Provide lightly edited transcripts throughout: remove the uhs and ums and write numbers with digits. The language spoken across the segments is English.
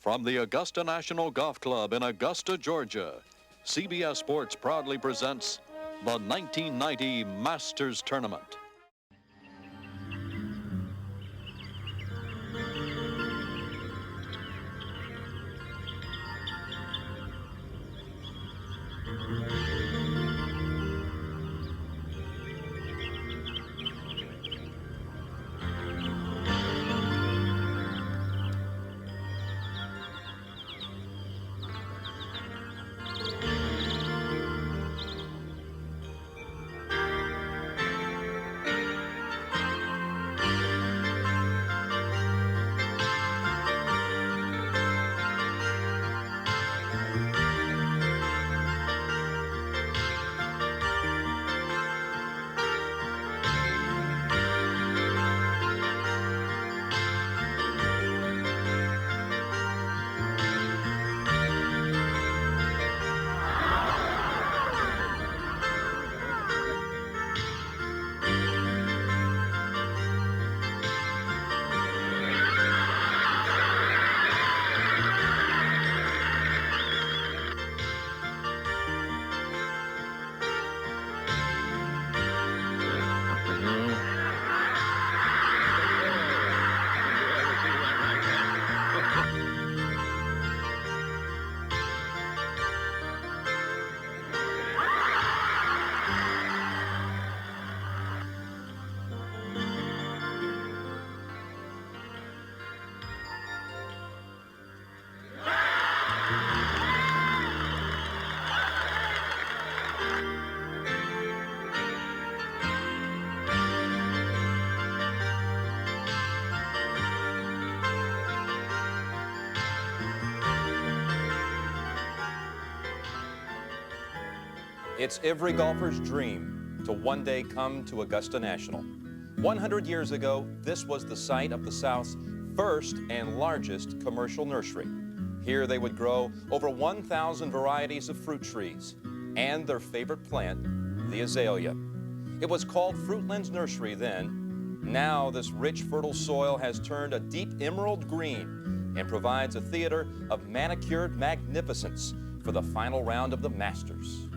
From the Augusta National Golf Club in Augusta, Georgia, CBS Sports proudly presents the 1990 Masters Tournament. It's every golfer's dream to one day come to Augusta National. 100 years ago, this was the site of the South's first and largest commercial nursery. Here they would grow over 1,000 varieties of fruit trees and their favorite plant, the azalea. It was called Fruitland's Nursery then. Now this rich, fertile soil has turned a deep emerald green and provides a theater of manicured magnificence for the final round of the Masters.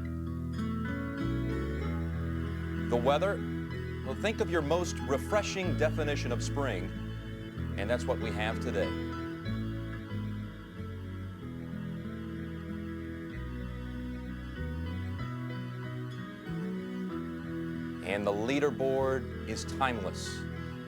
The weather, well, think of your most refreshing definition of spring, and that's what we have today. And the leaderboard is timeless.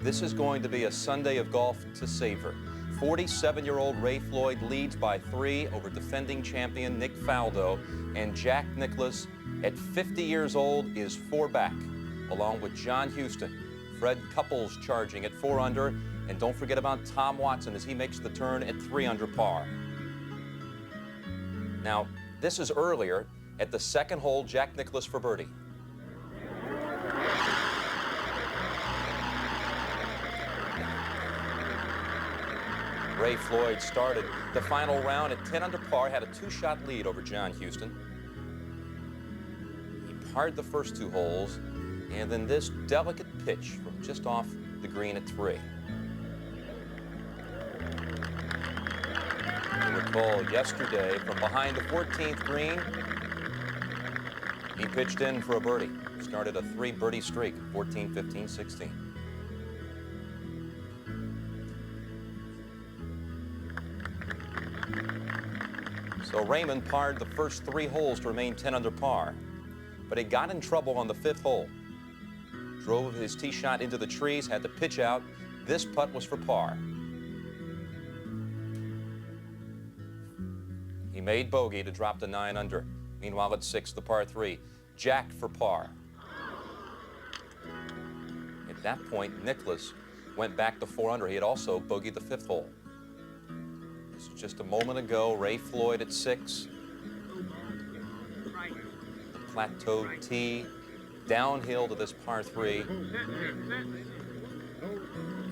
This is going to be a Sunday of golf to savor. 47-year-old Ray Floyd leads by 3 over defending champion Nick Faldo, and Jack Nicklaus, at 50 years old, is 4 back, along with John Houston. Fred Couples charging at 4 under, and don't forget about Tom Watson as he makes the turn at 3 under par. Now, this is earlier at the second hole, Jack Nicklaus for birdie. Ray Floyd started the final round at 10 under par, had a 2-shot lead over John Houston. He parred the first 2 holes, and then this delicate pitch from just off the green at 3. You recall yesterday from behind the 14th green, he pitched in for a birdie. Started a 3 birdie streak, 14, 15, 16. So Raymond parred the first 3 holes to remain 10 under par, but he got in trouble on the 5th hole. Drove his tee shot into the trees, had to pitch out. This putt was for par. He made bogey to drop to 9 under. Meanwhile at 6, the par 3, Jack for par. At that point, Nicklaus went back to 4 under. He had also bogeyed the 5th hole. This was just a moment ago. Ray Floyd at 6. The plateaued tee, downhill to this par 3.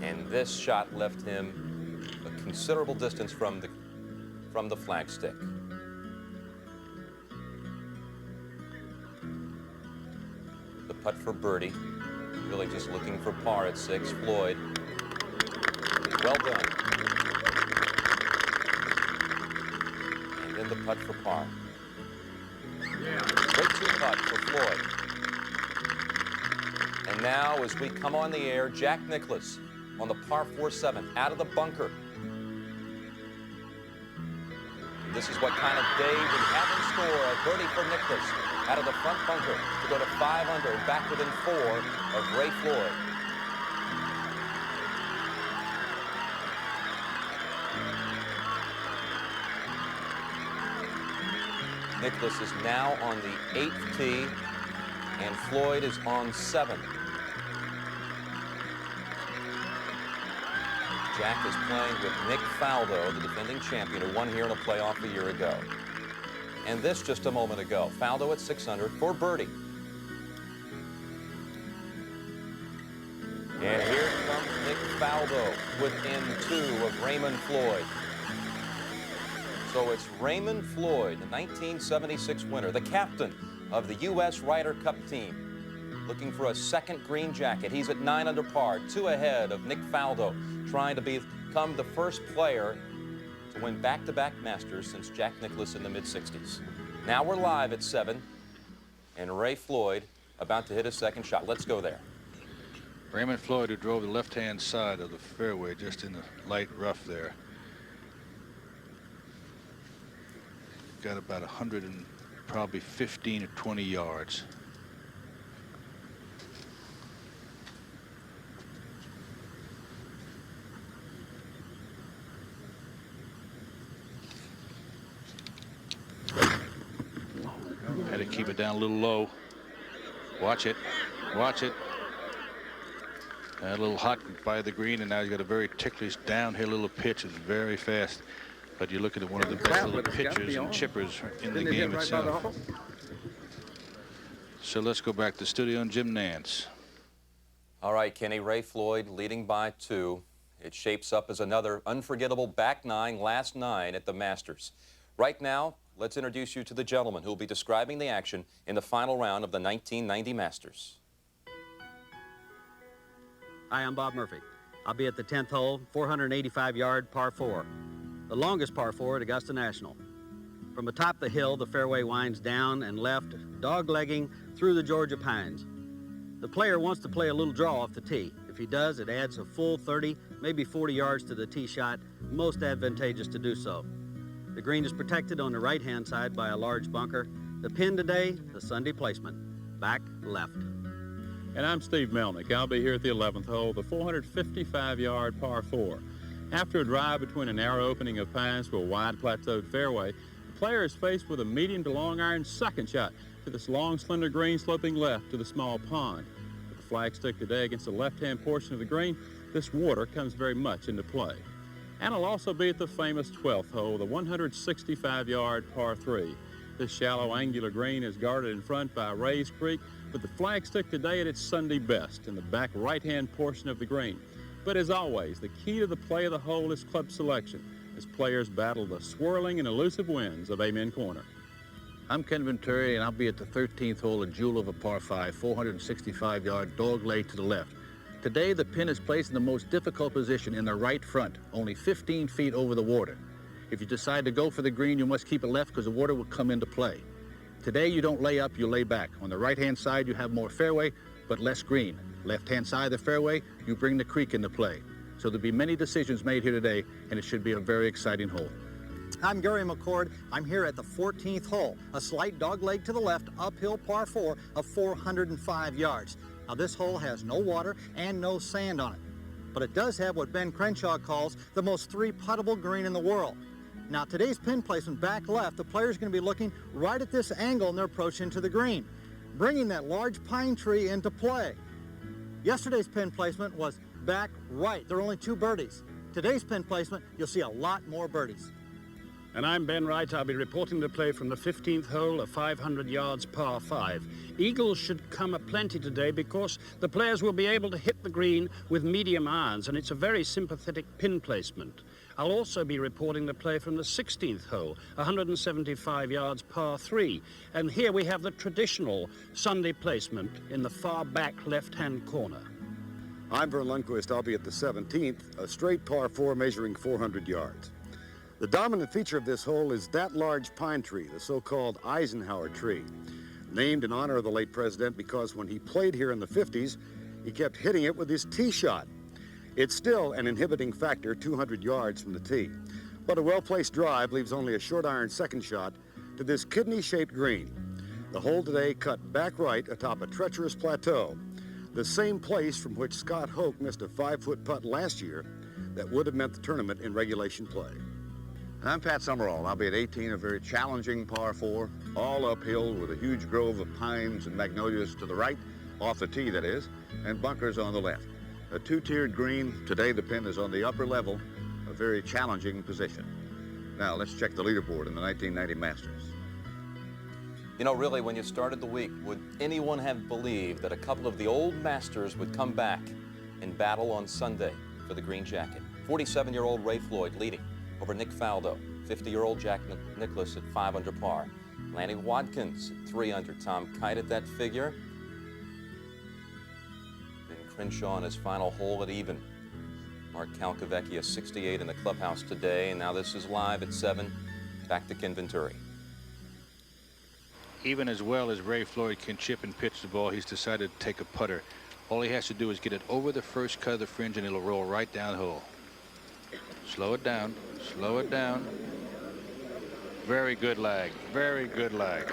And this shot left him a considerable distance from the flagstick. The putt for birdie. Really just looking for par at 6. Floyd. Well done. in the putt for par. Straight to putt for Floyd. And now, as we come on the air, Jack Nicklaus on the par 4-7 out of the bunker. This is what kind of day we have in store. A birdie for Nicklaus out of the front bunker to go to 5 under and back within 4 of Ray Floyd. Nicklaus is now on the 8th tee, and Floyd is on 7. Jack is playing with Nick Faldo, the defending champion who won here in a playoff a year ago. And this just a moment ago. Faldo at 600 for birdie. And here comes Nick Faldo within 2 of Raymond Floyd. So it's Raymond Floyd, the 1976 winner, the captain of the U.S. Ryder Cup team, looking for a second green jacket. He's at 9 under par, 2 ahead of Nick Faldo, trying to become the first player to win back-to-back Masters since Jack Nicklaus in the mid-60s. Now we're live at 7, and Ray Floyd about to hit his second shot. Let's go there. Raymond Floyd, who drove the left-hand side of the fairway just in the light rough there. Got about 100 and probably 15 or 20 yards. Had to keep it down a little low. Watch it. Watch it. A little hot by the green, and now he's got a very ticklish downhill little pitch. It's very fast. But you look at one of the best little pitchers and chippers in the game itself. So let's go back to the studio and Jim Nance. All right, Kenny, Ray Floyd leading by 2. It shapes up as another unforgettable back 9, last 9 at the Masters. Right now, let's introduce you to the gentleman who will be describing the action in the final round of the 1990 Masters. Hi, I'm Bob Murphy. I'll be at the 10th hole, 485-yard par 4. The longest par 4 at Augusta National. From atop the hill, the fairway winds down and left, dog-legging through the Georgia pines. The player wants to play a little draw off the tee. If he does, it adds a full 30, maybe 40 yards to the tee shot, most advantageous to do so. The green is protected on the right-hand side by a large bunker. The pin today, the Sunday placement, back left. And I'm Steve Melnick. I'll be here at the 11th hole, the 455-yard par 4. After a drive between a narrow opening of pines to a wide plateaued fairway, the player is faced with a medium to long iron second shot to this long, slender green sloping left to the small pond. With the flagstick today against the left-hand portion of the green, this water comes very much into play. And I'll also be at the famous 12th hole, the 165-yard par 3. This shallow, angular green is guarded in front by Rays Creek, with the flagstick today at its Sunday best in the back right-hand portion of the green. But as always, the key to the play of the hole is club selection, as players battle the swirling and elusive winds of Amen Corner. I'm Ken Venturi, and I'll be at the 13th hole, a jewel of a par 5, 465-yard dog leg to the left. Today, the pin is placed in the most difficult position in the right front, only 15 feet over the water. If you decide to go for the green, you must keep it left because the water will come into play. Today, you don't lay up, you lay back. On the right-hand side, you have more fairway, but less green. Left-hand side of the fairway, you bring the creek into play. So there'll be many decisions made here today, and it should be a very exciting hole. I'm Gary McCord. I'm here at the 14th hole, a slight dogleg to the left, uphill par 4 of 405 yards. Now this hole has no water and no sand on it, but it does have what Ben Crenshaw calls the most three-puttable green in the world. Now today's pin placement back left, the player's going to be looking right at this angle in their approach into the green, bringing that large pine tree into play. Yesterday's pin placement was back right. There are only 2 birdies. Today's pin placement, you'll see a lot more birdies. And I'm Ben Wright. I'll be reporting the play from the 15th hole of 500 yards par 5. Eagles should come aplenty today because the players will be able to hit the green with medium irons, and it's a very sympathetic pin placement. I'll also be reporting the play from the 16th hole, 175 yards par 3. And here we have the traditional Sunday placement in the far back left-hand corner. I'm Vern Lundquist. I'll be at the 17th, a straight par 4 measuring 400 yards. The dominant feature of this hole is that large pine tree, the so-called Eisenhower tree, named in honor of the late president because when he played here in the 50s, he kept hitting it with his tee shot. It's still an inhibiting factor 200 yards from the tee, but a well-placed drive leaves only a short iron second shot to this kidney-shaped green. The hole today cut back right atop a treacherous plateau, the same place from which Scott Hoke missed a 5-foot putt last year that would have meant the tournament in regulation play. And I'm Pat Summerall. I'll be at 18, a very challenging par 4, all uphill with a huge grove of pines and magnolias to the right, off the tee that is, and bunkers on the left. A 2-tiered green. Today the pin is on the upper level, a very challenging position. Now let's check the leaderboard in the 1990 Masters. You know, really, when you started the week, would anyone have believed that a couple of the old masters would come back and battle on Sunday for the green jacket? 47-year-old Ray Floyd leading over Nick Faldo, 50-year-old Jack Nicklaus at 5 under par, Lanny Wadkins at 3 under, Tom Kite at that figure, then Crenshaw on his final hole at even, Mark Calcavecchia 68 in the clubhouse today, and now this is live at 7, back to Ken Venturi. Even as well as Ray Floyd can chip and pitch the ball, he's decided to take a putter. All he has to do is get it over the first cut of the fringe and it'll roll right down the hole. Slow it down, slow it down. Very good lag, very good lag.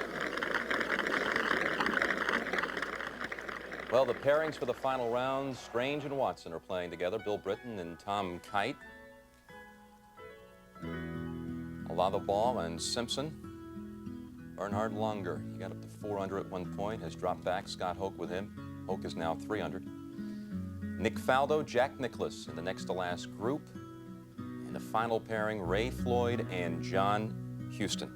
Well, the pairings for the final round, Strange and Watson are playing together, Bill Britton and Tom Kite. Olazabal and Simpson. Bernhard Langer, he got up to 4 under at one point, has dropped back. Scott Hoke with him. Hoke is now 3 under. Nick Faldo, Jack Nicklaus in the next to last group. In the final pairing, Ray Floyd and John Houston.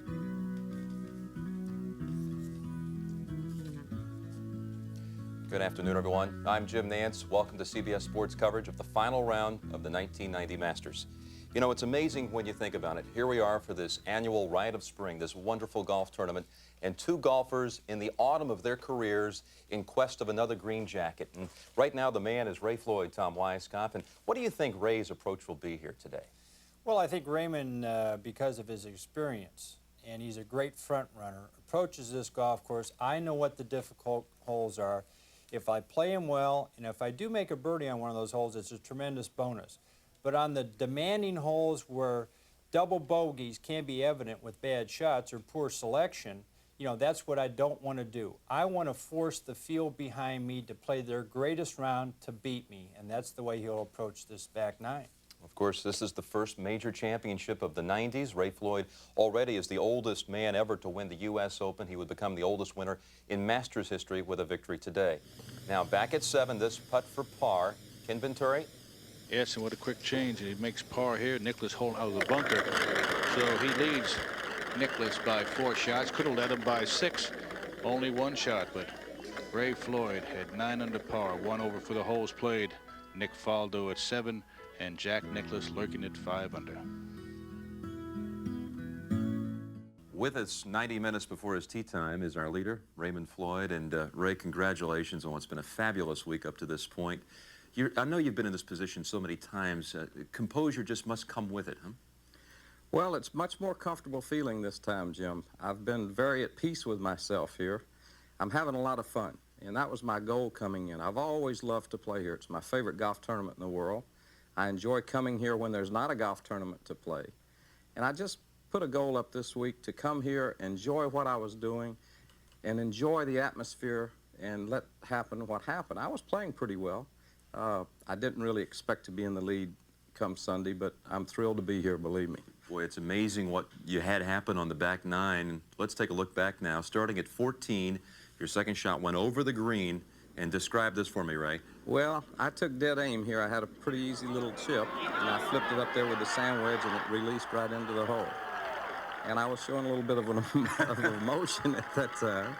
Good afternoon, everyone. I'm Jim Nance. Welcome to CBS Sports coverage of the final round of the 1990 Masters. You know, it's amazing when you think about it. Here we are for this annual Rite of Spring, this wonderful golf tournament, and two golfers in the autumn of their careers in quest of another green jacket. And right now, the man is Ray Floyd, Tom Weiskopf. And what do you think Ray's approach will be here today? Well, I think Raymond, because of his experience, and he's a great front runner, approaches this golf course. I know what the difficult holes are. If I play him well, and if I do make a birdie on one of those holes, it's a tremendous bonus. But on the demanding holes where double bogeys can be evident with bad shots or poor selection, you know, that's what I don't want to do. I want to force the field behind me to play their greatest round to beat me, and that's the way he'll approach this back nine. Of course, this is the first major championship of the 90s. Ray Floyd already is the oldest man ever to win the U.S. Open. He would become the oldest winner in Masters history with a victory today. Now, back at 7, this putt for par. Ken Venturi. Yes, and what a quick change. He makes par here. Nicklaus holding out of the bunker. So he leads Nicklaus by 4 shots. Could have led him by 6. Only 1 shot, but Ray Floyd had 9 under par. 1 over for the holes played. Nick Faldo at 7. And Jack Nicklaus lurking at 5 under. With us 90 minutes before his tee time is our leader, Raymond Floyd. And Ray, congratulations on what's been a fabulous week up to this point. I know you've been in this position so many times. Composure just must come with it, huh? Well, it's much more comfortable feeling this time, Jim. I've been very at peace with myself here. I'm having a lot of fun, and that was my goal coming in. I've always loved to play here. It's my favorite golf tournament in the world. I enjoy coming here when there's not a golf tournament to play. And I just put a goal up this week to come here, enjoy what I was doing, and enjoy the atmosphere and let happen what happened. I was playing pretty well. I didn't really expect to be in the lead come Sunday, but I'm thrilled to be here, believe me. Boy, it's amazing what you had happen on the back 9. Let's take a look back now. Starting at 14, your second shot went over the green. And describe this for me, Ray. Well, I took dead aim here. I had a pretty easy little chip, and I flipped it up there with the sand wedge, and it released right into the hole. And I was showing a little bit of an emotion at that time.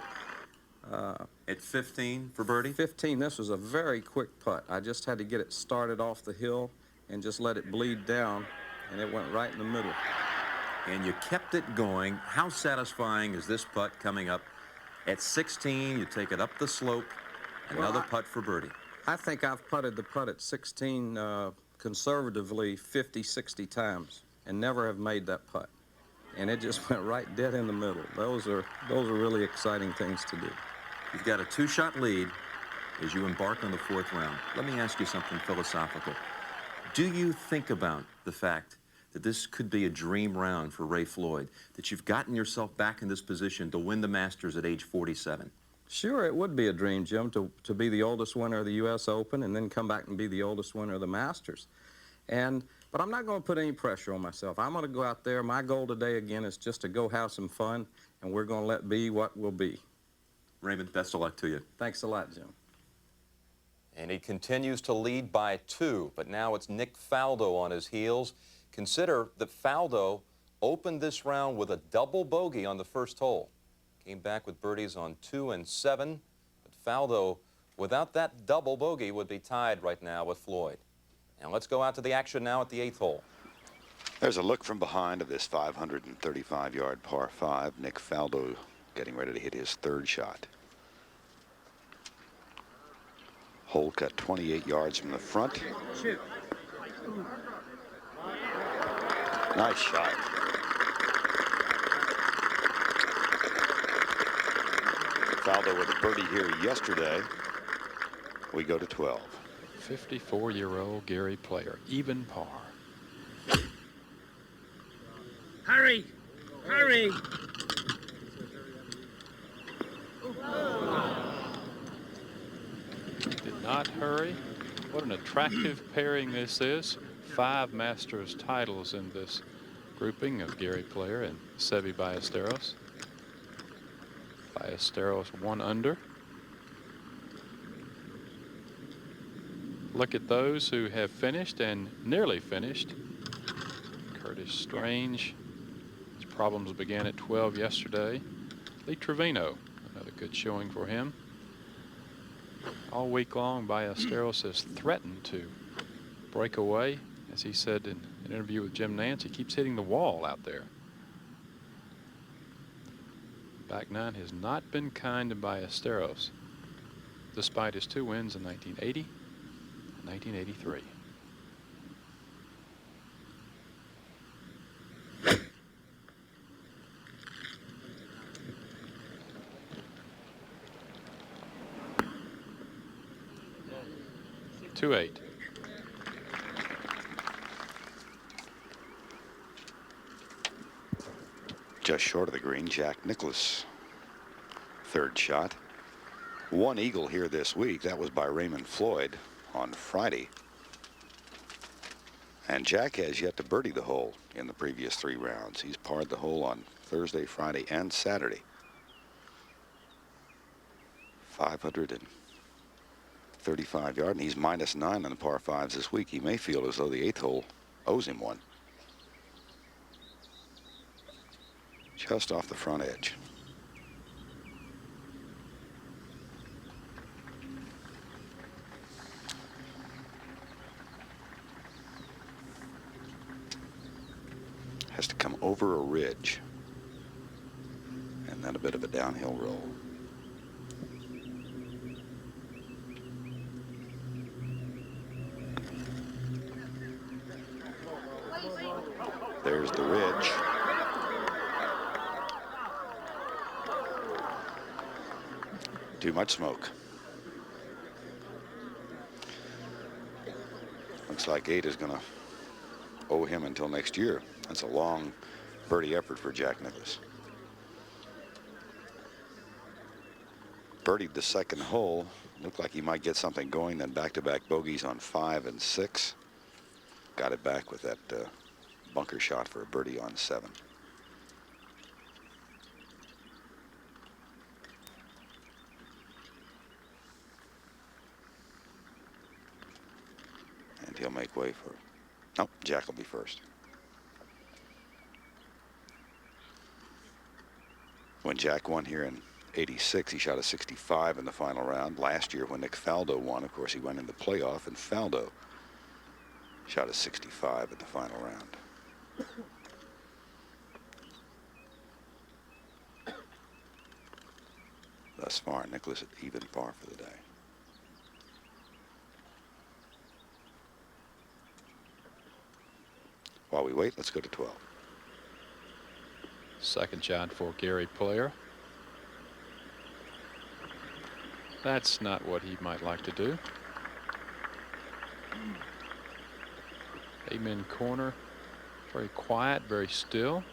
At 15 for birdie? 15, this was a very quick putt. I just had to get it started off the hill and just let it bleed down, and it went right in the middle. And you kept it going. How satisfying is this putt coming up? At 16, you take it up the slope. Another putt for birdie. I think I've putted the putt at 16 conservatively 50, 60 times. and never have made that putt. And it just went right dead in the middle. Those are really exciting things to do. You've got a two-shot lead as you embark on the fourth round. Let me ask you something philosophical. Do you think about the fact that this could be a dream round for Ray Floyd, that you've gotten yourself back in this position to win the Masters at age 47? Sure, it would be a dream, Jim, to be the oldest winner of the U.S. Open and then come back and be the oldest winner of the Masters. But I'm not going to put any pressure on myself. I'm going to go out there. My goal today, again, is just to go have some fun, and we're going to let be what will be. Raymond, best of luck to you. Thanks a lot, Jim. And he continues to lead by 2, but now it's Nick Faldo on his heels. Consider that Faldo opened this round with a double bogey on the first hole. Came back with birdies on 2 and 7, but Faldo, without that double bogey, would be tied right now with Floyd. And let's go out to the action now at the 8th hole. There's a look from behind of this 535-yard par 5. Nick Faldo getting ready to hit his third shot. Hole cut 28 yards from the front. Shoot. Nice shot. Faldo with a birdie here yesterday. We go to 12. 54-year-old Gary Player, even par. Hurry! Hurry! Did not hurry. What an attractive pairing this is. 5 Masters titles in this grouping of Gary Player and Seve Ballesteros. Ballesteros 1 under. Look at those who have finished and nearly finished. Curtis Strange. His problems began at 12 yesterday. Lee Trevino, another good showing for him. All week long, Ballesteros has threatened to break away. As he said in an interview with Jim Nance, he keeps hitting the wall out there. Back 9 has not been kind to Ballesteros, despite his 2 wins in 1980 and 1983. Two 8. Just short of the green, Jack Nicklaus. Third shot. 1 eagle here this week. That was by Raymond Floyd on Friday. And Jack has yet to birdie the hole in the previous 3 rounds. He's parred the hole on Thursday, Friday, and Saturday. 535 yard, and he's -9 on the par 5s this week. He may feel as though the 8th hole owes him one. Just off the front edge. Has to come over a ridge and then a bit of a downhill roll. There's the ridge. Too much smoke. Looks like 8 is going to owe him until next year. That's a long birdie effort for Jack Nicklaus. Birdied the second hole. Looked like he might get something going, then back-to-back bogeys on 5 and 6. Got it back with that bunker shot for a birdie on 7. And he'll make way for... Nope, Jack will be first. When Jack won here in '86, he shot a 65 in the final round. Last year when Nick Faldo won, of course, he went in the playoff, and Faldo shot a 65 in the final round. Thus far, Nicklaus at even par for the day. While we wait, let's go to 12. Second shot for Gary Player. That's not what he might like to do. Amen corner. Very quiet, very still.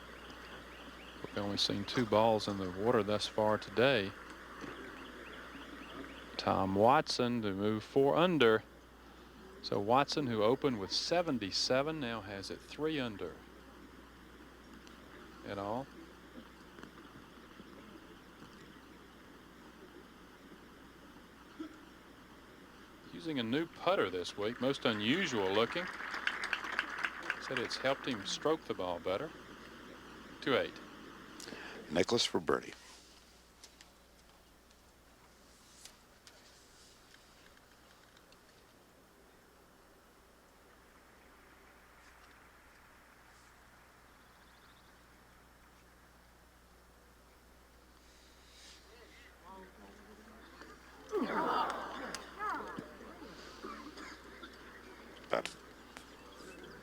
We've only seen 2 balls in the water thus far today. Tom Watson to move 4 under. So Watson, who opened with 77, now has it 3 under in all. Using a new putter this week, most unusual looking. Said it's helped him stroke the ball better. 2-8. Nicklaus for birdie.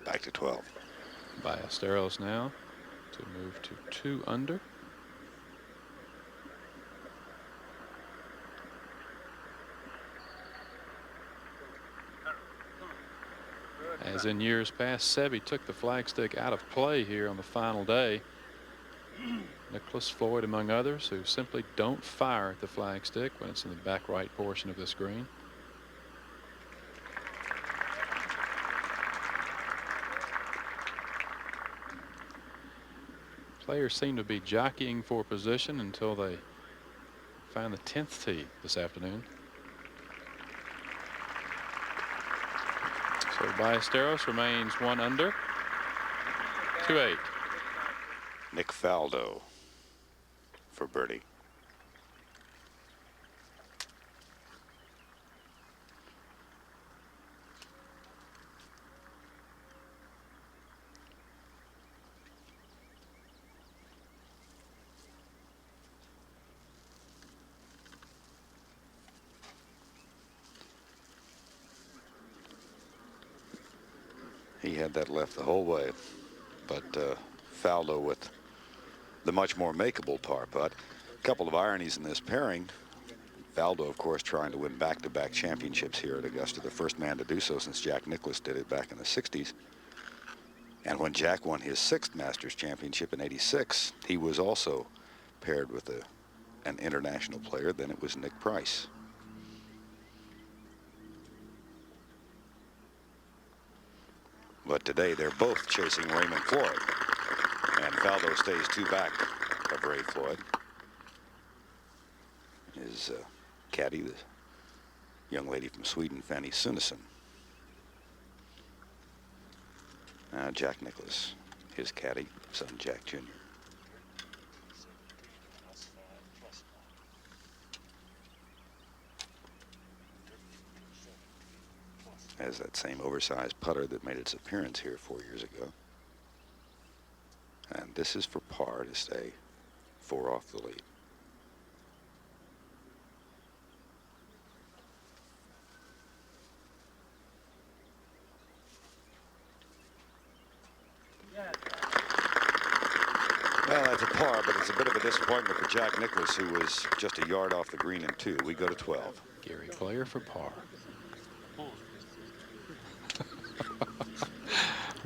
Back to 12. Ballesteros now to move to 2 under. As in years past, Seve took the flagstick out of play here on the final day. Nicklaus, Floyd among others, who simply don't fire at the flagstick when it's in the back right portion of the screen. Players seem to be jockeying for position until they find the 10th tee this afternoon. So Ballesteros remains 1 under. 2-8. Nick Faldo for birdie. He had that left the whole way, but Faldo with the much more makeable par putt. A couple of ironies in this pairing. Faldo, of course, trying to win back-to-back championships here at Augusta, the first man to do so since Jack Nicklaus did it back in the 60s. And when Jack won his 6th Masters championship in '86, he was also paired with an international player. Then it was Nick Price. But today they're both chasing Raymond Floyd. And Faldo stays 2 back of Ray Floyd. His caddy, the young lady from Sweden, Fanny Sunesson. Jack Nicklaus, his caddy, son Jack Jr. Has that same oversized putter that made its appearance here 4 years ago. And this is for par to stay 4 off the lead. Well, that's a par, but it's a bit of a disappointment for Jack Nicklaus, who was just a yard off the green in 2. We go to 12. Gary Player for par.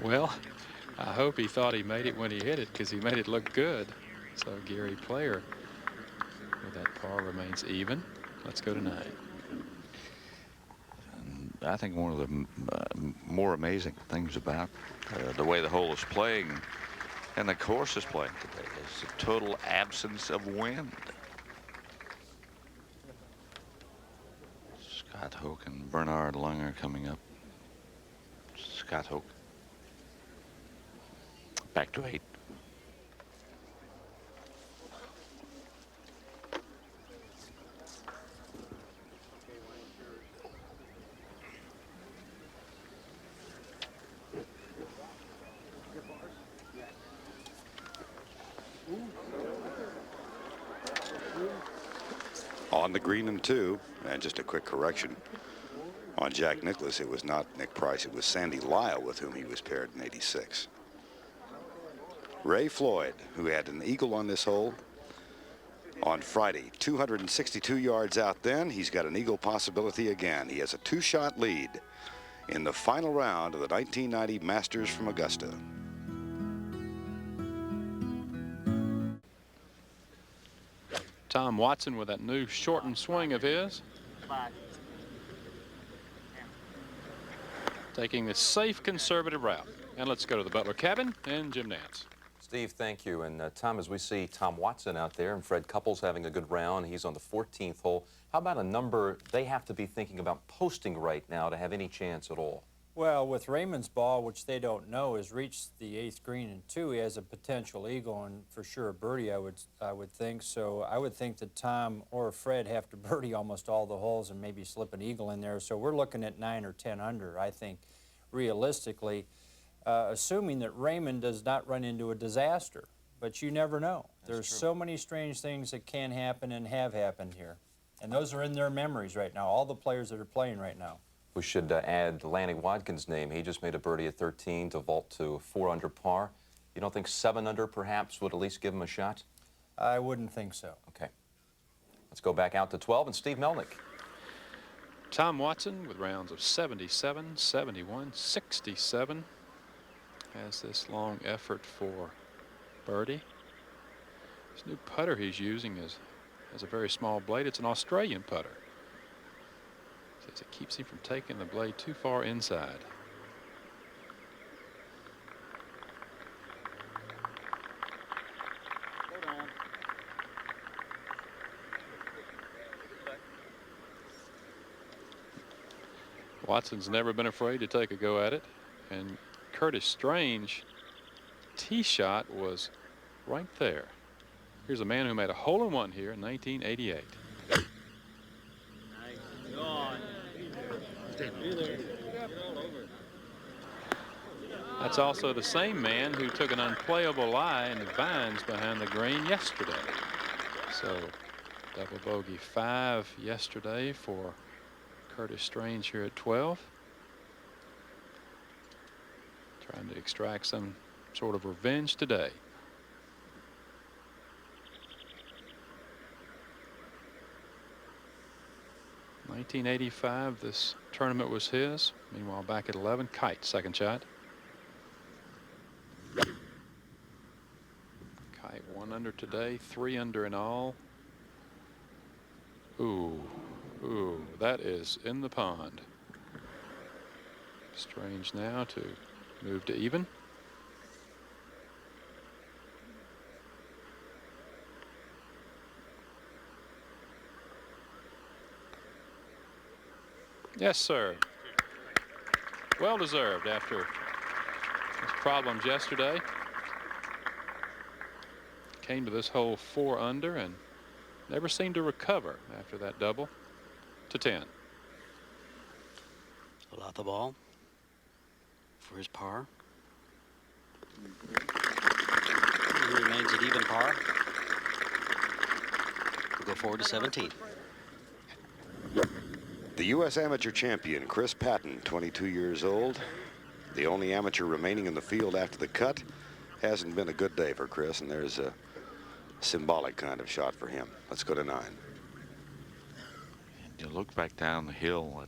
Well, I hope he thought he made it when he hit it, because he made it look good. So Gary Player with that par remains even. Let's go to 9. I think one of the more amazing things about the way the hole is playing and the course is playing today is the total absence of wind. Scott Hoke and Bernard Lunger coming up. Scott Hoke. Back to 8. On the green in 2, and just a quick correction. On Jack Nicklaus, it was not Nick Price, it was Sandy Lyle with whom he was paired in '86. Ray Floyd, who had an eagle on this hole on Friday. 262 yards out then. He's got an eagle possibility again. He has a 2-shot lead in the final round of the 1990 Masters from Augusta. Tom Watson with that new shortened swing of his. Taking the safe, conservative route. And let's go to the Butler cabin and Jim Nance. Steve, thank you. And Tom, as we see Tom Watson out there and Fred Couples having a good round, he's on the 14th hole. How about a number they have to be thinking about posting right now to have any chance at all? Well, with Raymond's ball, which they don't know, has reached the 8th green in 2, he has a potential eagle and for sure a birdie, I would think. So I would think that Tom or Fred have to birdie almost all the holes and maybe slip an eagle in there. So we're looking at 9 or 10 under, I think, realistically, assuming that Raymond does not run into a disaster. But you never know. There's so many strange things that can happen and have happened here. And those are in their memories right now, all the players that are playing right now. We should add Lanny Watkins' name. He just made a birdie at 13 to vault to 4 under par. You don't think 7 under perhaps would at least give him a shot? I wouldn't think so. Okay. Let's go back out to 12 and Steve Melnick. Tom Watson with rounds of 77, 71, 67 has this long effort for birdie. This new putter he's using has a very small blade. It's an Australian putter. Says it keeps him from taking the blade too far inside. Watson's never been afraid to take a go at it, and Curtis Strange tee shot was right there. Here's a man who made a hole-in-one here in 1988. That's also the same man who took an unplayable lie in the vines behind the green yesterday. So double bogey 5 yesterday for Curtis Strange here at 12. Trying to extract some sort of revenge today. In 1985, this tournament was his. Meanwhile, back at 11, Kite, second shot. Kite 1 under today, 3 under in all. Ooh, that is in the pond. Strange now to move to even. Yes, sir. Well deserved after his problems yesterday. Came to this hole 4 under and never seemed to recover after that double to 10. Pull out the ball for his par. He remains at even par. We'll go forward to 17. The U.S. amateur champion, Chris Patton, 22 years old. The only amateur remaining in the field after the cut. Hasn't been a good day for Chris, and there's a symbolic kind of shot for him. Let's go to 9. You look back down the hill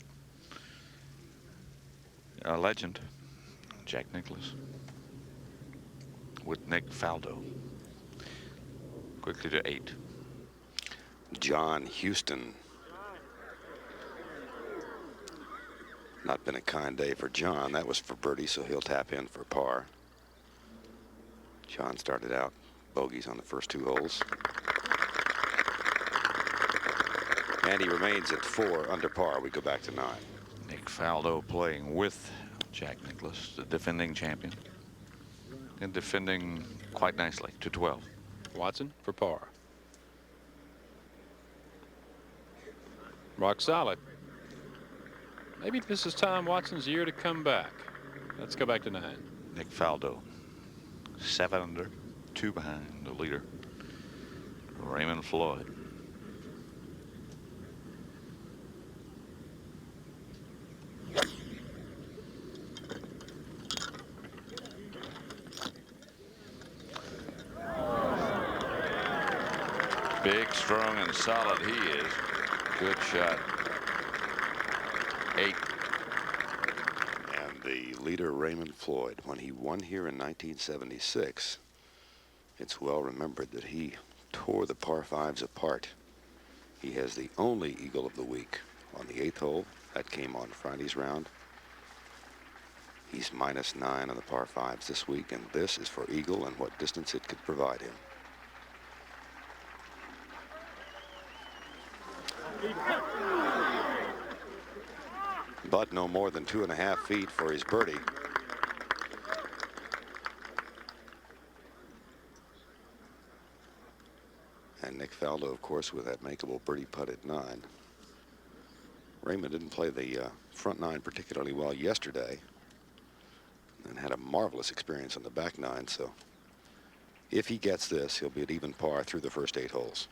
at a legend, Jack Nicklaus, with Nick Faldo. Quickly to 8. John Houston. Not been a kind day for John. That was for birdie, so he'll tap in for par. John started out bogeys on the first 2 holes. And he remains at 4 under par. We go back to 9. Nick Faldo playing with Jack Nicklaus, the defending champion, and defending quite nicely to 12. Watson for par. Rock solid. Maybe this is Tom Watson's year to come back. Let's go back to 9. Nick Faldo, 7 under, 2 behind the leader, Raymond Floyd. Big, strong, and solid he is. Good shot. 8. And the leader, Raymond Floyd, when he won here in 1976, it's well remembered that he tore the par 5s apart. He has the only eagle of the week on the 8th hole. That came on Friday's round. He's -9 on the par 5s this week, and this is for eagle and what distance it could provide him. But no more than 2.5 feet for his birdie. And Nick Faldo, of course, with that makeable birdie putt at 9. Raymond didn't play the front 9 particularly well yesterday and had a marvelous experience on the back 9. So if he gets this, he'll be at even par through the first 8 holes.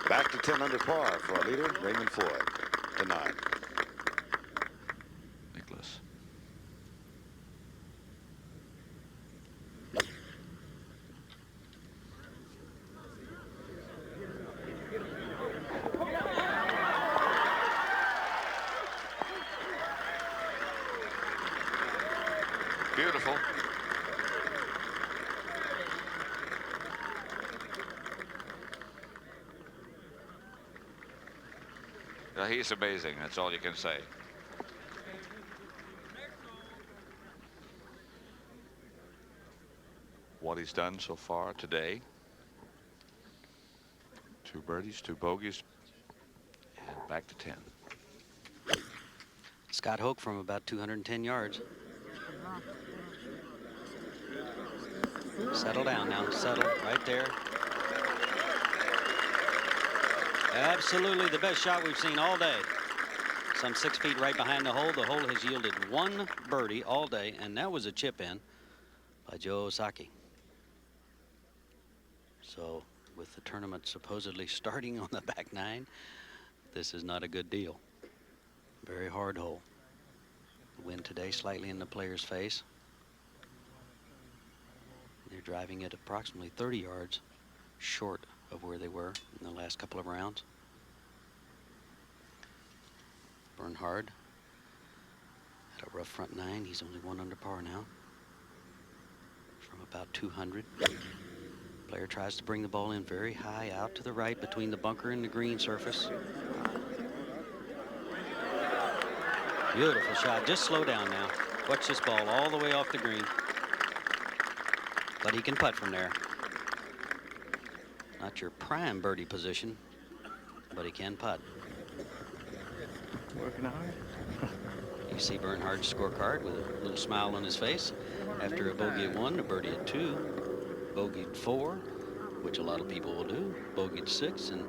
Back to 10 under par for our leader, Raymond Floyd, to 9. Nicklaus. Beautiful. He's amazing. That's all you can say. What he's done so far today. 2 birdies, 2 bogeys, and back to 10. Scott Hoke from about 210 yards. Settle down now. Settle right there. Absolutely the best shot we've seen all day. Some 6 feet right behind the hole. The hole has yielded 1 birdie all day, and that was a chip in by Joe Osaki. So with the tournament supposedly starting on the back 9, this is not a good deal. Very hard hole. The wind today slightly in the player's face. They're driving it approximately 30 yards short of where they were in the last couple of rounds. Bernhard had a rough front 9. He's only 1 under par now from about 200. Player tries to bring the ball in very high out to the right between the bunker and the green surface. Beautiful shot. Just slow down now. Watch this ball all the way off the green. But he can putt from there. Not your prime birdie position, but he can putt. Working hard. You see Bernhard's scorecard with a little smile on his face. After a bogey at 1, a birdie at 2, bogey at 4, which a lot of people will do, bogey at 6, and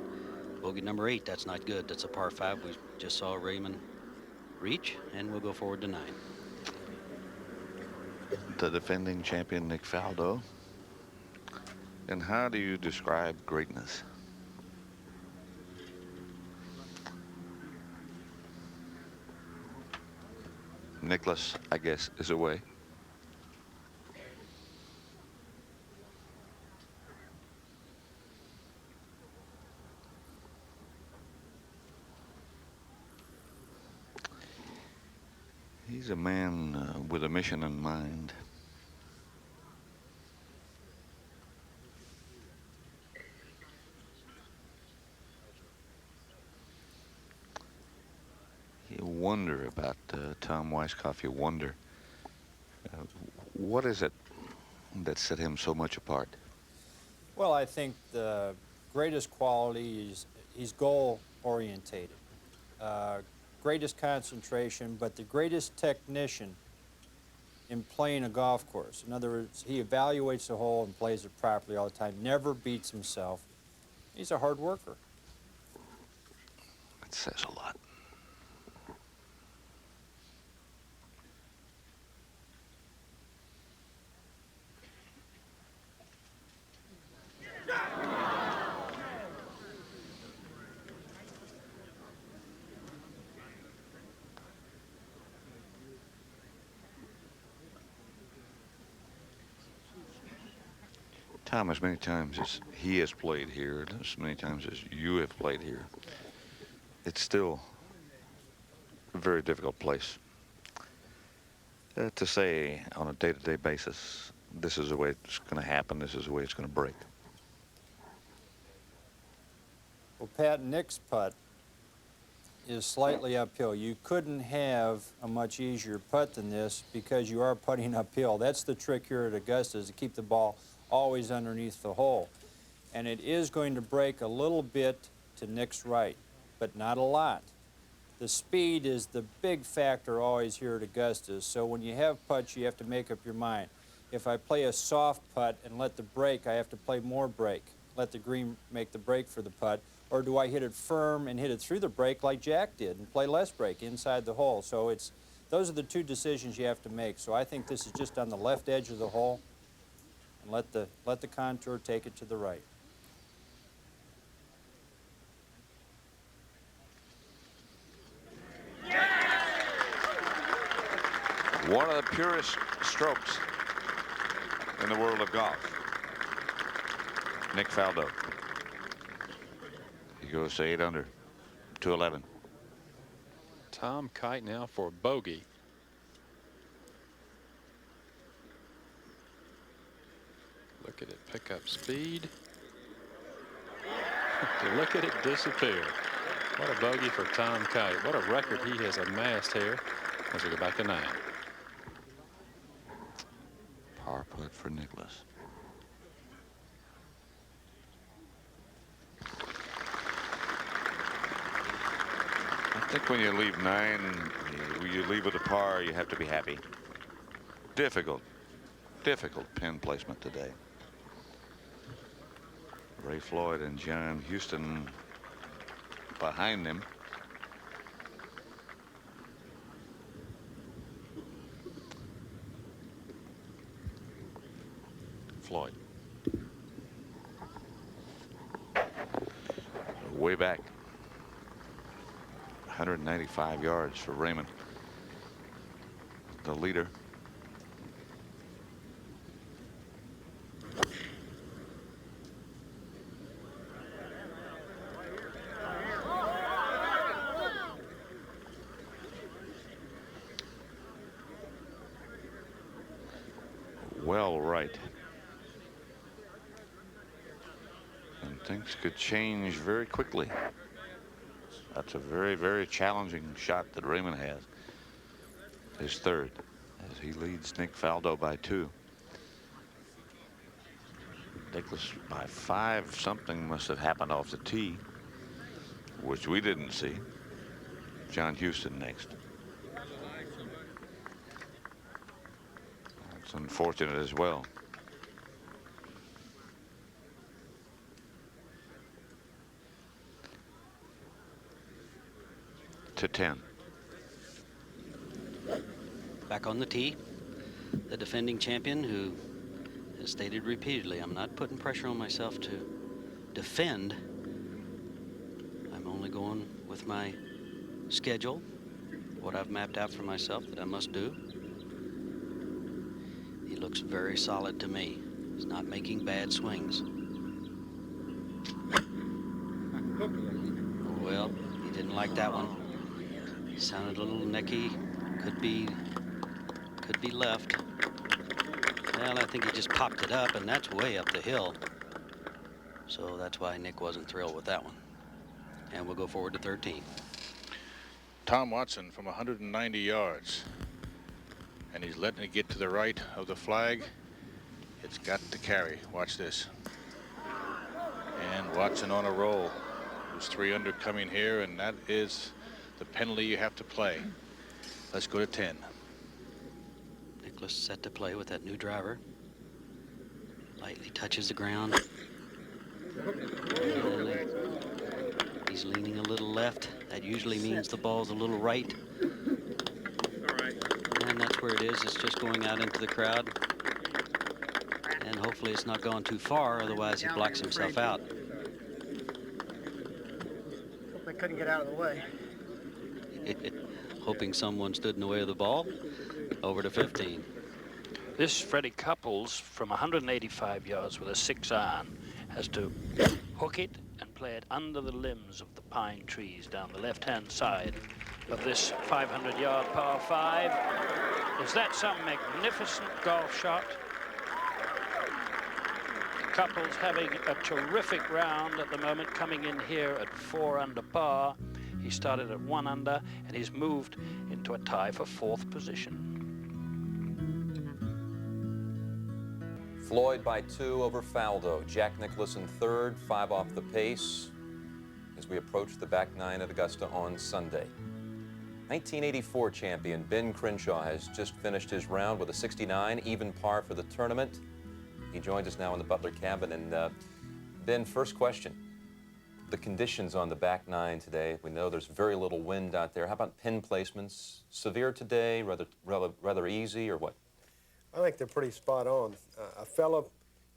bogey number 8. That's not good. That's a par 5. We just saw Raymond reach, and we'll go forward to 9. The defending champion, Nick Faldo. And how do you describe greatness? Nicklaus, I guess, is away. He's a man with a mission in mind. You wonder about Tom Weiskopf. You wonder what is it that set him so much apart? Well, I think the greatest quality is he's goal orientated. Greatest concentration, but the greatest technician in playing a golf course. In other words, he evaluates the hole and plays it properly all the time, never beats himself. He's a hard worker. That says a lot. Tom, as many times as he has played here, as many times as you have played here, it's still a very difficult place to say on a day-to-day basis, this is the way it's going to happen, this is the way it's going to break. Well, Pat, Nick's putt is slightly uphill. You couldn't have a much easier putt than this because you are putting uphill. That's the trick here at Augusta, is to keep the ball always underneath the hole. And it is going to break a little bit to Nick's right, but not a lot. The speed is the big factor always here at Augusta. So when you have putts, you have to make up your mind. If I play a soft putt and let the break, I have to play more break. Let the green make the break for the putt. Or do I hit it firm and hit it through the break like Jack did and play less break inside the hole? So those are the two decisions you have to make. So I think this is just on the left edge of the hole, and let the contour take it to the right. One of the purest strokes in the world of golf. Nick Faldo. He goes to 8 under, 211. Tom Kite now for bogey. Look at it pick up speed. Look at it disappear. What a bogey for Tom Kite. What a record he has amassed here as we go back to 9. Par putt for Nicklaus. I think when you leave 9, you leave with a par, you have to be happy. Difficult pin placement today. Ray Floyd and John Houston behind him. Floyd. Way back. 195 yards for Raymond, the leader. Well, right. And things could change very quickly. That's a very, very challenging shot that Raymond has. His third, as he leads Nick Faldo by 2. Nicklaus by 5. Something must have happened off the tee, which we didn't see. John Houston next. That's unfortunate as well. To 10. Back on the tee, the defending champion, who has stated repeatedly, I'm not putting pressure on myself to defend. I'm only going with my schedule, what I've mapped out for myself that I must do. He looks very solid to me. He's not making bad swings. Well, he didn't like that one. Sounded a little necky. Could be left. Well, I think he just popped it up, and that's way up the hill. So that's why Nick wasn't thrilled with that one. And we'll go forward to 13. Tom Watson from 190 yards. And he's letting it get to the right of the flag. It's got to carry. Watch this. And Watson on a roll. There's 3 under coming here, and that is the penalty you have to play. Let's go to 10. Nicklaus set to play with that new driver. Lightly touches the ground. He's leaning a little left. That usually means the ball's a little right. And that's where it is. It's just going out into the crowd. And hopefully it's not going too far, otherwise he blocks himself out. Hope they couldn't get out of the way. Hoping someone stood in the way of the ball. Over to 15. This Freddie Couples from 185 yards with a 6-iron has to hook it and play it under the limbs of the pine trees down the left-hand side of this 500-yard par 5. Is that some magnificent golf shot? Couples having a terrific round at the moment, coming in here at 4 under par. He started at 1 under, and he's moved into a tie for 4th position. Floyd by 2 over Faldo. Jack Nicklaus in 3rd, 5 off the pace as we approach the back 9 at Augusta on Sunday. 1984 champion Ben Crenshaw has just finished his round with a 69, even par for the tournament. He joins us now in the Butler cabin. And Ben, first question. The conditions on the back 9 today, we know there's very little wind out there. How about pin placements? Severe today, rather easy, or what? I think they're pretty spot on. A fellow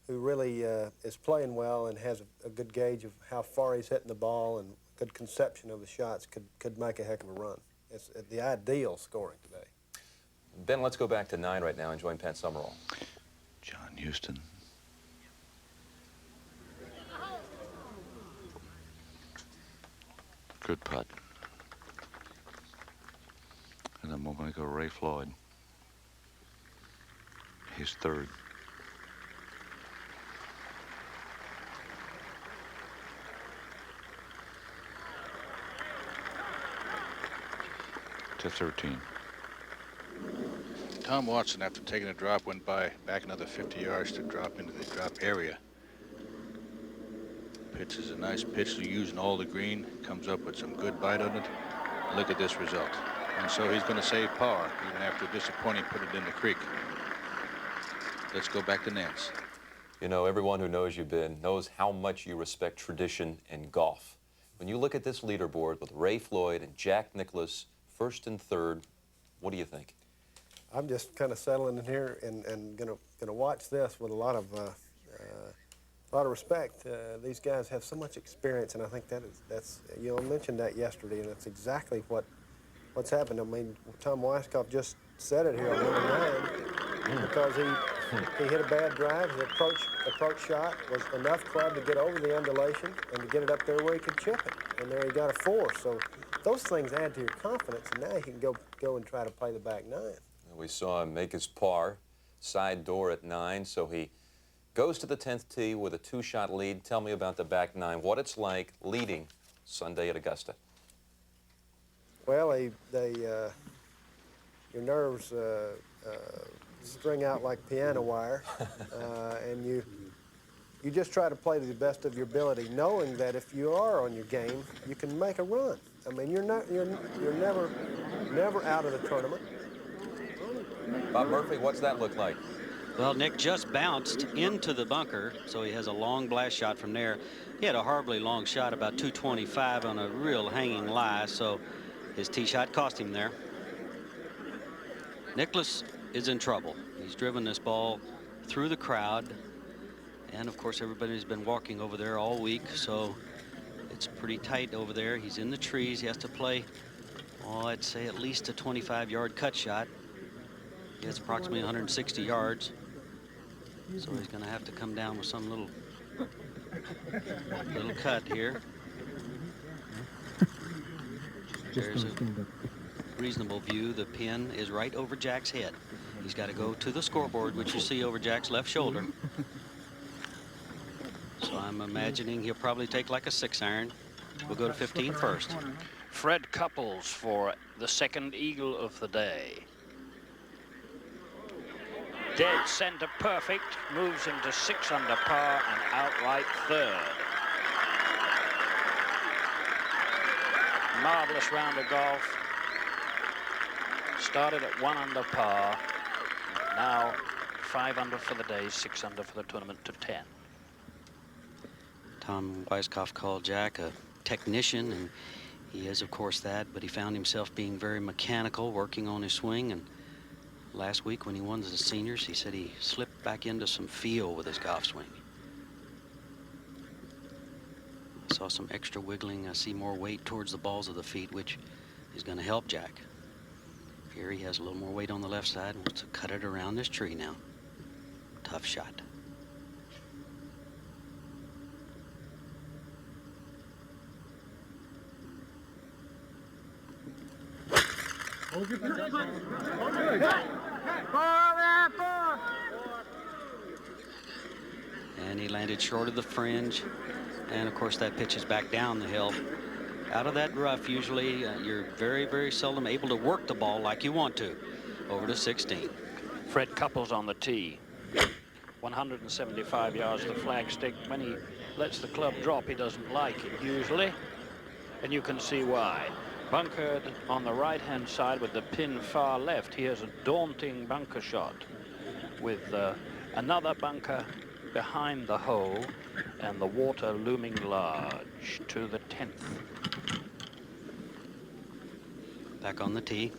who really is playing well and has a good gauge of how far he's hitting the ball and good conception of the shots could make a heck of a run. It's the ideal scoring today. Ben, let's go back to 9 right now and join Pat Summerall. John Houston. Good putt. And then we're going to go Ray Floyd. His 3rd. To 13. Tom Watson, after taking a drop, went back another 50 yards to drop into the drop area. Pitch is a nice pitch, using all the green, comes up with some good bite on it. Look at this result. And so he's going to save par, even after disappointing put it in the creek. Let's go back to Nance. You know, everyone who knows you, Ben, knows how much you respect tradition and golf. When you look at this leaderboard with Ray Floyd and Jack Nicklaus, 1st and 3rd, what do you think? I'm just kind of settling in here and gonna watch this with a lot of respect. These guys have so much experience, and I think that's you know, I mentioned that yesterday, and that's exactly what's happened. I mean, Tom Weiskopf just said it here on number 9 because he hit a bad drive. His approach shot was enough club to get over the undulation and to get it up there where he could chip it, and there he got a 4. So those things add to your confidence, and now he can go and try to play the back 9. We saw him make his par, side door at 9, so he goes to the 10th tee with a 2-shot lead. Tell me about the back 9, what it's like leading Sunday at Augusta. Well, your nerves string out like piano wire, and you just try to play to the best of your ability, knowing that if you are on your game, you can make a run. I mean, you're never out of the tournament. Bob Murphy, what's that look like? Well, Nick just bounced into the bunker, so he has a long blast shot from there. He had a horribly long shot, about 225 on a real hanging lie, so his tee shot cost him there. Nicklaus is in trouble. He's driven this ball through the crowd, and of course everybody's been walking over there all week, so it's pretty tight over there. He's in the trees. He has to play, oh, I'd say at least a 25-yard cut shot. He has approximately 160 yards, so he's going to have to come down with some little cut here. There's a reasonable view. The pin is right over Jack's head. He's got to go to the scoreboard, which you see over Jack's left shoulder. So I'm imagining he'll probably take like a 6-iron. We'll go to 15 first. Fred Couples for the 2nd eagle of the day. Dead center perfect, moves him to 6 under par and outright 3rd. Marvelous round of golf. Started at 1 under par. Now 5 under for the day, 6 under for the tournament to 10. Tom Weiskopf called Jack a technician, and he is, of course, that, but he found himself being very mechanical, working on his swing, and last week when he won the seniors, he said he slipped back into some feel with his golf swing. I saw some extra wiggling. I see more weight towards the balls of the feet, which is going to help Jack. Here he has a little more weight on the left side and wants to cut it around this tree now. Tough shot. And he landed short of the fringe. And of course that pitch is back down the hill. Out of that rough, usually you're very, very seldom able to work the ball like you want to. Over to 16. Fred Couples on the tee. 175 yards to the flagstick. When he lets the club drop, he doesn't like it usually. And you can see why. Bunkered on the right-hand side with the pin far left. He has a daunting bunker shot with another bunker behind the hole and the water looming large to the 10th. Back on the tee.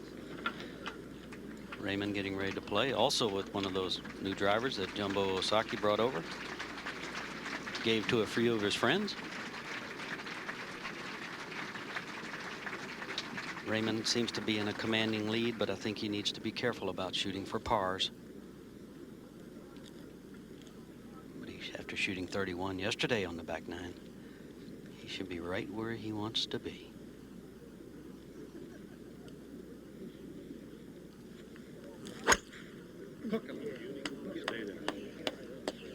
Raymond getting ready to play, also with one of those new drivers that Jumbo Osaki brought over. Gave to a few of his friends. Raymond seems to be in a commanding lead, but I think he needs to be careful about shooting for pars. But after shooting 31 yesterday on the back nine, he should be right where he wants to be.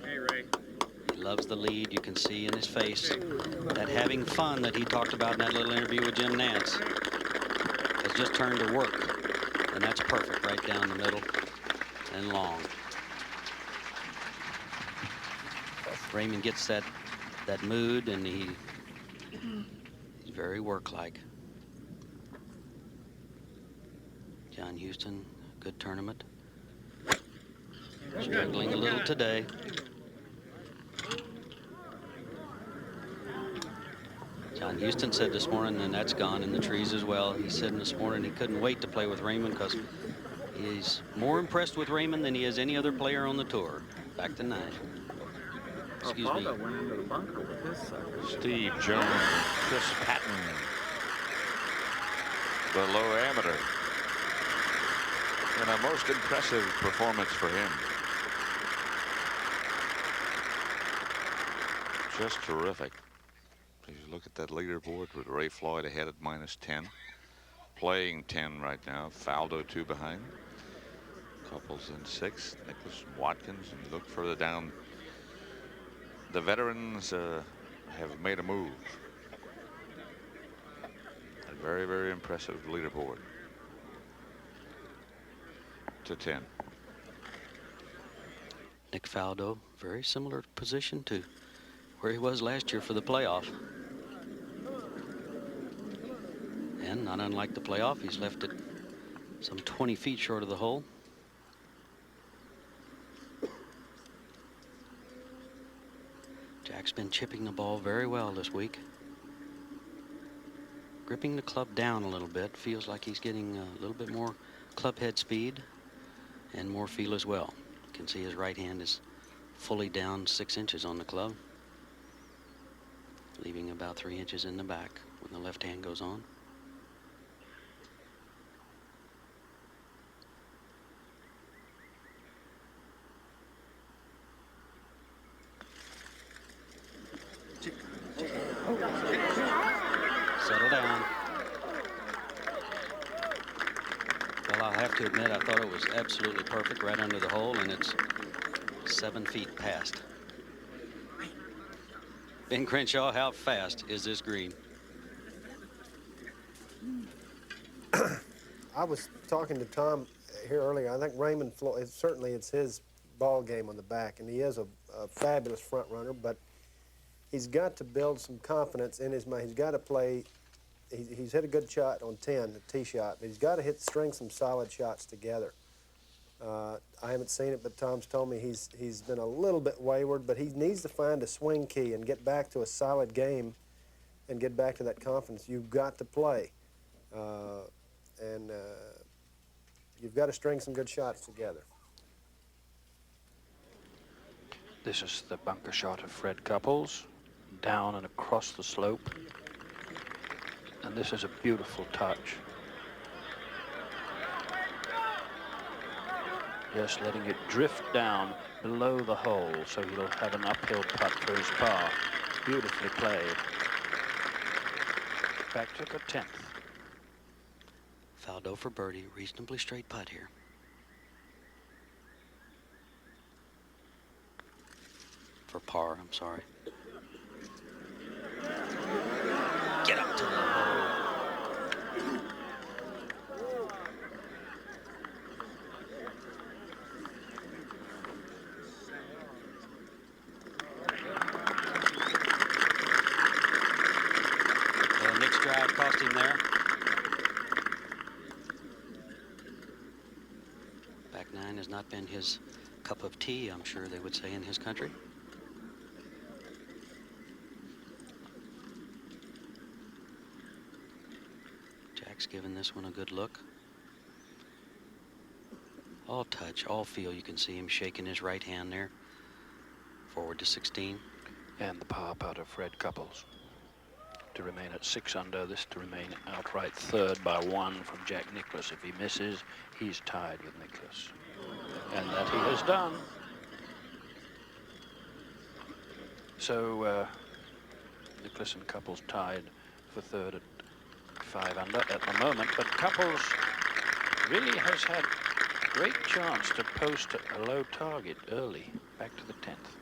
Hey, Ray. He loves the lead. You can see in his face that having fun that he talked about in that little interview with Jim Nance has just turned to work. And that's perfect right down the middle and long. Raymond gets that mood, and he's very work-like. John Houston, good tournament. Struggling a little today. John Houston said this morning, and that's gone in the trees as well. He said this morning he couldn't wait to play with Raymond because he's more impressed with Raymond than he is any other player on the tour. Back to 9. Excuse me. Faldo went into the bunker with his sucker. Steve Jones, Chris Patton, the low amateur. And a most impressive performance for him. Just terrific. As you look at that leaderboard with Ray Floyd ahead at -10. Playing 10 right now. Faldo 2 behind. Couples in 6. Nicklaus, Watkins, and you look further down. The veterans have made a move. A very, very impressive leaderboard. To 10. Nick Faldo, very similar position to where he was last year for the playoff. And not unlike the playoff, he's left it some 20 feet short of the hole. Jack's been chipping the ball very well this week. Gripping the club down a little bit. Feels like he's getting a little bit more club head speed and more feel as well. You can see his right hand is fully down 6 inches on the club, leaving about 3 inches in the back when the left hand goes on. Settle down. Well, I'll have to admit, I thought it was absolutely perfect right under the hole, and it's 7 feet past. Ben Crenshaw, how fast is this green? I was talking to Tom here earlier. I think Raymond Floyd, certainly it's his ball game on the back, and he is a fabulous front runner, but he's got to build some confidence in his mind. He's got to play. He's hit a good shot on 10, the tee shot, but he's got to string some solid shots together. I haven't seen it, but Tom's told me he's been a little bit wayward, but he needs to find a swing key and get back to a solid game and get back to that confidence. You've got to play, and you've got to string some good shots together. This is the bunker shot of Fred Couples, down and across the slope. And this is a beautiful touch. Just letting it drift down below the hole, so he'll have an uphill putt for his par. Beautifully played. Back to the 10th. Faldo for birdie, reasonably straight putt here. For par, I'm sorry. Get up to the hole. Well, Nick's drive cost him there. Back nine has not been his cup of tea, I'm sure they would say in his country. Jack's giving this one a good look. All touch, all feel. You can see him shaking his right hand there. Forward to 16. And the par putt of Fred Couples to remain at 6 under. This to remain outright third by 1 from Jack Nicklaus. If he misses, he's tied with Nicklaus. And that he has done. So Nicklaus and Couples tied for third at 5 under at the moment, but Couples really has had great chance to post a low target early. Back to the 10th.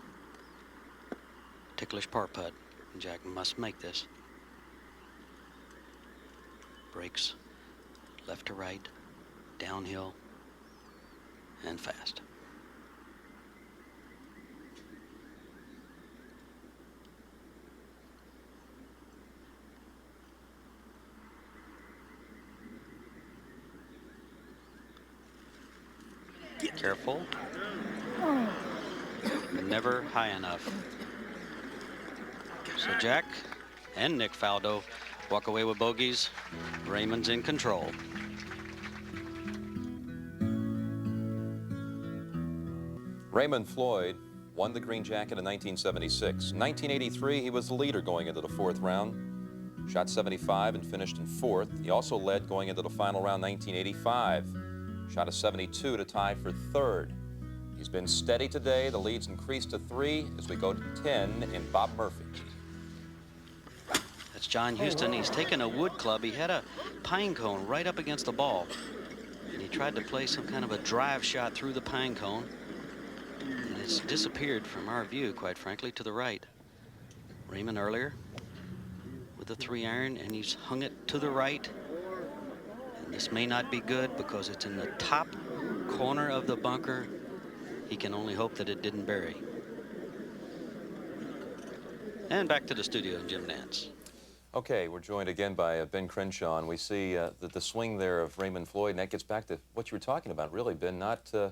Ticklish par putt. Jack must make this. Breaks left to right, downhill, and fast. Careful. Never high enough. So Jack and Nick Faldo walk away with bogeys. Raymond's in control. Raymond Floyd won the green jacket in 1976. In 1983, he was the leader going into the 4th round. Shot 75 and finished in 4th. He also led going into the final round 1985. Shot a 72 to tie for 3rd. He's been steady today. The lead's increased to 3 as we go to 10 in Bob Murphy. That's John Houston. He's taken a wood club. He had a pine cone right up against the ball. And he tried to play some kind of a drive shot through the pine cone. And it's disappeared from our view, quite frankly, to the right. Raymond earlier with the 3-iron, and he's hung it to the right. And this may not be good because it's in the top corner of the bunker. He can only hope that it didn't bury. And back to the studio in Jim Nance. Okay, we're joined again by Ben Crenshaw, and we see the swing there of Raymond Floyd, and that gets back to what you were talking about, really, Ben, not a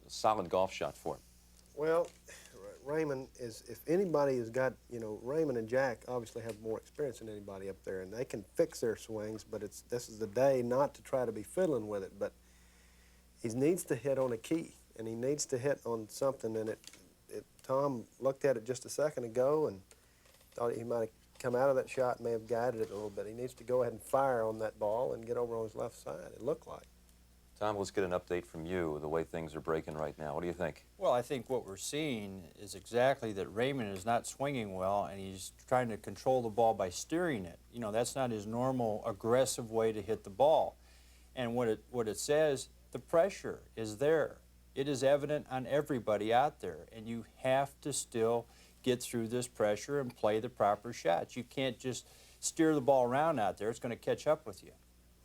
solid golf shot for him. Well, Raymond is, if anybody has got, you know, Raymond and Jack obviously have more experience than anybody up there, and they can fix their swings, but this is the day not to try to be fiddling with it, but he needs to hit on a key, and he needs to hit on something, and Tom looked at it just a second ago and thought he might have come out of that shot and may have guided it a little bit. He needs to go ahead and fire on that ball and get over on his left side, it looked like. Tom, let's get an update from you, the way things are breaking right now. What do you think? Well, I think what we're seeing is exactly that Raymond is not swinging well, and he's trying to control the ball by steering it. You know, that's not his normal aggressive way to hit the ball. And what it says, the pressure is there. It is evident on everybody out there, and you have to still get through this pressure and play the proper shots. You can't just steer the ball around out there. It's going to catch up with you.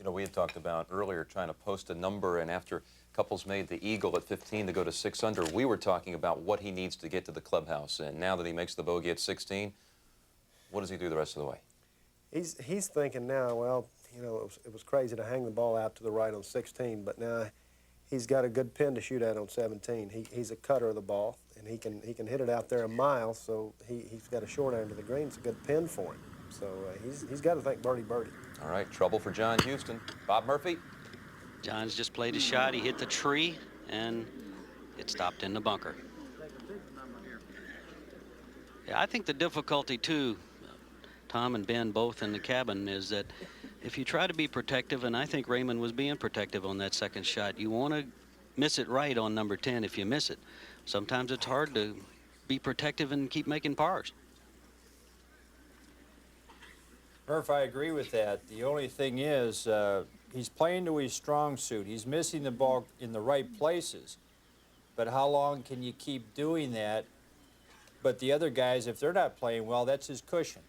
You know, we had talked about earlier trying to post a number, and after Couples made the eagle at 15 to go to 6 under, we were talking about what he needs to get to the clubhouse. And now that he makes the bogey at 16, what does he do the rest of the way? He's thinking now, well, you know, it was crazy to hang the ball out to the right on 16, but now he's got a good pin to shoot at on 17. He's a cutter of the ball, and he can hit it out there a mile, so he's got a short iron to the green. It's a good pin for him. So he's got to think birdie, birdie. All right, trouble for John Houston. Bob Murphy? John's just played his shot. He hit the tree, and it stopped in the bunker. Yeah, I think the difficulty, too, Tom and Ben both in the cabin, is that if you try to be protective, and I think Raymond was being protective on that second shot, you want to miss it right on number 10 if you miss it. Sometimes it's hard to be protective and keep making pars. Murph, I agree with that. The only thing is, he's playing to his strong suit. He's missing the ball in the right places. But how long can you keep doing that? But the other guys, if they're not playing well, that's his cushion.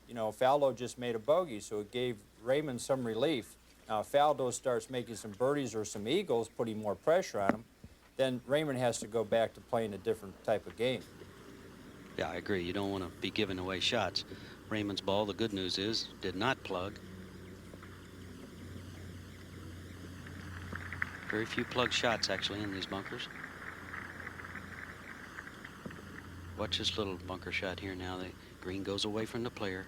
You know, Faldo just made a bogey, so it gave Raymond some relief. Now, if Faldo starts making some birdies or some eagles, putting more pressure on him, then Raymond has to go back to playing a different type of game. Yeah, I agree. You don't want to be giving away shots. Raymond's ball, the good news is, did not plug. Very few plug shots, actually, in these bunkers. Watch this little bunker shot here now. The green goes away from the player.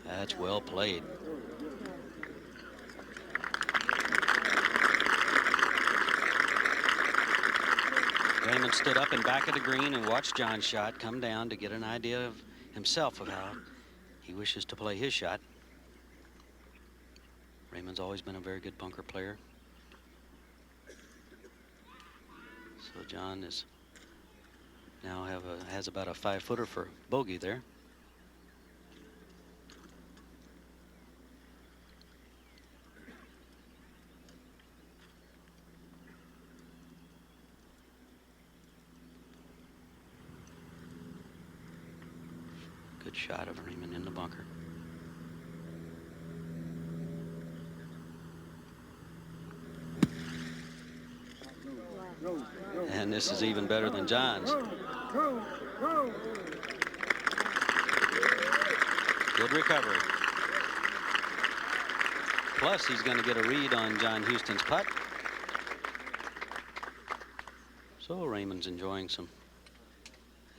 That's well played. Raymond stood up in back of the green and watched John's shot come down to get an idea of himself of how he wishes to play his shot. Raymond's always been a very good bunker player. So John is now has about a 5-footer for bogey there. Good shot of Raymond in the bunker. And this is even better than John's. Good recovery. Plus, he's going to get a read on John Houston's putt. So Raymond's enjoying some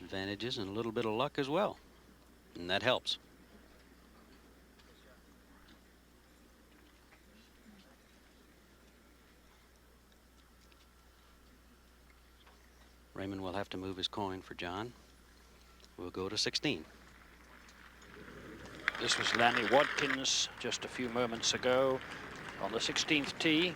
advantages and a little bit of luck as well. And that helps. Raymond will have to move his coin for John. We'll go to 16. This was Lanny Watkins just a few moments ago on the 16th tee.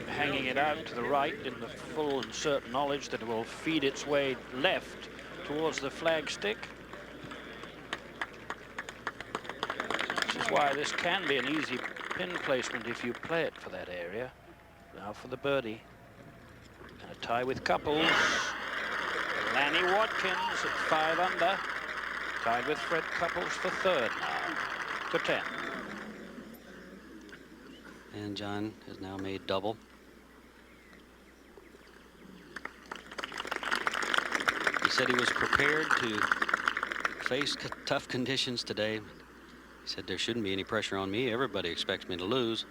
Hanging it out to the right in the full and certain knowledge that it will feed its way left towards the flagstick. This is why this can be an easy pin placement if you play it for that area. Now for the birdie. And a tie with Couples. Lanny Watkins at 5 under. Tied with Fred Couples for third now to 10. And John has now made double. He said he was prepared to face tough conditions today. He said there shouldn't be any pressure on me. Everybody expects me to lose.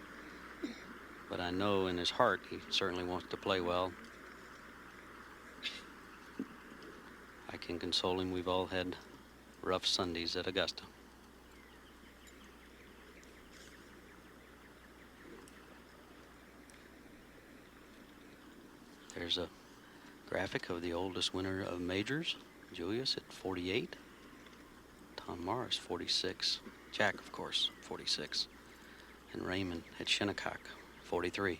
But I know in his heart he certainly wants to play well. I can console him. We've all had rough Sundays at Augusta. There's a graphic of the oldest winner of majors, Julius at 48, Tom Morris 46, Jack of course 46, and Raymond at Shinnecock 43.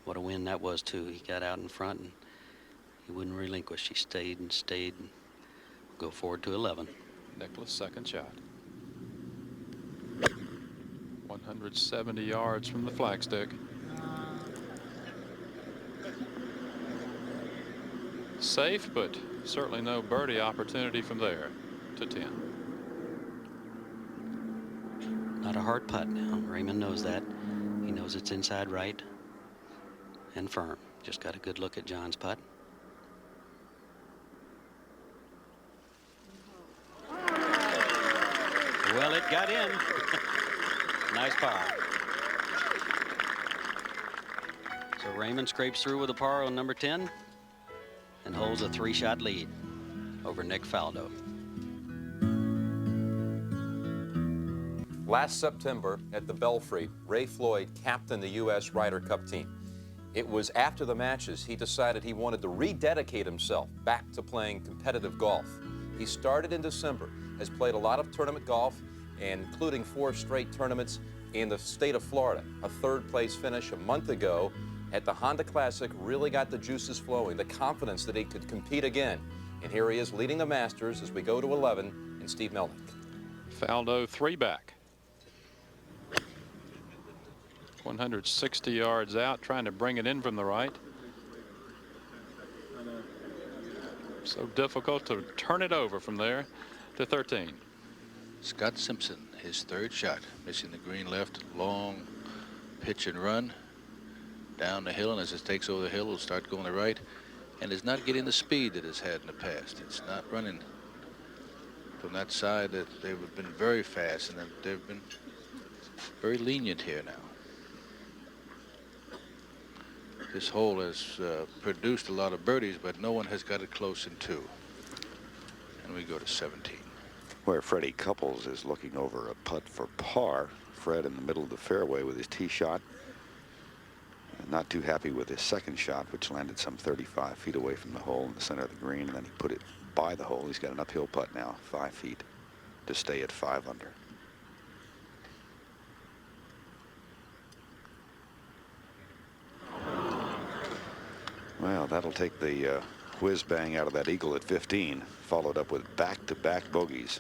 What a win that was too. He got out in front and he wouldn't relinquish. He stayed and stayed. And go forward to 11. Nicklaus' second shot. 170 yards from the flagstick. Safe, but certainly no birdie opportunity from there to 10. Not a hard putt now. Raymond knows that. He knows it's inside right and firm. Just got a good look at John's putt. Well, it got in. Nice par. So Raymond scrapes through with a par on number 10 and holds a 3-shot lead over Nick Faldo. Last September at the Belfry, Ray Floyd captained the U.S. Ryder Cup team. It was after the matches he decided he wanted to rededicate himself back to playing competitive golf. He started in December, has played a lot of tournament golf, including 4 straight tournaments in the state of Florida. A 3rd place finish a month ago at the Honda Classic really got the juices flowing, the confidence that he could compete again. And here he is leading the Masters as we go to 11 in Steve Melnick. Faldo 3 back. 160 yards out, trying to bring it in from the right. So difficult to turn it over from there to 13. Scott Simpson, his 3rd shot, missing the green left, long pitch and run down the hill, and as it takes over the hill, it'll start going to the right, and is not getting the speed that it's had in the past. It's not running from that side. That they've been very fast, and they've been very lenient here now. This hole has produced a lot of birdies, but no one has got it close in 2. And we go to 17. Where Freddie Couples is looking over a putt for par. Fred in the middle of the fairway with his tee shot. Not too happy with his 2nd shot, which landed some 35 feet away from the hole in the center of the green, and then he put it by the hole. He's got an uphill putt now, 5 feet, to stay at 5 under. Well, that'll take the whiz bang out of that eagle at 15, followed up with back-to-back bogeys.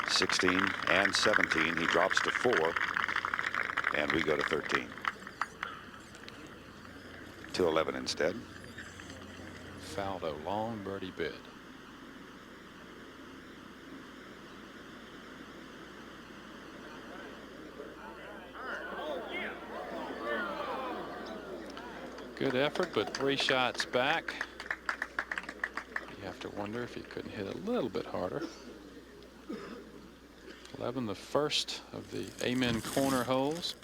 16 and 17. He drops to 4, and we go to 13. To 11 instead. Faldo, long birdie bid. Good effort, but 3 shots back. You have to wonder if he couldn't hit a little bit harder. 11, the first of the Amen corner holes.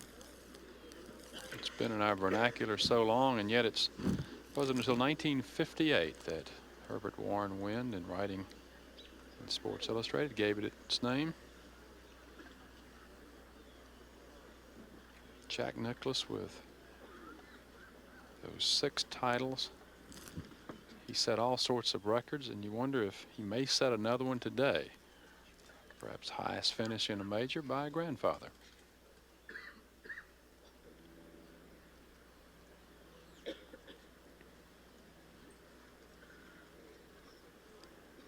It's been in our vernacular so long, and yet it wasn't until 1958 that Herbert Warren Wind, in writing in Sports Illustrated, gave it its name. Jack Nicklaus with those 6 titles. He set all sorts of records, and you wonder if he may set another one today. Perhaps highest finish in a major by a grandfather.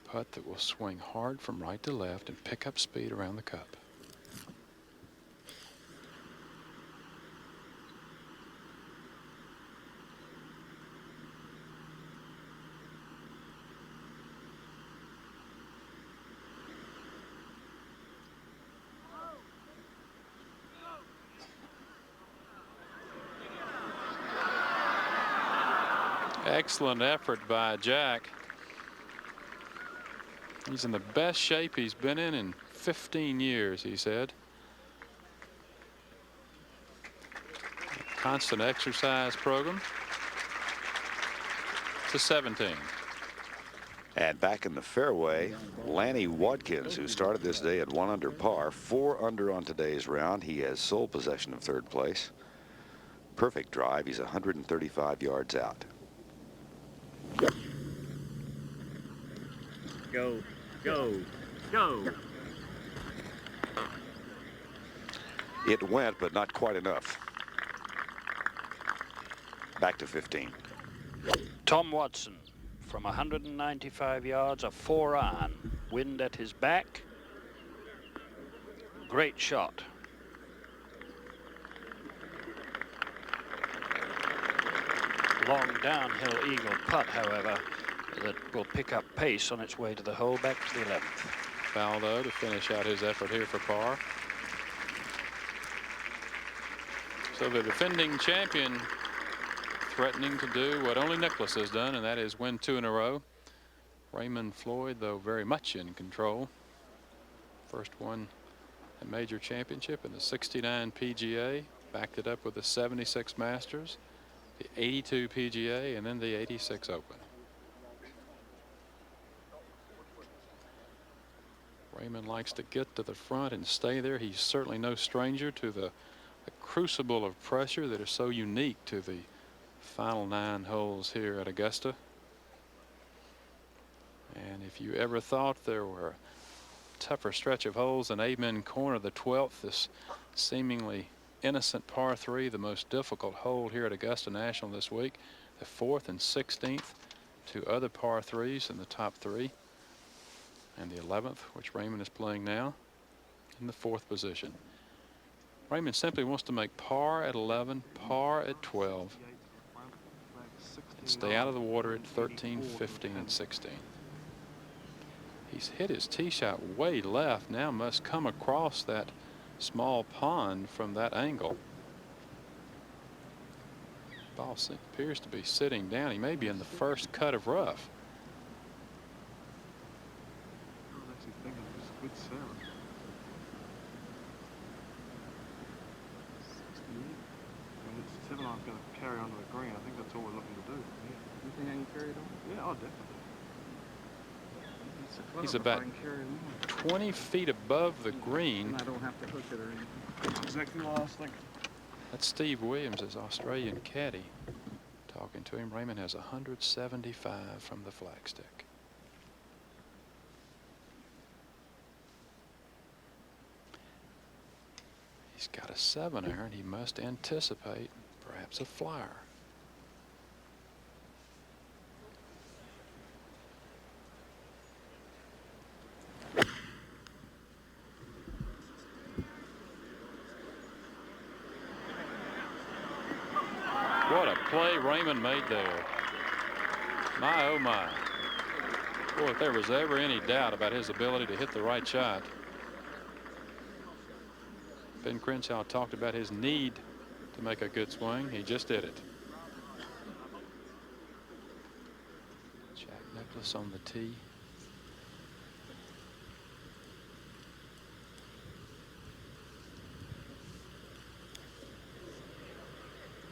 Putt that will swing hard from right to left and pick up speed around the cup. Excellent effort by Jack. He's in the best shape he's been in 15 years, he said. Constant exercise program. To 17. And back in the fairway, Lanny Wadkins, who started this day at 1 under par, 4 under on today's round. He has sole possession of 3rd place. Perfect drive. He's 135 yards out. Go, go, go. It went, but not quite enough. Back to 15. Tom Watson from 195 yards, a 4-iron. Wind at his back. Great shot. Long downhill eagle putt, however, that will pick up pace on its way to the hole back to the 11th. Faldo to finish out his effort here for par. So the defending champion threatening to do what only Nicklaus has done, and that is win 2 in a row. Raymond Floyd, though, very much in control. First won a major championship in the 69 PGA, backed it up with the 76 Masters, the 82 PGA, and then the 86 Open. Raymond likes to get to the front and stay there. He's certainly no stranger to the crucible of pressure that is so unique to the final 9 holes here at Augusta. And if you ever thought there were a tougher stretch of holes than Amen Corner, the 12th, this seemingly innocent par 3, the most difficult hole here at Augusta National this week. The 4th and 16th, 2 other par 3s in the top 3. And the 11th, which Raymond is playing now, in the 4th position. Raymond simply wants to make par at 11, par at 12, and stay out of the water at 13, 15, and 16. He's hit his tee shot way left, now must come across that small pond from that angle. Ball appears to be sitting down. He may be in the first cut of rough. I was actually thinking it was a good 7. 68. And it's 7 iron's going to carry on to the green. I think that's all we're looking to do. Yeah. You think I can carry it on? Yeah, oh, definitely. He's about 20 feet above the green. And I don't have to hook it or anything. That's exactly what I was thinking. That's Steve Williams, his Australian caddy, talking to him. Raymond has 175 from the flagstick. He's got a 7-iron. He must anticipate perhaps a flyer. What a play Raymond made there. My, oh my. Boy, if there was ever any doubt about his ability to hit the right shot. Ben Crenshaw talked about his need to make a good swing. He just did it. Jack Nicklaus on the tee.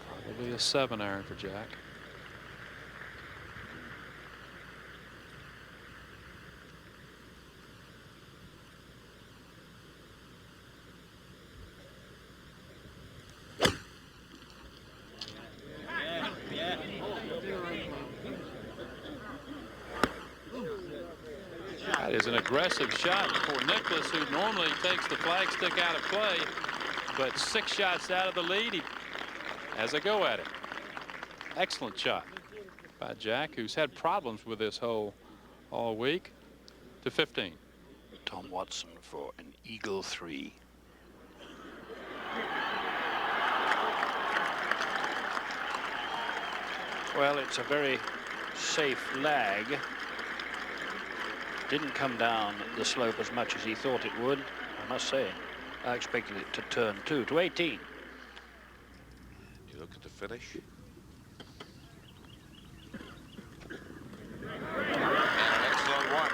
Probably a 7-iron for Jack. That is an aggressive shot for Nicklaus, who normally takes the flagstick out of play, but 6 shots out of the lead. He has a go at it. Excellent shot by Jack, who's had problems with this hole all week. To 15. Tom Watson for an eagle 3. Well, it's a very safe lag. Didn't come down the slope as much as he thought it would, I must say. I expected it to turn 2 to 18. You look at the finish. And an excellent one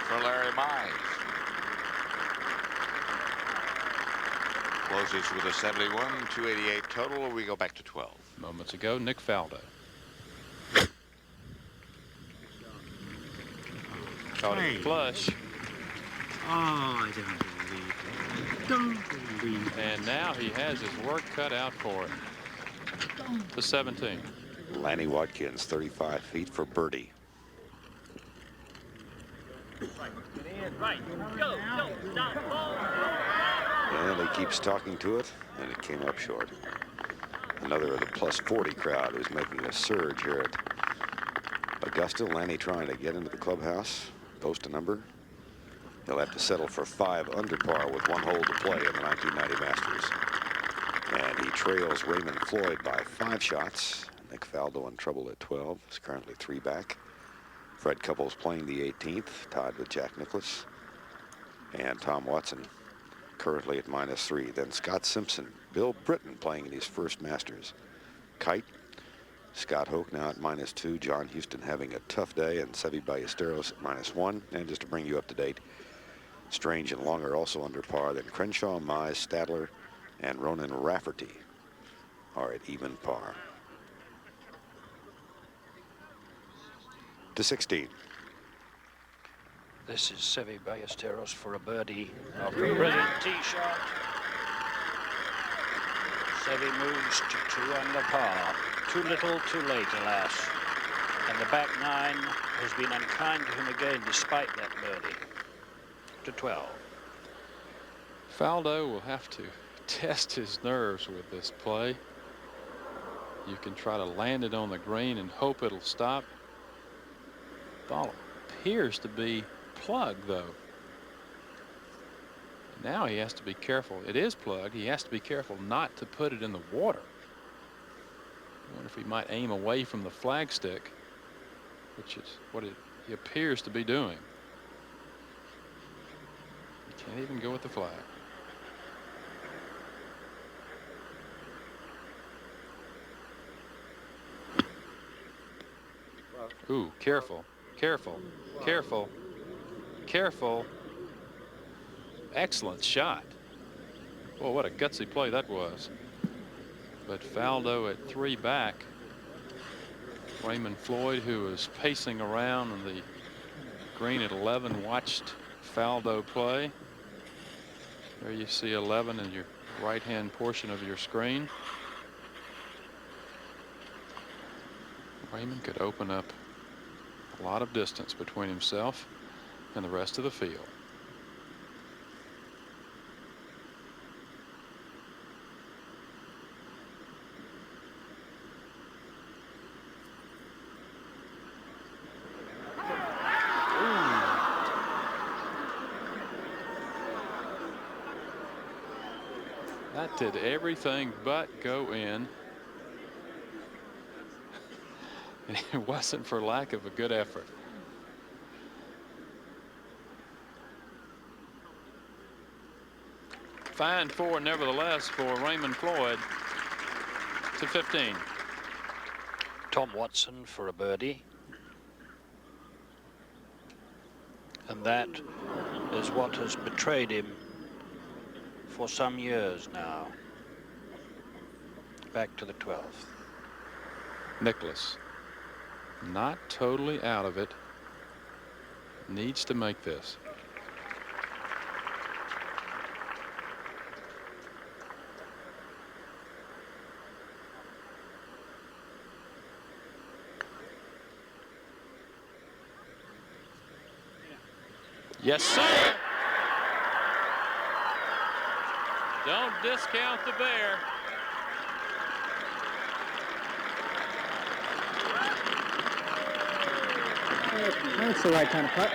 for Larry Mize. Closes with a 71, 288 total. We go back to 12. Moments ago, Nick Faldo. Caught it flush. Oh, I don't believe it. Don't believe it. And now he has his work cut out for him. To 17. Lanny Watkins, 35 feet for birdie. And he keeps talking to it, and it came up short. Another of the plus 40 crowd who's making a surge here at Augusta. Lanny trying to get into the clubhouse, post a number. He'll have to settle for 5 under par with 1 hole to play in the 1990 Masters. And he trails Raymond Floyd by 5 shots. Nick Faldo in trouble at 12. Is currently 3 back. Fred Couples playing the 18th, tied with Jack Nicklaus. And Tom Watson currently at -3. Then Scott Simpson, Bill Britton playing in his first Masters. Kite, Scott Hoke now at -2. John Houston having a tough day, and Seve Ballesteros at -1. And just to bring you up to date, Strange and Long are also under par. Then Crenshaw, Mize, Stadler, and Ronan Rafferty are at even par. To 16. This is Seve Ballesteros for a birdie after a brilliant tee shot. Seve moves to 2 under par. Too little, too late, alas. And the back nine has been unkind to him again despite that birdie. To 12. Faldo will have to test his nerves with this play. You can try to land it on the green and hope it'll stop. Ball appears to be plugged though. Now he has to be careful. It is plugged. He has to be careful not to put it in the water. I wonder if he might aim away from the flagstick, which is what he appears to be doing. He can't even go with the flag. Ooh, careful, careful, careful, careful. Excellent shot. Well, what a gutsy play that was. But Faldo at 3 back. Raymond Floyd, who was pacing around on the green at 11, watched Faldo play. There you see 11 in your right-hand portion of your screen. Raymond could open up a lot of distance between himself and the rest of the field. That did everything but go in. And it wasn't for lack of a good effort. Fine 4 nevertheless for Raymond Floyd to 15. Tom Watson for a birdie. And that is what has betrayed him for some years now. Back to the 12th. Nicklaus, not totally out of it, needs to make this. Yes, sir. Don't discount the bear. That's the right kind of putt.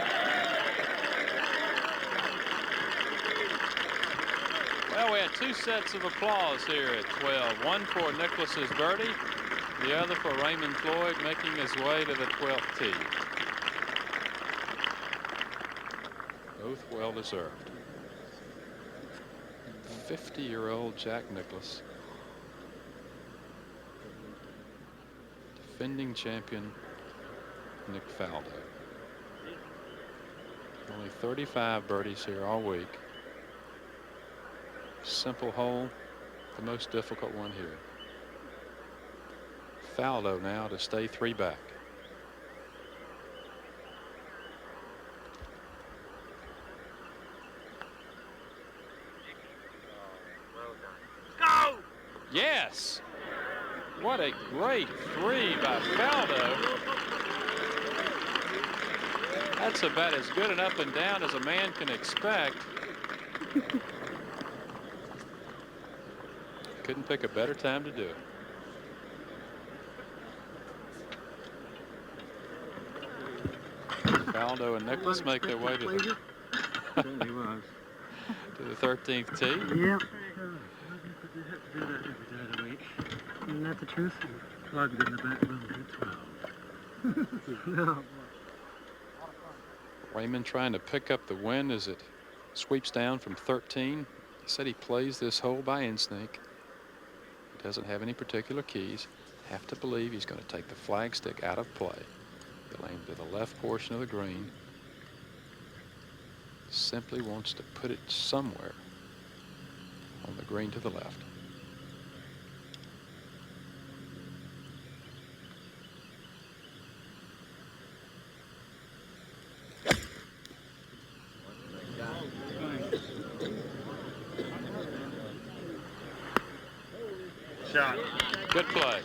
Well, we had 2 sets of applause here at 12. One for Nicklaus's birdie, the other for Raymond Floyd making his way to the 12th tee. Both well deserved. 50-year-old Jack Nicklaus, defending champion Nick Faldo. Only 35 birdies here all week. Simple hole, the most difficult one here. Faldo now to stay 3 back. Go! Yes! What a great 3 by Faldo. That's about as good an up and down as a man can expect. Couldn't pick a better time to do it. Faldo and Nicklaus make their way to the 13th tee. Yeah. Isn't that the truth? Plugged in the back room at 12. No. Raymond trying to pick up the wind as it sweeps down from 13. He said he plays this hole by instinct. He doesn't have any particular keys. Have to believe he's going to take the flagstick out of play. He'll aim to the left portion of the green. Simply wants to put it somewhere on the green to the left. Shot. Good play.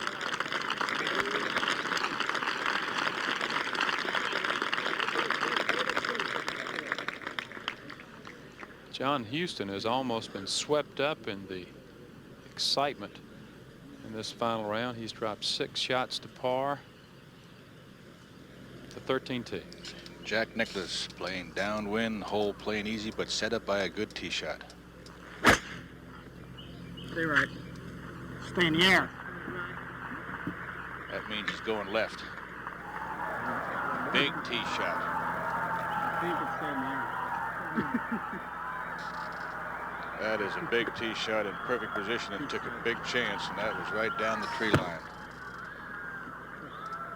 John Houston has almost been swept up in the excitement in this final round. He's dropped 6 shots to par. The 13 tee. Jack Nicklaus playing downwind, hole playing easy, but set up by a good tee shot. Stay right. Stay in the air. That means he's going left. Big tee shot. I think it's stay in the air. That is a big tee shot in perfect position and took a big chance, and that was right down the tree line.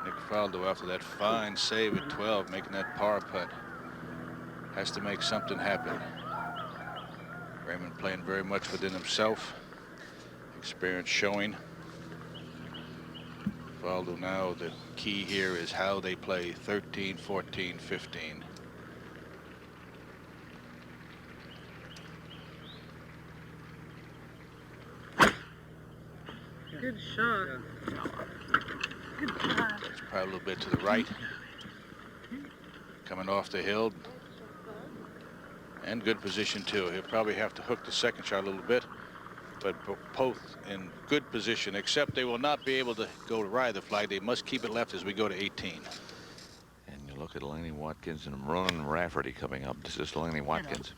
Nick Faldo, after that fine save at 12, making that par putt, has to make something happen. Raymond playing very much within himself. Experience showing. Faldo now, the key here is how they play 13, 14, 15. Good shot. Good shot. It's probably a little bit to the right. Coming off the hill. And good position too. He'll probably have to hook the second shot a little bit, but both in good position, except they will not be able to go to right of the flag. They must keep it left as we go to 18. And you look at Laney Watkins and Ron Rafferty coming up. This is Laney Watkins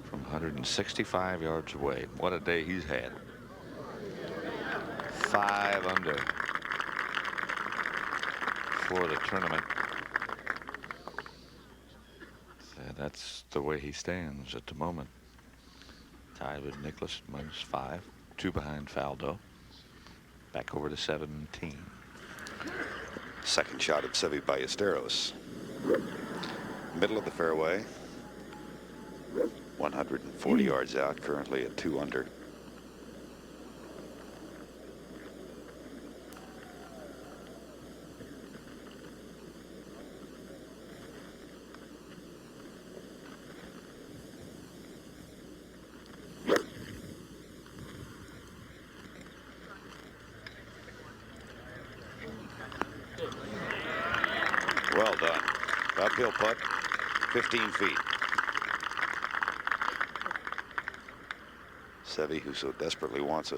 from 165 yards away. What a day he's had. 5 under for the tournament. And that's the way he stands at the moment. Tied with Nicklaus -5, 2 behind Faldo. Back over to 17. Second shot at Seve Ballesteros. Middle of the fairway. 140 yards out, currently at 2 under. Well done. Uphill putt, 15 feet. Seve, who so desperately wants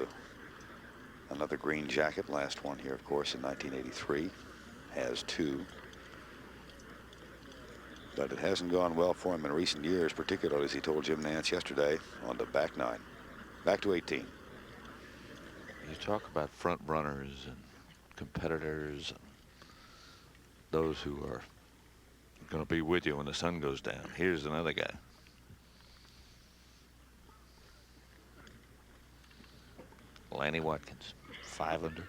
another green jacket, last one here, of course, in 1983, has 2. But it hasn't gone well for him in recent years, particularly, as he told Jim Nance yesterday, on the back 9. Back to 18. You talk about front runners and competitors, and those who are going to be with you when the sun goes down. Here's another guy. Laney Watkins, 5 under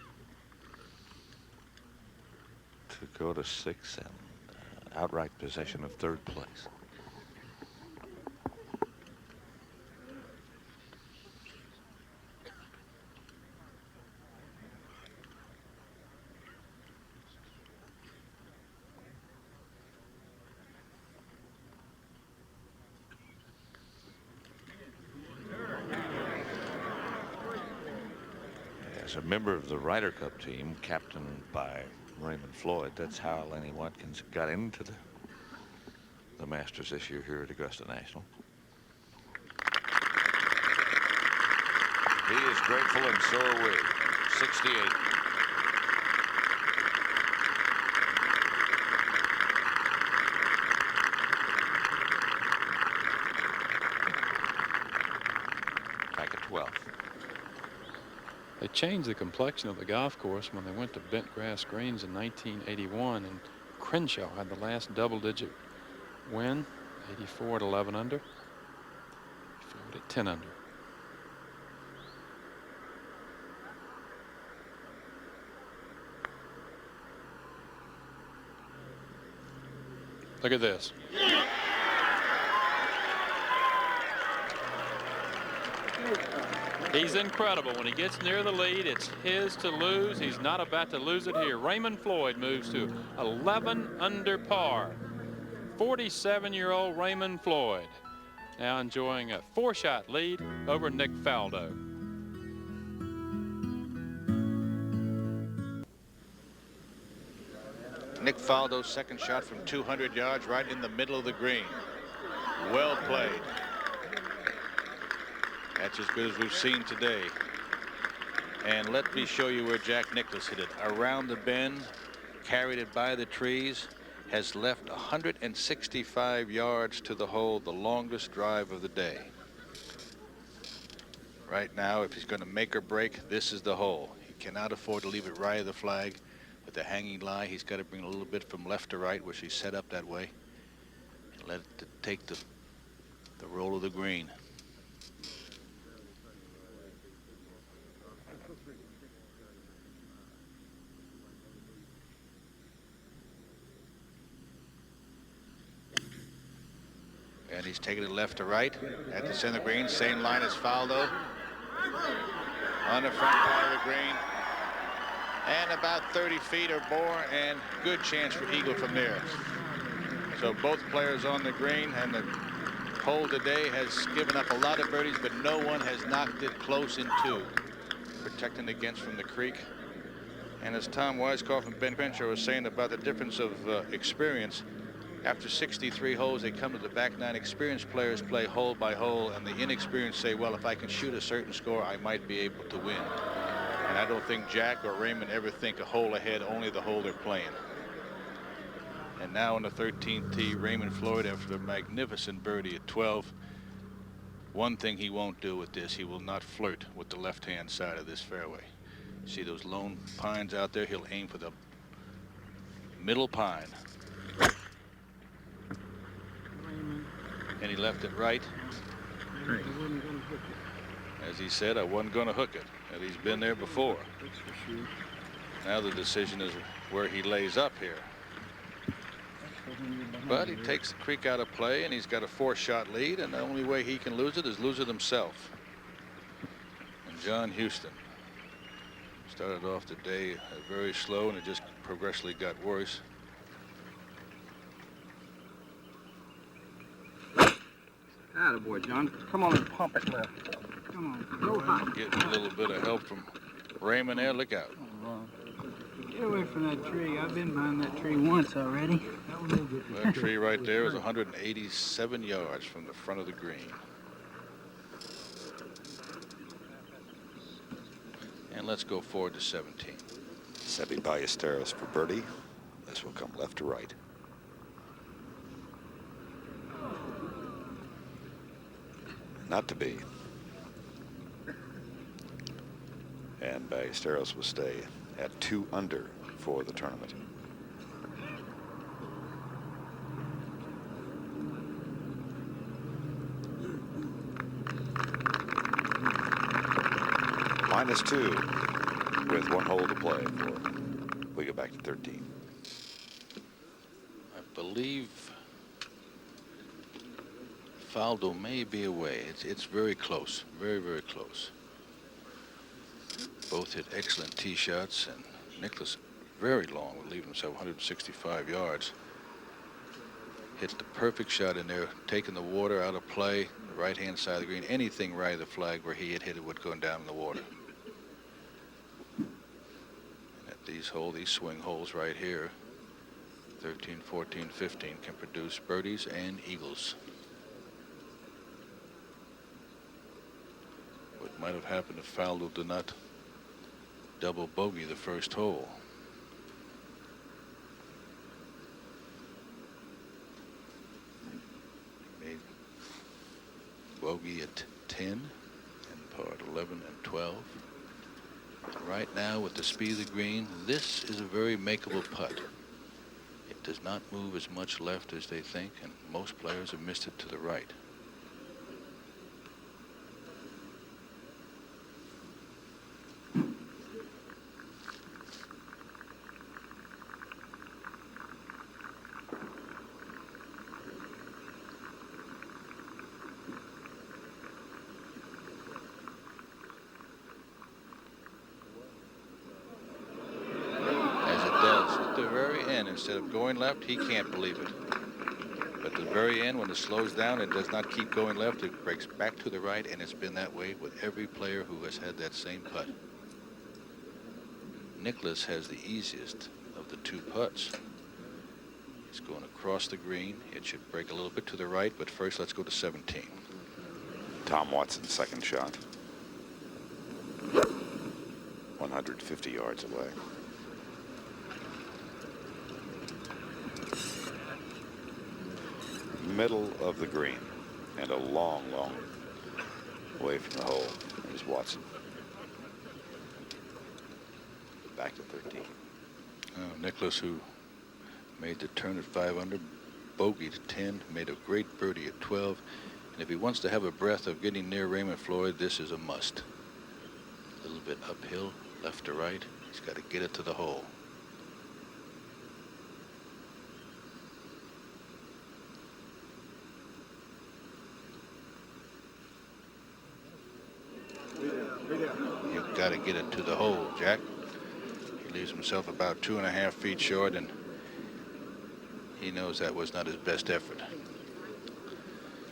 to go to 6 and outright possession of 3rd place. As a member of the Ryder Cup team, captained by Raymond Floyd, that's how Laney Watkins got into the Masters this year here at Augusta National. He is grateful, and so are we. 68. Back at 12. They changed the complexion of the golf course when they went to bent grass greens in 1981, and Crenshaw had the last double-digit win, 84 at 11 under, Floyd at 10 under. Look at this. He's incredible. When he gets near the lead, it's his to lose. He's not about to lose it here. Raymond Floyd moves to 11 under par. 47-year-old Raymond Floyd now enjoying a 4-shot lead over Nick Faldo. Nick Faldo's second shot from 200 yards, right in the middle of the green. Well played. That's as good as we've seen today. And let me show you where Jack Nicklaus hit it. Around the bend, carried it by the trees, has left 165 yards to the hole, the longest drive of the day. Right now, if he's going to make or break, this is the hole. He cannot afford to leave it right of the flag with the hanging lie. He's got to bring a little bit from left to right, which he's set up that way, and let it take the roll of the green. And he's taking it left to right at the center green, same line as Faldo. On the front part of the green. And about 30 feet or more, and good chance for eagle from there. So both players on the green, and the hole today has given up a lot of birdies, but no one has knocked it close in two. Protecting against from the creek. And as Tom Weiskopf and Ben Crenshaw were saying about the difference of experience, after 63 holes, they come to the back nine. Experienced players play hole by hole, and the inexperienced say, well, if I can shoot a certain score, I might be able to win. And I don't think Jack or Raymond ever think a hole ahead, only the hole they're playing. And now on the 13th tee, Raymond Floyd, after a magnificent birdie at 12. One thing he won't do with this, he will not flirt with the left-hand side of this fairway. See those lone pines out there? He'll aim for the middle pine. And he left it right. As he said, I wasn't going to hook it. And he's been there before. Now the decision is where he lays up here. But he takes the creek out of play, and he's got a 4-shot lead, and the only way he can lose it is lose it himself. And John Houston started off the day very slow, and it just progressively got worse. Attaboy, John. Come on and pump it left. Come on. Go high. Getting a little bit of help from Raymond there. Look out. Get away from that tree. I've been behind that tree once already. That tree right there is 187 yards from the front of the green. And let's go forward to 17. Seve Ballesteros for birdie. This will come left to right. Not to be. And Ballesteros will stay at 2 under for the tournament. -2 with 1 hole to play before we go back to 13. I believe Faldo may be away. It's very close, very, very close. Both hit excellent tee shots, and Nicklaus very long, would leave himself 165 yards. Hit the perfect shot in there, taking the water out of play, the right-hand side of the green. Anything right of the flag where he had hit it would go down in the water. And at these swing holes right here, 13, 14, 15 can produce birdies and eagles. What might have happened if Faldo did not double bogey the first hole? He made bogey at 10 and par at 11 and 12. And right now, with the speed of the green, this is a very makeable putt. It does not move as much left as they think, and most players have missed it to the right. Instead of going left, he can't believe it. But at the very end, when it slows down, it does not keep going left. It breaks back to the right, and it's been that way with every player who has had that same putt. Nicklaus has the easiest of the 2 putts. He's going across the green. It should break a little bit to the right, but first let's go to 17. Tom Watson's second shot. 150 yards away. Middle of the green and a long, long way from the hole. There's Watson. Back to 13. Nicklaus, who made the turn at 5 under, bogeyed at 10, made a great birdie at 12. And if he wants to have a breath of getting near Raymond Floyd, this is a must. A little bit uphill, left to right. He's got to get it to the hole. You've got to get it to the hole, Jack. He leaves himself about 2.5 feet short, and he knows that was not his best effort.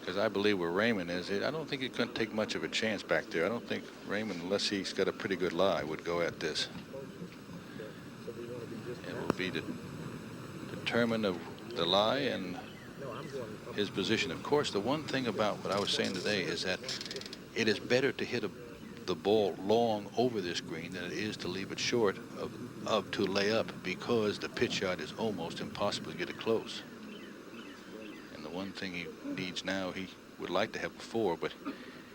Because I believe where Raymond is, I don't think he couldn't take much of a chance back there. I don't think Raymond, unless he's got a pretty good lie, would go at this. It will be determined of the lie and his position. Of course, the one thing about what I was saying today is that it is better to hit the ball long over this green than it is to leave it short to lay up, because the pitch shot is almost impossible to get it close. And the one thing he needs now, he would like to have a 4, but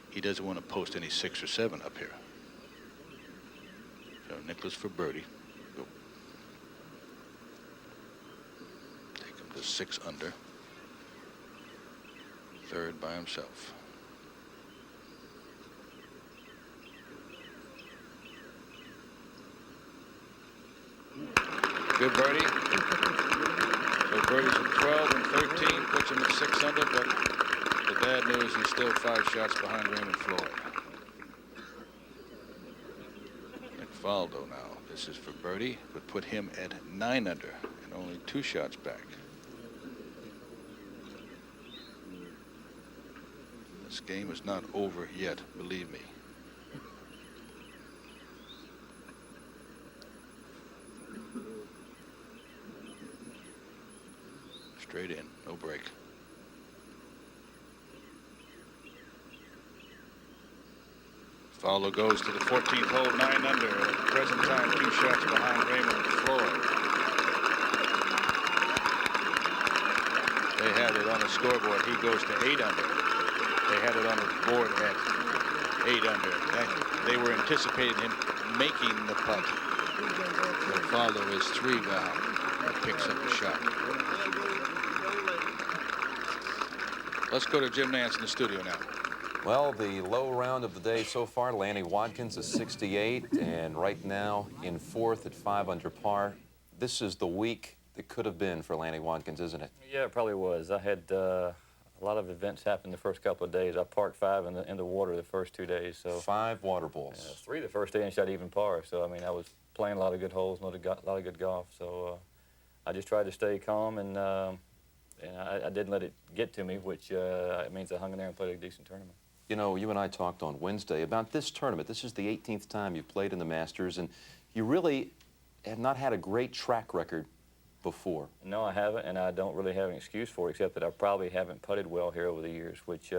he doesn't want to post any 6 or 7 up here. So Nicklaus for birdie. Go. Take him to 6 under. Third by himself. Good birdie. So birdies at 12 and 13 puts him at 6 under, but the bad news, he's still 5 shots behind Raymond Floyd. And Faldo now. This is for birdie, would put him at 9 under and only 2 shots back. This game is not over yet, believe me. Straight in, no break. Faldo goes to the 14th hole, 9 under. At the present time, 2 shots behind Raymond Floyd. They had it on the scoreboard. He goes to 8 under. They had it on the board at 8 under. They were anticipating him making the putt. So Faldo is 3 behind and picks up a shot. Let's go to Jim Nance in the studio now. Well, the low round of the day so far, Lanny Wadkins is 68, and right now in 4th at 5 under par. This is the week that could have been for Lanny Wadkins, isn't it? Yeah, it probably was. I had a lot of events happen the first couple of days. I parked 5 in the water the first 2 days. So 5 water balls. Yeah, 3 the first day and shot even par. So I mean, I was playing a lot of good holes, a lot of good golf. So I just tried to stay calm, and I didn't let it get to me, which it means I hung in there and played a decent tournament. You know, you and I talked on Wednesday about this tournament. This is the 18th time you've played in the Masters, and you really have not had a great track record before. No, I haven't, and I don't really have an excuse for it, except that I probably haven't putted well here over the years, which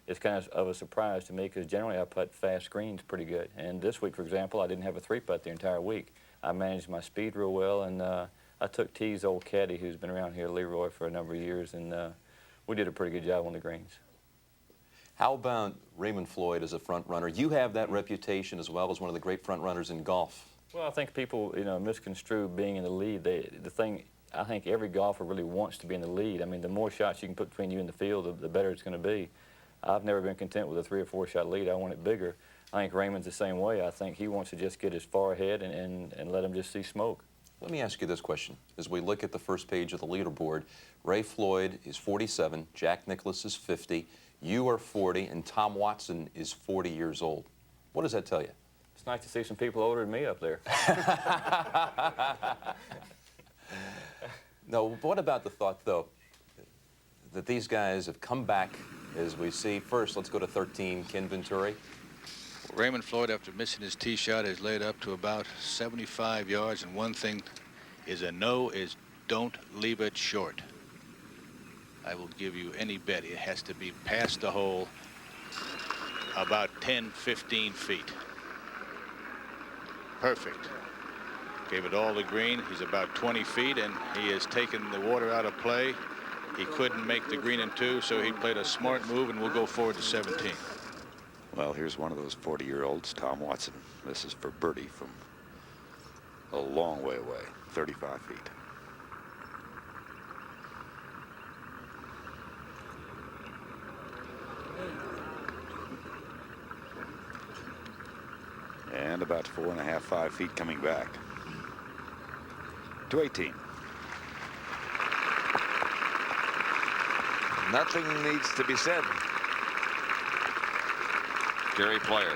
is kind of a surprise to me, because generally I putt fast greens pretty good. And this week, for example, I didn't have a 3-putt the entire week. I managed my speed real well, and I took T's old caddy, who's been around here, Leroy, for a number of years, and we did a pretty good job on the greens. How about Raymond Floyd as a front runner? You have that reputation as well as one of the great front runners in golf. Well, I think people, misconstrue being in the lead. I think every golfer really wants to be in the lead. I mean, the more shots you can put between you and the field, the better it's going to be. I've never been content with a 3 or 4 shot lead. I want it bigger. I think Raymond's the same way. I think he wants to just get as far ahead and let him just see smoke. Let me ask you this question. As we look at the first page of the leaderboard, Ray Floyd is 47, Jack Nicklaus is 50, you are 40, and Tom Watson is 40 years old. What does that tell you? It's nice to see some people older than me up there. No, what about the thought, though, that these guys have come back, as we see? First, let's go to 13, Ken Venturi. Raymond Floyd, after missing his tee shot, is laid up to about 75 yards, and one thing is a no is don't leave it short. I will give you any bet. It has to be past the hole about 10, 15 feet. Perfect. Gave it all to green. He's about 20 feet, and he has taken the water out of play. He couldn't make the green in two, so he played a smart move, and we'll go forward to 17. Well, here's one of those 40-year-olds, Tom Watson. This is for birdie from a long way away, 35 feet. And about 4.5, 5 feet coming back to 18. Nothing needs to be said. Gary Player.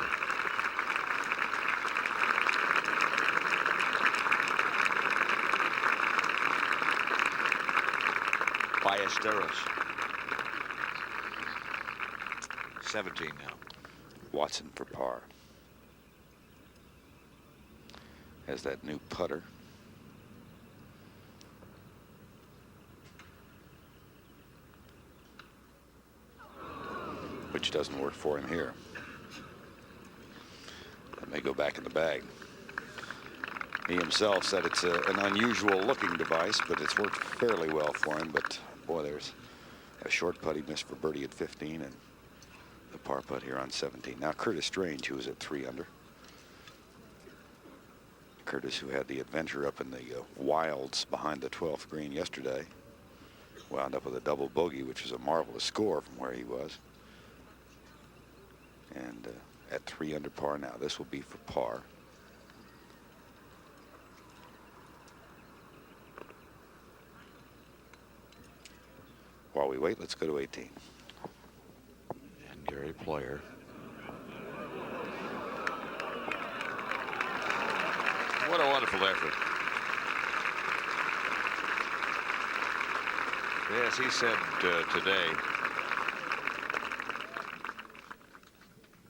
Ballesteros. 17 now. Watson for par. Has that new putter. Which doesn't work for him here. That may go back in the bag. He himself said it's an unusual looking device, but it's worked fairly well for him. But boy, there's a short putt he missed for birdie at 15 and the par putt here on 17. Now Curtis Strange, who was at 3 under. Curtis, who had the adventure up in the wilds behind the 12th green yesterday, wound up with a double bogey, which is a marvelous score from where he was. And at 3 under par now. This will be for par. While we wait, let's go to 18. And Gary Player. What a wonderful effort. Yes, he said today,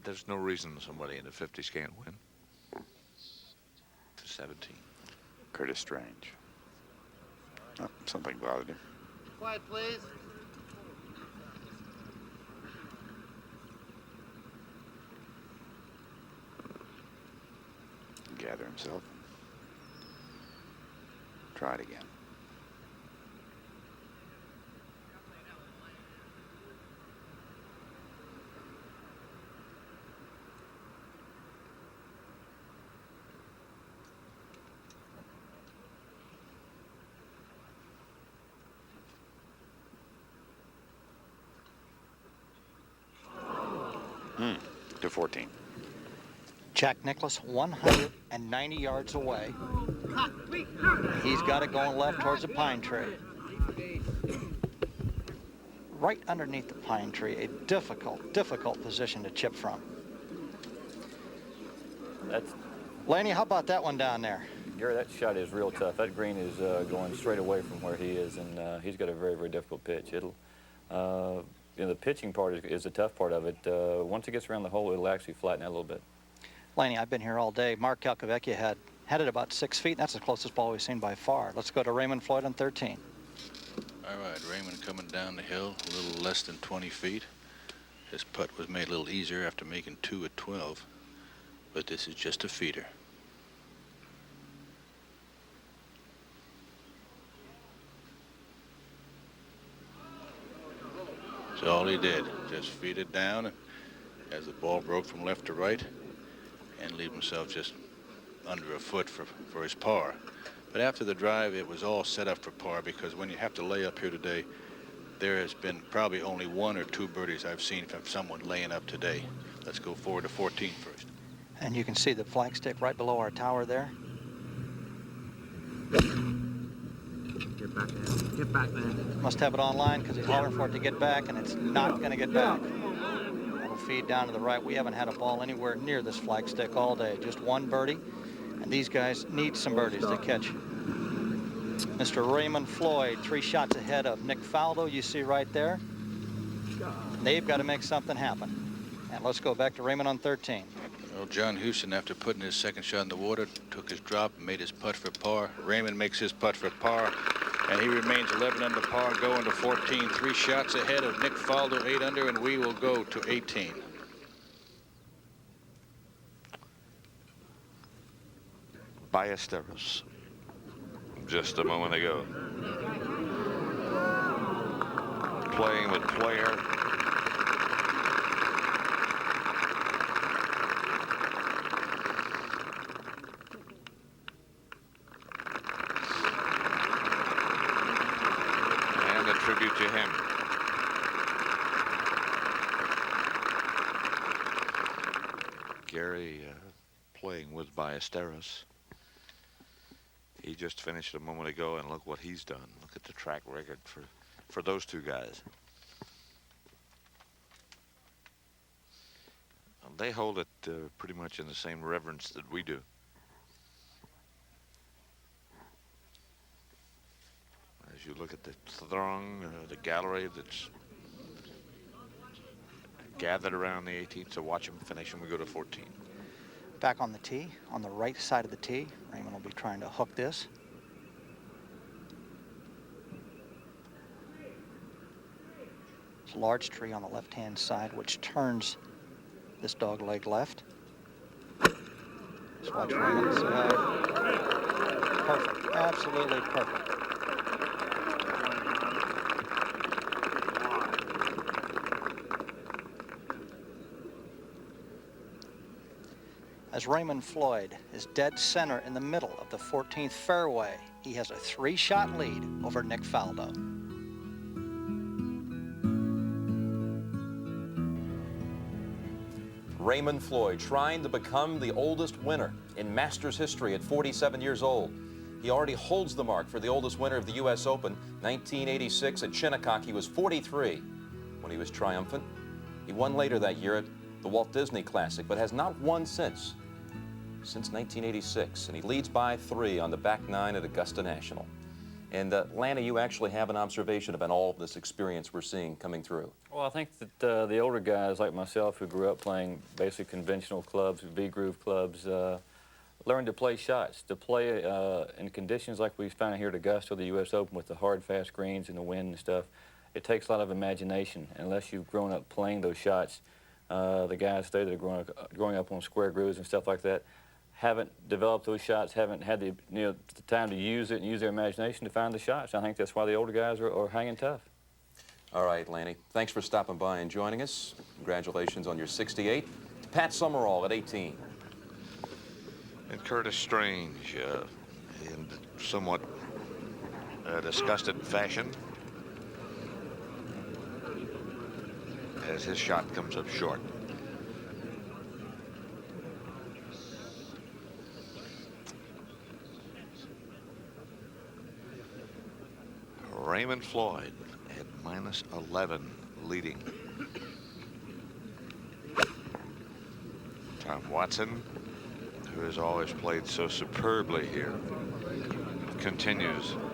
there's no reason somebody in the 50s can't win. To 17. Curtis Strange. Oh, something bothered him. Quiet, please. Gather himself. Try it again. To 14. Jack Nicklaus 190 yards away. He's got it going left towards the pine tree. Right underneath the pine tree, a difficult position to chip from. Laney, how about that one down there? Gary, that shot is real tough. That green is going straight away from where he is, and he's got a very, very difficult pitch. It'll, you know, the pitching part is the tough part of it. Once it gets around the hole, it'll actually flatten out a little bit. Laney, I've been here all day. Mark Calcavecchia had it about 6 feet. That's the closest ball we've seen by far. Let's go to Raymond Floyd on 13. All right, Raymond coming down the hill, a little less than 20 feet. His putt was made a little easier after making 2 at 12, but this is just a feeder. So all he did, just feed it down as the ball broke from left to right and leave himself just under a foot for his par. But after the drive, it was all set up for par, because when you have to lay up here today, there has been probably only 1 or 2 birdies I've seen from someone laying up today. Let's go forward to 14 first. And you can see the flagstick right below our tower there. Get back there. Get back there. Must have it online because he's hollering for it to get back, and it's not going to get back. It'll feed down to the right. We haven't had a ball anywhere near this flagstick all day. Just 1 birdie, and these guys need some birdies to catch. Mr. Raymond Floyd, 3 shots ahead of Nick Faldo, you see right there. They've got to make something happen. And let's go back to Raymond on 13. Well, John Houston, after putting his second shot in the water, took his drop and made his putt for par. Raymond makes his putt for par, and he remains 11 under par, going to 14. 3 shots ahead of Nick Faldo, 8 under, and we will go to 18. Ballesteros just a moment ago. Playing with player. And a tribute to him. Gary playing with Ballesteros. He just finished a moment ago, and look what he's done. Look at the track record for those two guys. They hold it pretty much in the same reverence that we do. As you look at the throng, the gallery that's gathered around the 18th to watch him finish, and we go to 14. Back on the tee, on the right side of the tee. Raymond will be trying to hook this. It's a large tree on the left-hand side, which turns this dog leg left. Just watch Raymond's perfect, absolutely perfect. As Raymond Floyd is dead center in the middle of the 14th fairway, he has a 3-shot lead over Nick Faldo. Raymond Floyd trying to become the oldest winner in Masters history at 47 years old. He already holds the mark for the oldest winner of the U.S. Open. 1986 at Shinnecock, he was 43 when he was triumphant. He won later that year at the Walt Disney Classic, but has not won since 1986, and he leads by 3 on the back 9 at Augusta National. And Lanny, you actually have an observation about all of this experience we're seeing coming through. Well, I think that the older guys like myself who grew up playing basic conventional clubs, V-groove clubs, learned to play shots, to play in conditions like we found here at Augusta, the U.S. Open, with the hard, fast greens and the wind and stuff. It takes a lot of imagination. Unless you've grown up playing those shots, the guys today that are growing up on square grooves and stuff like that haven't developed those shots, haven't had the time to use it and use their imagination to find the shots. I think that's why the older guys are hanging tough. All right, Lanny, thanks for stopping by and joining us. Congratulations on your 68. Pat Summerall at 18. And Curtis Strange, in somewhat disgusted fashion, as his shot comes up short. Raymond Floyd at -11 leading. Tom Watson, who has always played so superbly here, continues. A little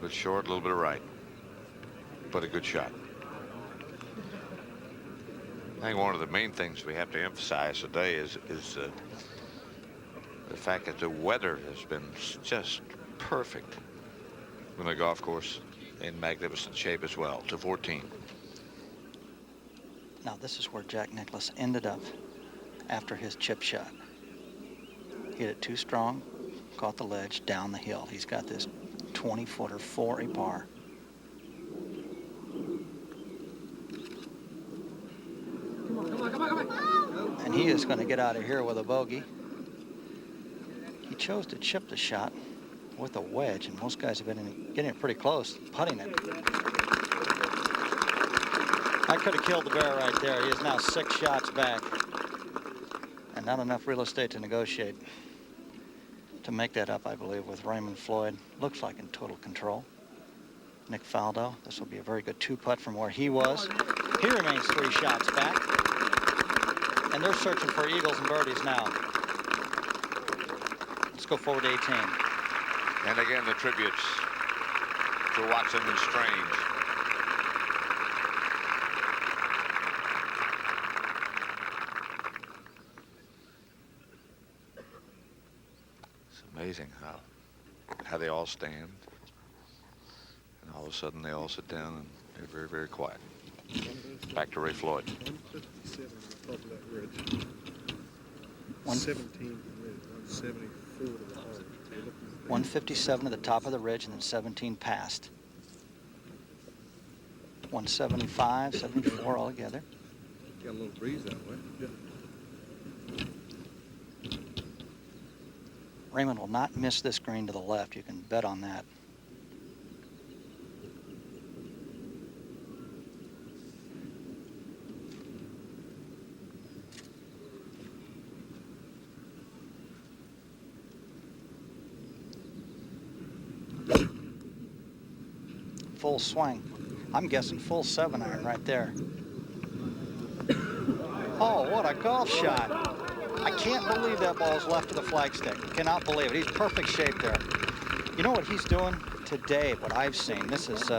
bit short, a little bit of right, but a good shot. I think one of the main things we have to emphasize today is the fact that the weather has been just perfect on the golf course, in magnificent shape as well, to 14. Now this is where Jack Nicklaus ended up after his chip shot. Hit it too strong, caught the ledge down the hill. He's got this 20-footer for a par. And he is going to get out of here with a bogey. He chose to chip the shot with a wedge, and most guys have been getting it pretty close, putting it. I could have killed the bear right there. He is now 6 shots back, and not enough real estate to negotiate to make that up, I believe, with Raymond Floyd. Looks like in total control. Nick Faldo, this will be a very good 2-putt from where he was. He remains 3 shots back, and they're searching for eagles and birdies now. Let's go forward to 18. And again, the tributes to Watson and Strange. It's amazing how they all stand, and all of a sudden they all sit down and they're very, very quiet. Back to Ray Floyd. 17, 174 to the hole. 157 to the top of the ridge, and then 17 past. 175, 74 altogether. Got a little breeze that way. Yeah. Raymond will not miss this green to the left. You can bet on that. Full swing. I'm guessing full 7-iron right there. Oh, what a golf shot. I can't believe that ball's left to the flagstick. Cannot believe it. He's perfect shape there. You know what he's doing today, what I've seen? This is,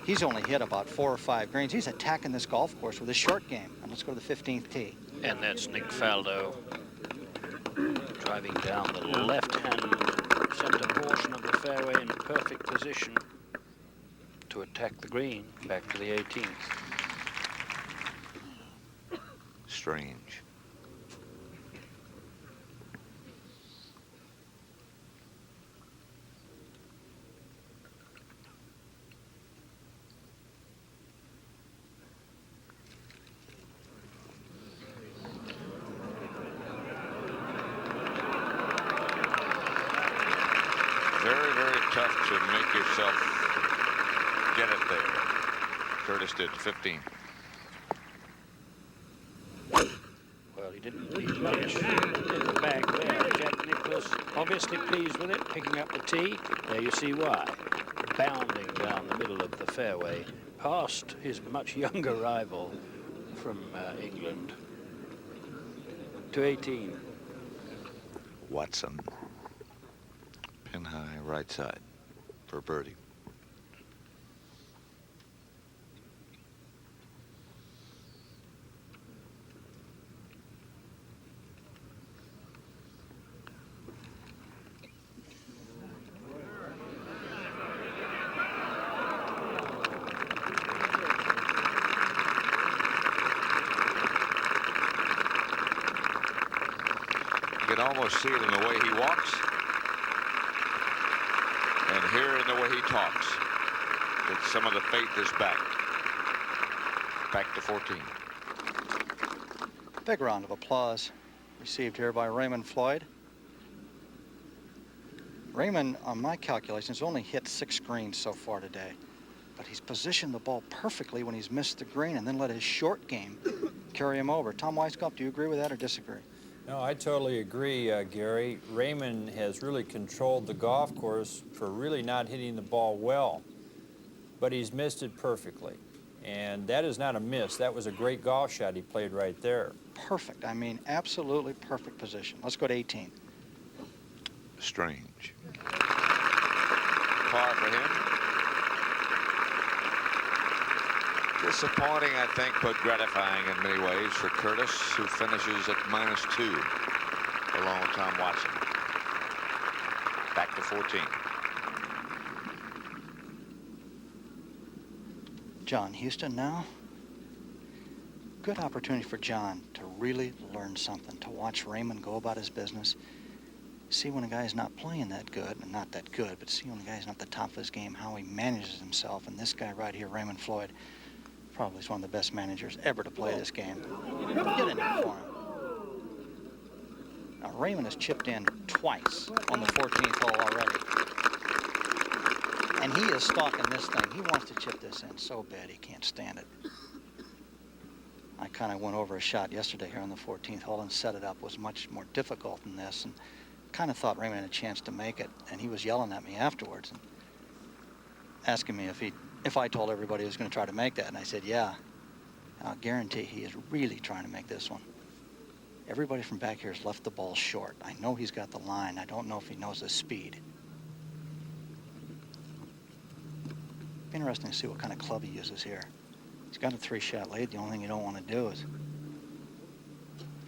he's only hit about 4 or 5 greens. He's attacking this golf course with a short game. And let's go to the 15th tee. And that's Nick Faldo driving down the left-hand center portion of the fairway in perfect position to attack the green back to the 18th. Strange. Very, very tough to make yourself get it there. Curtis did 15. Well, he didn't leave much in the bag there. Jack Nicklaus obviously pleased with it, picking up the tee. There you see why. Bounding down the middle of the fairway, past his much younger rival from England to 18. Watson. Pin high right side for birdie. You can almost see it in the way he walks and hear it in the way he talks that some of the faith is back. Back to 14. Big round of applause received here by Raymond Floyd. Raymond, on my calculations, only hit 6 greens so far today, but he's positioned the ball perfectly when he's missed the green and then let his short game carry him over. Tom Weisskopf, do you agree with that or disagree? No, I totally agree, Gary. Raymond has really controlled the golf course for really not hitting the ball well, but he's missed it perfectly. And that is not a miss. That was a great golf shot he played right there. Perfect. I mean, absolutely perfect position. Let's go to 18. Strange. Par for him. Disappointing, I think, but gratifying in many ways for Curtis, who finishes at -2 along with Tom Watson. Back to 14. John Houston now. Good opportunity for John to really learn something, to watch Raymond go about his business, see when a guy's not playing that good, and not that good, but see when a guy's not at the top of his game, how he manages himself. And this guy right here, Raymond Floyd, probably is one of the best managers ever to play this game. Get in there for him. Now, Raymond has chipped in twice on the 14th hole already. And he is stalking this thing. He wants to chip this in so bad he can't stand it. I kind of went over a shot yesterday here on the 14th hole and set it up. It was much more difficult than this, and kind of thought Raymond had a chance to make it. And he was yelling at me afterwards and asking me if I told everybody he was going to try to make that. And I said, yeah. I'll guarantee he is really trying to make this one. Everybody from back here has left the ball short. I know he's got the line. I don't know if he knows the speed. Interesting to see what kind of club he uses here. He's got a 3-shot lead. The only thing you don't want to do is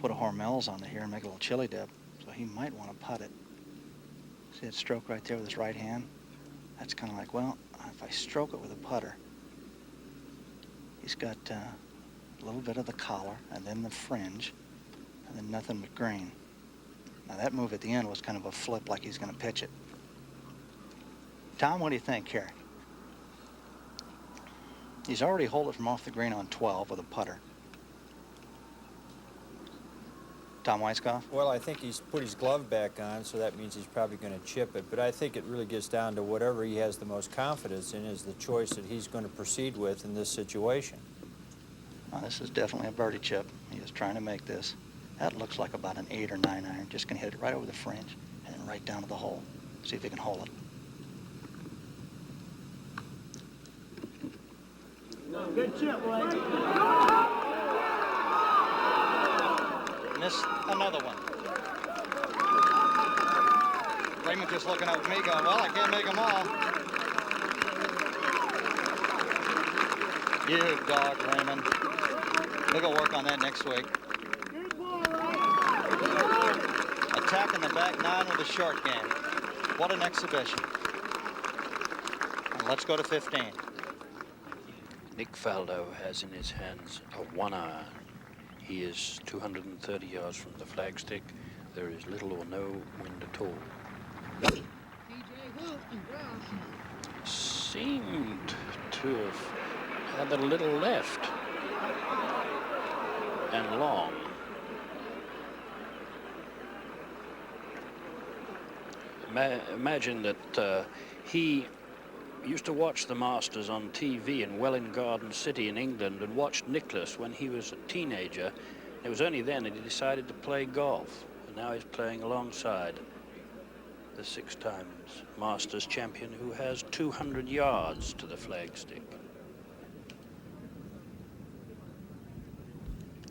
put a Hormel's on here and make a little chili dip. So he might want to putt it. See that stroke right there with his right hand? That's kind of like, well, if I stroke it with a putter, he's got a little bit of the collar and then the fringe and then nothing but green. Now that move at the end was kind of a flip like he's going to pitch it. Tom, what do you think here? He's already holed it from off the green on 12 with a putter. Tom Weiskopf? Well, I think he's put his glove back on, so that means he's probably going to chip it. But I think it really gets down to whatever he has the most confidence in is the choice that he's going to proceed with in this situation. Well, this is definitely a birdie chip. He is trying to make this. That looks like about an 8 or 9 iron. Just going to hit it right over the fringe and then right down to the hole. See if he can hole it. Good chip, Blake. Missed another one. Raymond just looking at me going, well, I can't make them all. You dog, Raymond. We'll go work on that next week. Attacking the back nine with a short game. What an exhibition. And let's go to 15. Nick Faldo has in his hands a 1 iron. He is 230 yards from the flagstick. There is little or no wind at all. Seemed to have had a little left and long. Imagine that he used to watch the Masters on TV in Welwyn Garden City in England and watched Nicklaus when he was a teenager. It was only then that he decided to play golf, and now he's playing alongside the 6 times Masters champion who has 200 yards to the flagstick.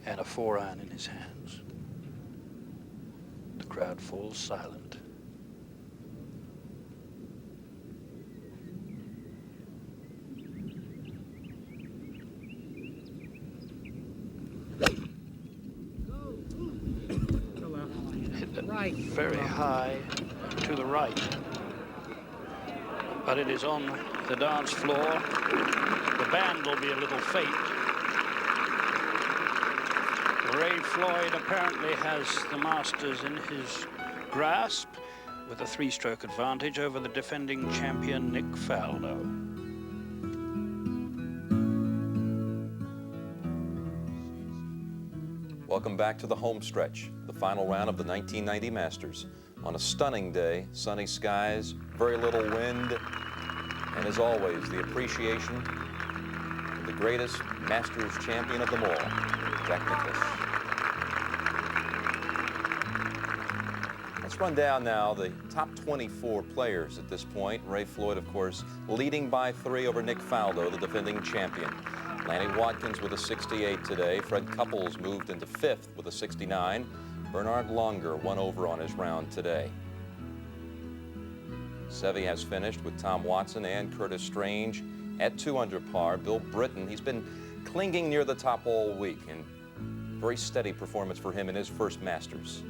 And a 4 iron in his hands. The crowd falls silent. Very high to the right, but it is on the dance floor. The band will be a little faint. Ray Floyd apparently has the Masters in his grasp with a 3-stroke advantage over the defending champion Nick Faldo. Welcome back to the home stretch, the final round of the 1990 Masters. On a stunning day, sunny skies, very little wind, and as always, the appreciation of the greatest Masters champion of them all, Jack Nicklaus. Let's run down now the top 24 players at this point. Ray Floyd, of course, leading by 3 over Nick Faldo, the defending champion. Lanny Watkins with a 68 today. Fred Couples moved into 5th with a 69. Bernhard Langer 1 over on his round today. Seve has finished with Tom Watson and Curtis Strange at 2 under par. Bill Britton, he's been clinging near the top all week, and very steady performance for him in his first Masters.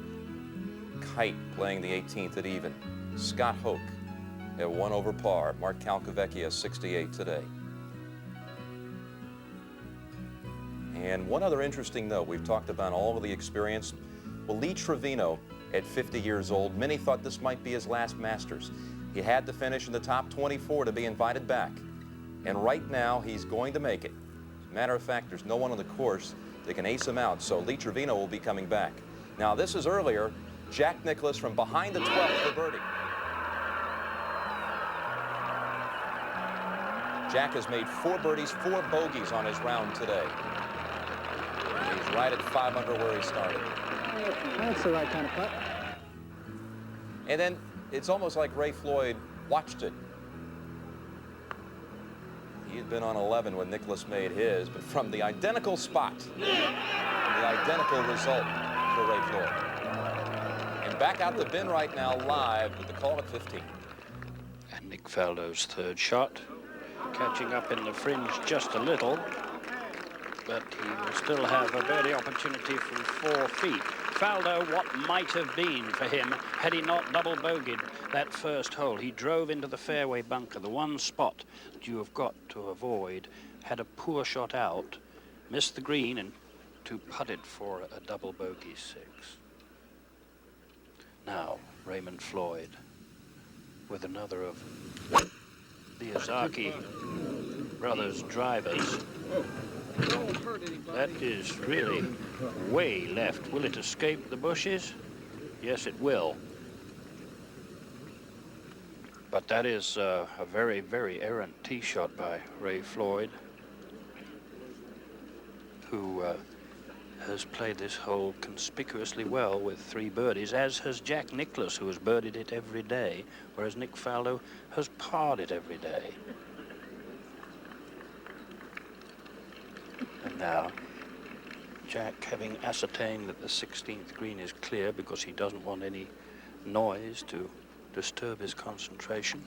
Kite playing the 18th at even. Scott Hoke at 1 over par. Mark Calcavecchia 68 today. And one other interesting note, we've talked about all of the experience. Well, Lee Trevino, at 50 years old, many thought this might be his last Masters. He had to finish in the top 24 to be invited back. And right now, he's going to make it. As a matter of fact, there's no one on the course that can ace him out, so Lee Trevino will be coming back. Now, this is earlier, Jack Nicklaus from behind the 12th for birdie. Jack has made 4 birdies, 4 bogeys on his round today. He's right at 5 under where he started. That's the right kind of putt. And then it's almost like Ray Floyd watched it. He had been on 11 when Nicklaus made his, but from the identical spot, the identical result for Ray Floyd. And back out the bin right now live with the call at 15. And Nick Faldo's 3rd shot, catching up in the fringe just a little, but he will still have a birdie opportunity from 4 feet. Faldo, what might have been for him had he not double bogeyed that first hole. He drove into the fairway bunker, the one spot that you have got to avoid, had a poor shot out, missed the green, and to putt it for a double bogey 6. Now, Raymond Floyd with another of the Ozaki brothers' drivers. That is really way left. Will it escape the bushes? Yes, it will. But that is a very, very errant tee shot by Ray Floyd, who has played this hole conspicuously well with 3 birdies, as has Jack Nicklaus, who has birdied it every day, whereas Nick Faldo has parred it every day. And now, Jack, having ascertained that the 16th green is clear because he doesn't want any noise to disturb his concentration,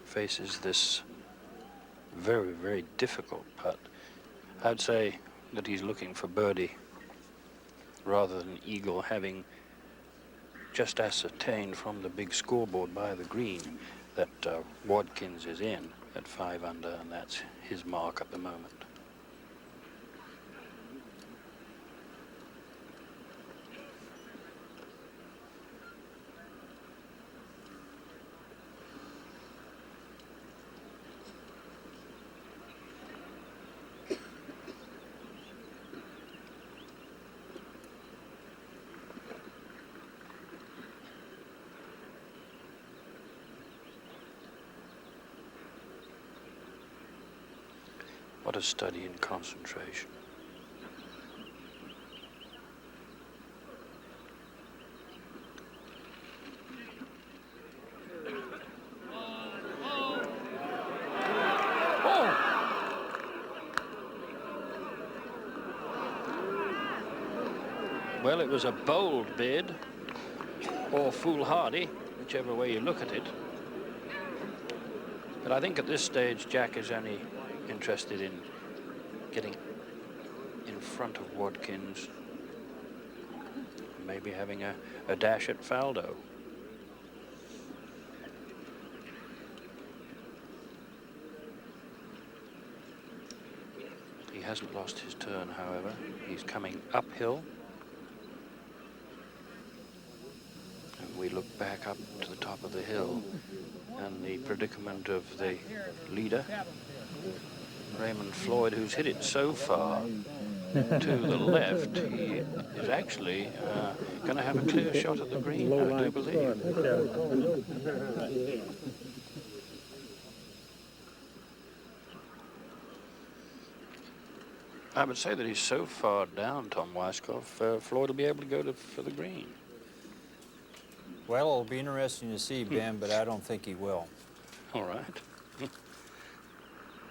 faces this very, very difficult putt. I'd say that he's looking for birdie rather than eagle, having just ascertained from the big scoreboard by the green that Watkins is in at 5 under, and that's his mark at the moment. What a study in concentration. Well, it was a bold bid, or foolhardy, whichever way you look at it. But I think at this stage, Jack is only interested in getting in front of Watkins, maybe having a dash at Faldo. He hasn't lost his turn, however. He's coming uphill. And we look back up to the top of the hill, and the predicament of the leader, Raymond Floyd, who's hit it so far to the left, he is actually going to have a clear shot at the green, I do believe. I would say that he's so far down, Tom Weiskopf, Floyd will be able to go for the green. Well, it'll be interesting to see, Ben, but I don't think he will. All right.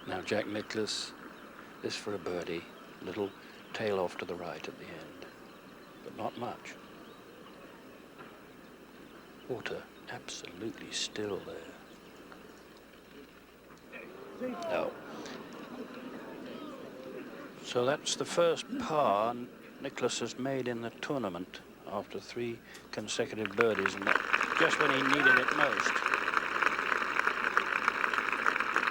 Now, Jack Nicklaus, this for a birdie. Little tail off to the right at the end, but not much. Water absolutely still there. No. So that's the first par Nicklaus has made in the tournament after 3 consecutive birdies, and just when he needed it most.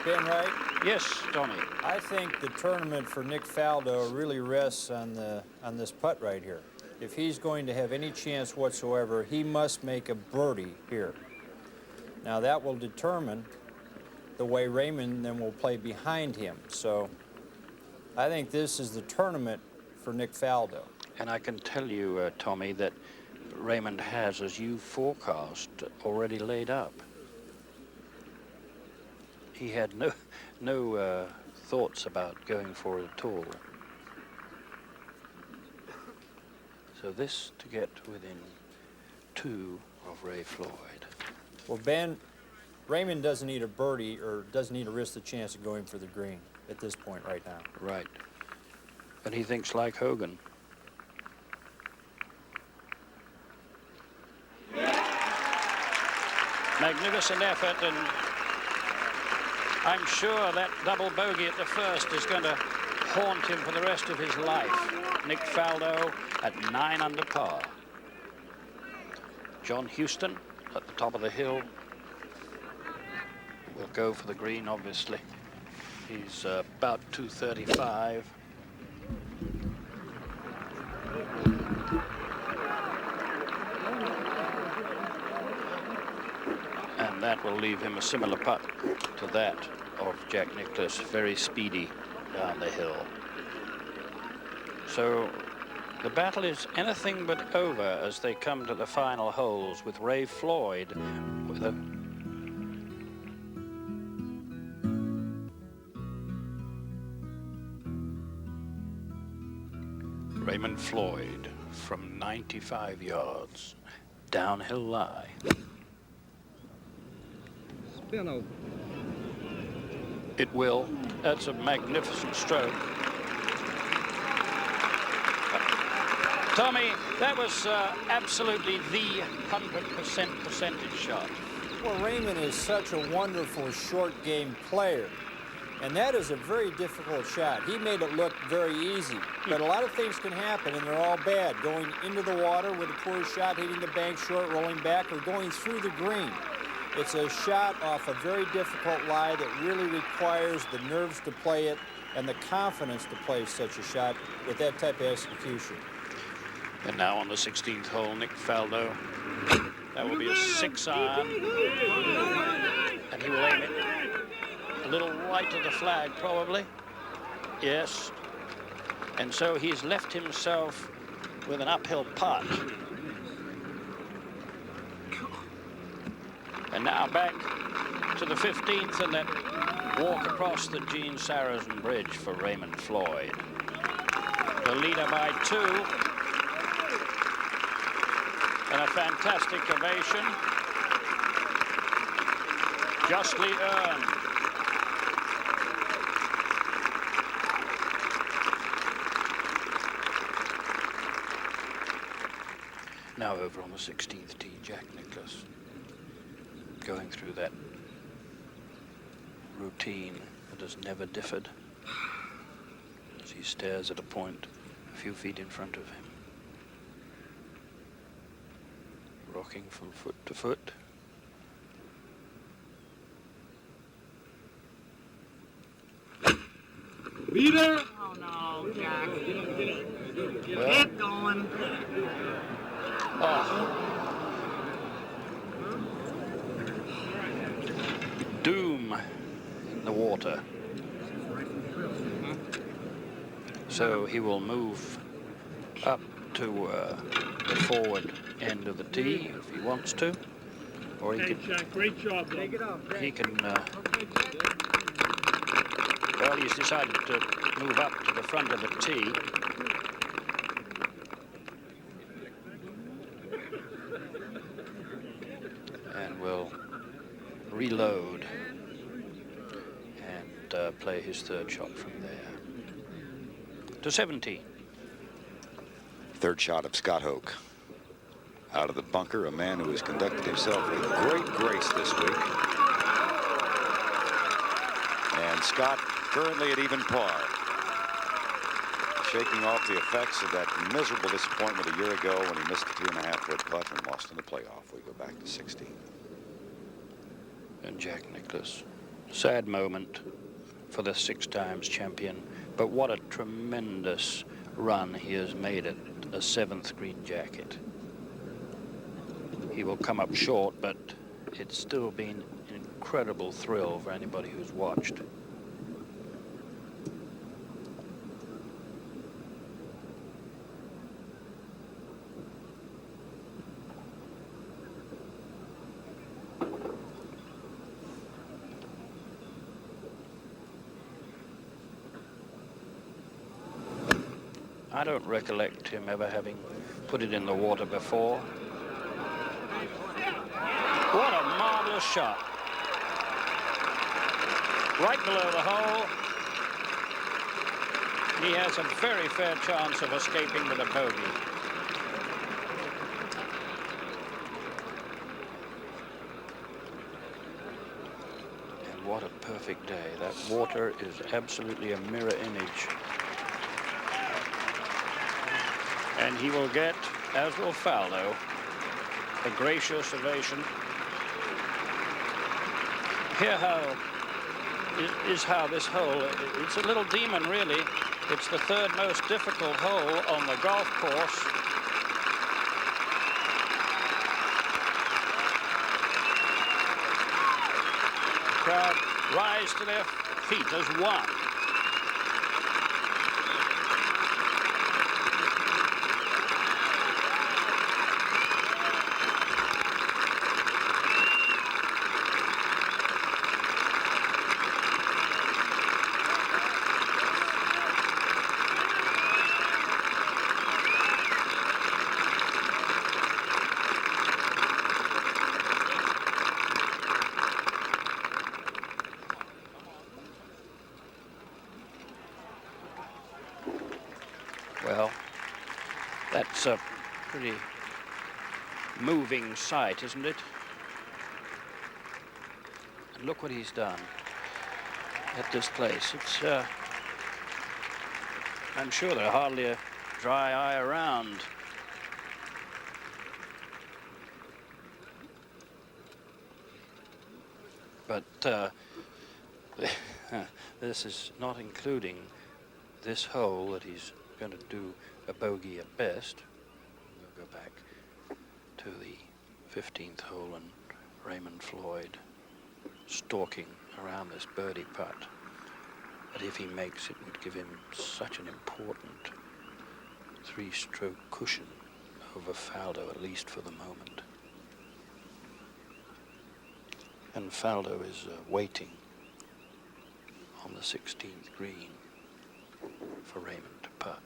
Ben, right? Yes, Tommy. I think the tournament for Nick Faldo really rests on this putt right here. If he's going to have any chance whatsoever, he must make a birdie here. Now that will determine the way Raymond then will play behind him. So I think this is the tournament for Nick Faldo. And I can tell you, Tommy, that Raymond has, as you forecast, already laid up. He had no thoughts about going for it at all. So this to get within 2 of Ray Floyd. Well, Ben, Raymond doesn't need a birdie or doesn't need to risk the chance of going for the green at this point right now. Right. And he thinks like Hogan. Magnificent effort, and I'm sure that double bogey at the first is going to haunt him for the rest of his life. Nick Faldo at 9 under par. John Houston at the top of the hill will go for the green, obviously. He's about 235. will leave him a similar putt to that of Jack Nicklaus, very speedy down the hill. So the battle is anything but over as they come to the final holes with Ray Floyd with a Raymond Floyd from 95 yards, downhill lie. Spin over. It will. That's a magnificent stroke. Tommy, that was absolutely the 100% percentage shot. Well, Raymond is such a wonderful short game player, and that is a very difficult shot. He made it look very easy, but a lot of things can happen, and they're all bad. Going into the water with a poor shot, hitting the bank short, rolling back, or going through the green. It's a shot off a very difficult lie that really requires the nerves to play it and the confidence to play such a shot with that type of execution. And now on the 16th hole, Nick Faldo. That will be a 6-iron. And he will aim it a little right of the flag, probably. Yes. And so he's left himself with an uphill putt. And now back to the 15th and then walk across the Gene Sarazen Bridge for Raymond Floyd. The leader by 2. And a fantastic ovation. Justly earned. Now over on the 16th tee, Jack Nicklaus. Going through that routine that has never differed as he stares at a point a few feet in front of him. Rocking from foot to foot. Leader! Oh no, Jack. Get going. Oh. Doom in the water. So he will move up to the forward end of the tee if he wants to, or he can. Jack, great job. Take it off. He can. Well, he's decided to move up to the front of the tee. And will reload and play his third shot from there. To 70. Third shot of Scott Hoke. Out of the bunker, a man who has conducted himself with great grace this week. And Scott currently at even par. Shaking off the effects of that miserable disappointment a year ago when he missed the 2.5-foot putt and lost in the playoff. We go back to 16. And Jack Nicklaus. Sad moment for the 6 times champion, but what a tremendous run he has made it, a 7th green jacket. He will come up short, but it's still been an incredible thrill for anybody who's watched. I don't recollect him ever having put it in the water before. What a marvelous shot. Right below the hole. He has a very fair chance of escaping with a bogey. And what a perfect day. That water is absolutely a mirror image. And he will get, as will Faldo, a gracious ovation. Here is how this hole, it's a little demon really. It's the 3rd most difficult hole on the golf course. crowd rise to their feet as one. Well, that's a pretty moving sight, isn't it? And look what he's done at this place. It's, I'm sure there are hardly a dry eye around. But this is not including this hole that he's going to do a bogey at best. We'll go back to the 15th hole and Raymond Floyd stalking around this birdie putt. But if he makes it, would give him such an important three-stroke cushion over Faldo, at least for the moment. And Faldo is waiting on the 16th green for Raymond to putt.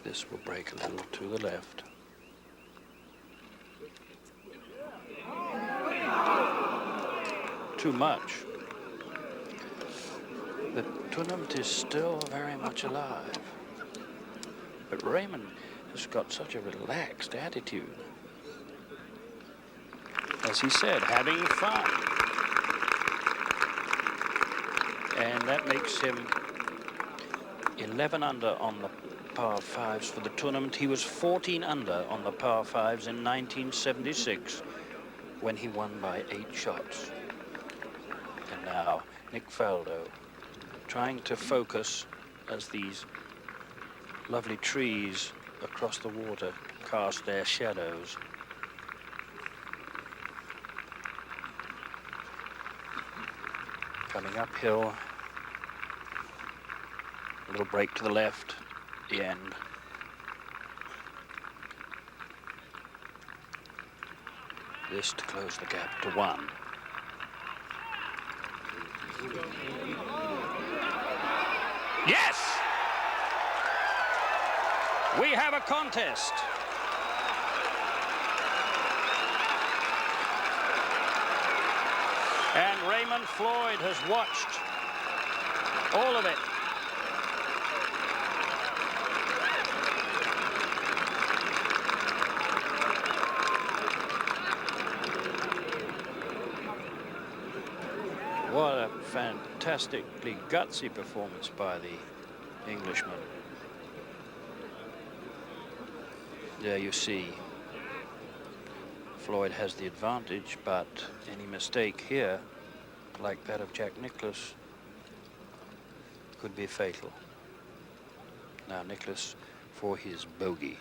This will break a little to the left. Too much. The tournament is still very much alive. But Raymond has got such a relaxed attitude. As he said, having fun. And that makes him 11 under on the par fives for the tournament. He was 14 under on the par fives in 1976 when he won by 8 shots. And now Nick Faldo trying to focus as these lovely trees across the water cast their shadows. Coming uphill, a little break to the left, the end. This to close the gap to 1. Yes! We have a contest. And Raymond Floyd has watched all of it. What a fantastically gutsy performance by the Englishman. There you see, Floyd has the advantage, but any mistake here, like that of Jack Nicklaus, could be fatal. Now Nicklaus for his bogey.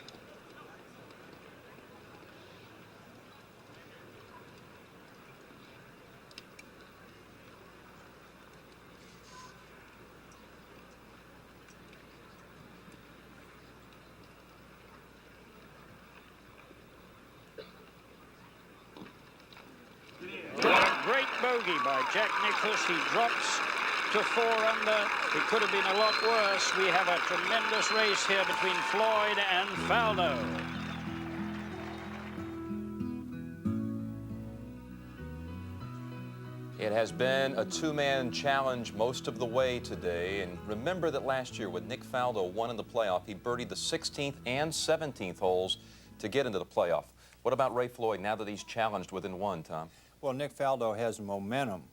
Bogey by Jack Nicklaus. He drops to 4 under. It could have been a lot worse. We have a tremendous race here between Floyd and Faldo. It has been a two-man challenge most of the way today. And remember that last year when Nick Faldo won in the playoff, he birdied the 16th and 17th holes to get into the playoff. What about Ray Floyd now that he's challenged within 1, Tom? Well, Nick Faldo has momentum.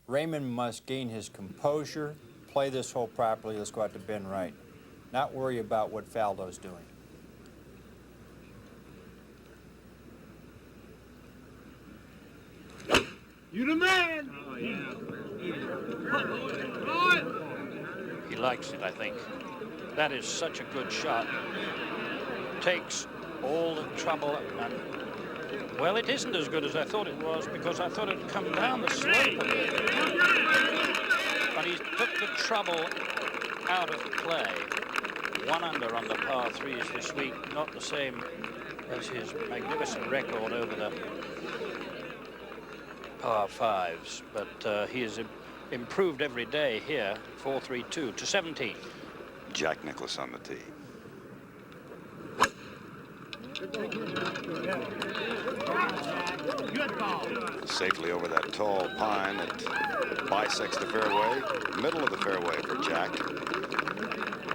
Raymond must gain his composure, play this hole properly. Let's go out to Ben right. Not worry about what Faldo's doing. You the man! Oh, yeah. He likes it, I think. That is such a good shot. takes all the trouble, and well, it isn't as good as I thought it was, because I thought it'd come down the slope a bit. But he took the trouble out of play. 1 under on the par threes this week, not the same as his magnificent record over the par fives, but he has improved every day here. 4-3-2 to 17. Jack Nicklaus on the tee. Safely over that tall pine that bisects the fairway. Middle of the fairway for Jack.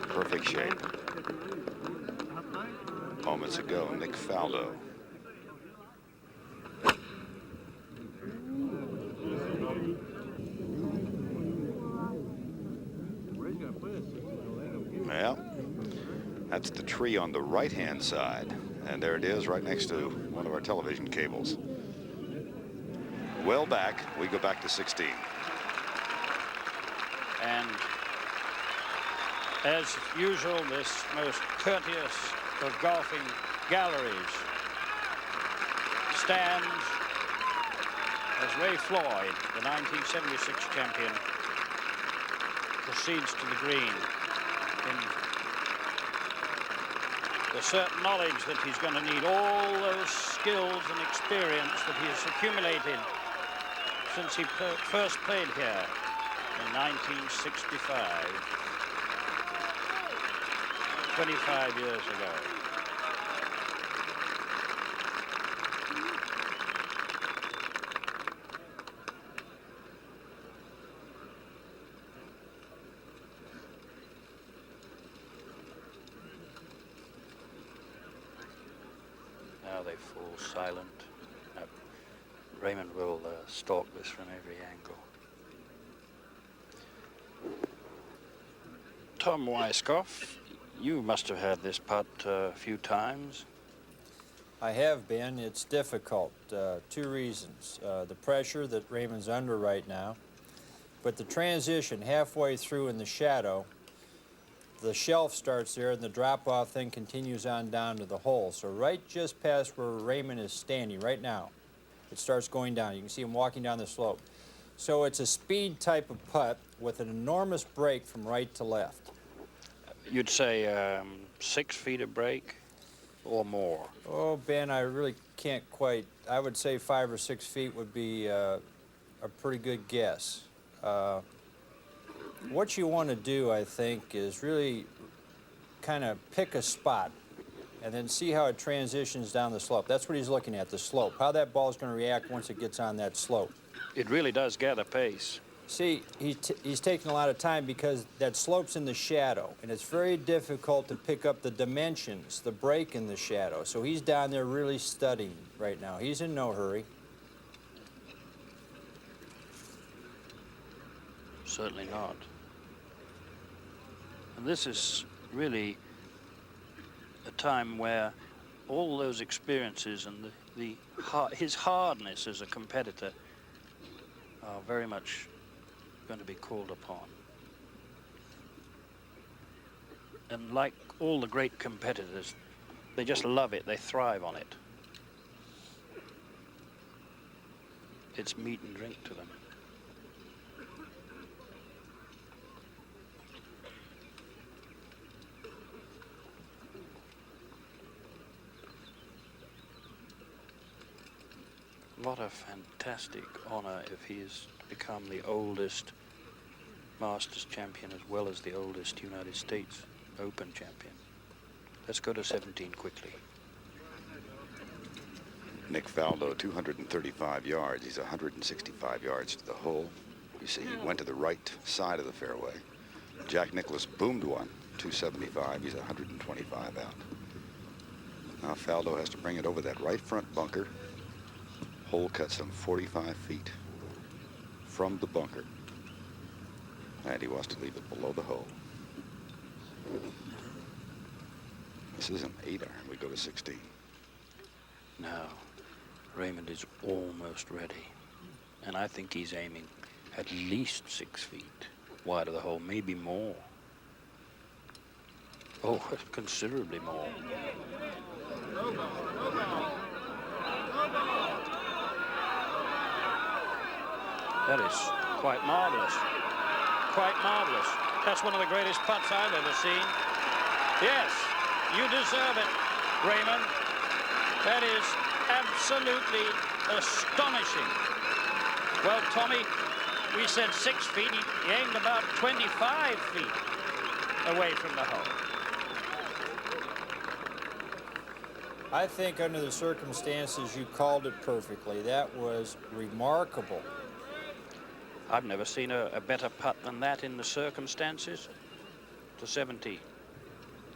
Perfect shape. Moments ago, Nick Faldo. Well, that's the tree on the right-hand side. And there it is right next to one of our television cables. Well back, we go back to 16. And as usual, this most courteous of golfing galleries stands as Ray Floyd, the 1976 champion, proceeds to the green in the certain knowledge that he's going to need all those skills and experience that he has accumulated since he first played here in 1965, 25 years ago. Now they fall silent. Raymond will stalk this from every angle. Tom Weiskopf, you must have had this putt a few times. I have been. It's difficult. 2 reasons. The pressure that Raymond's under right now, but the transition halfway through in the shadow, the shelf starts there and the drop-off thing continues on down to the hole. So right just past where Raymond is standing right now, it starts going down. You can see him walking down the slope. So it's a speed type of putt with an enormous break from right to left. You'd say 6 feet of break or more? Oh, Ben, I really can't quite. I would say 5 or 6 feet would be a pretty good guess. What you want to do, I think, is really kind of pick a spot and then see how it transitions down the slope. That's what he's looking at, the slope, how that ball is going to react once it gets on that slope. It really does gather pace. See, he's taking a lot of time because that slope's in the shadow, and it's very difficult to pick up the dimensions, the break in the shadow. So he's down there really studying right now. He's in no hurry. Certainly not. And this is really a time where all those experiences and his hardness as a competitor are very much going to be called upon. And like all the great competitors, they just love it, they thrive on it. It's meat and drink to them. What a fantastic honor if he's become the oldest Masters champion as well as the oldest United States Open champion. Let's go to 17 quickly. Nick Faldo, 235 yards. He's 165 yards to the hole. You see, he went to the right side of the fairway. Jack Nicklaus boomed one, 275. He's 125 out. Now Faldo has to bring it over that right front bunker. Hole cut some 45 feet from the bunker. And he wants to leave it below the hole. This is an 8-iron. We go to 16. Now, Raymond is almost ready. And I think he's aiming at least 6 feet wide of the hole, maybe more. Oh, considerably more. That is quite marvelous. Quite marvelous. That's one of the greatest putts I've ever seen. Yes, you deserve it, Raymond. That is absolutely astonishing. Well, Tommy, we said 6 feet. He aimed about 25 feet away from the hole. I think under the circumstances, you called it perfectly. That was remarkable. I've never seen a better putt than that in the circumstances. To 17.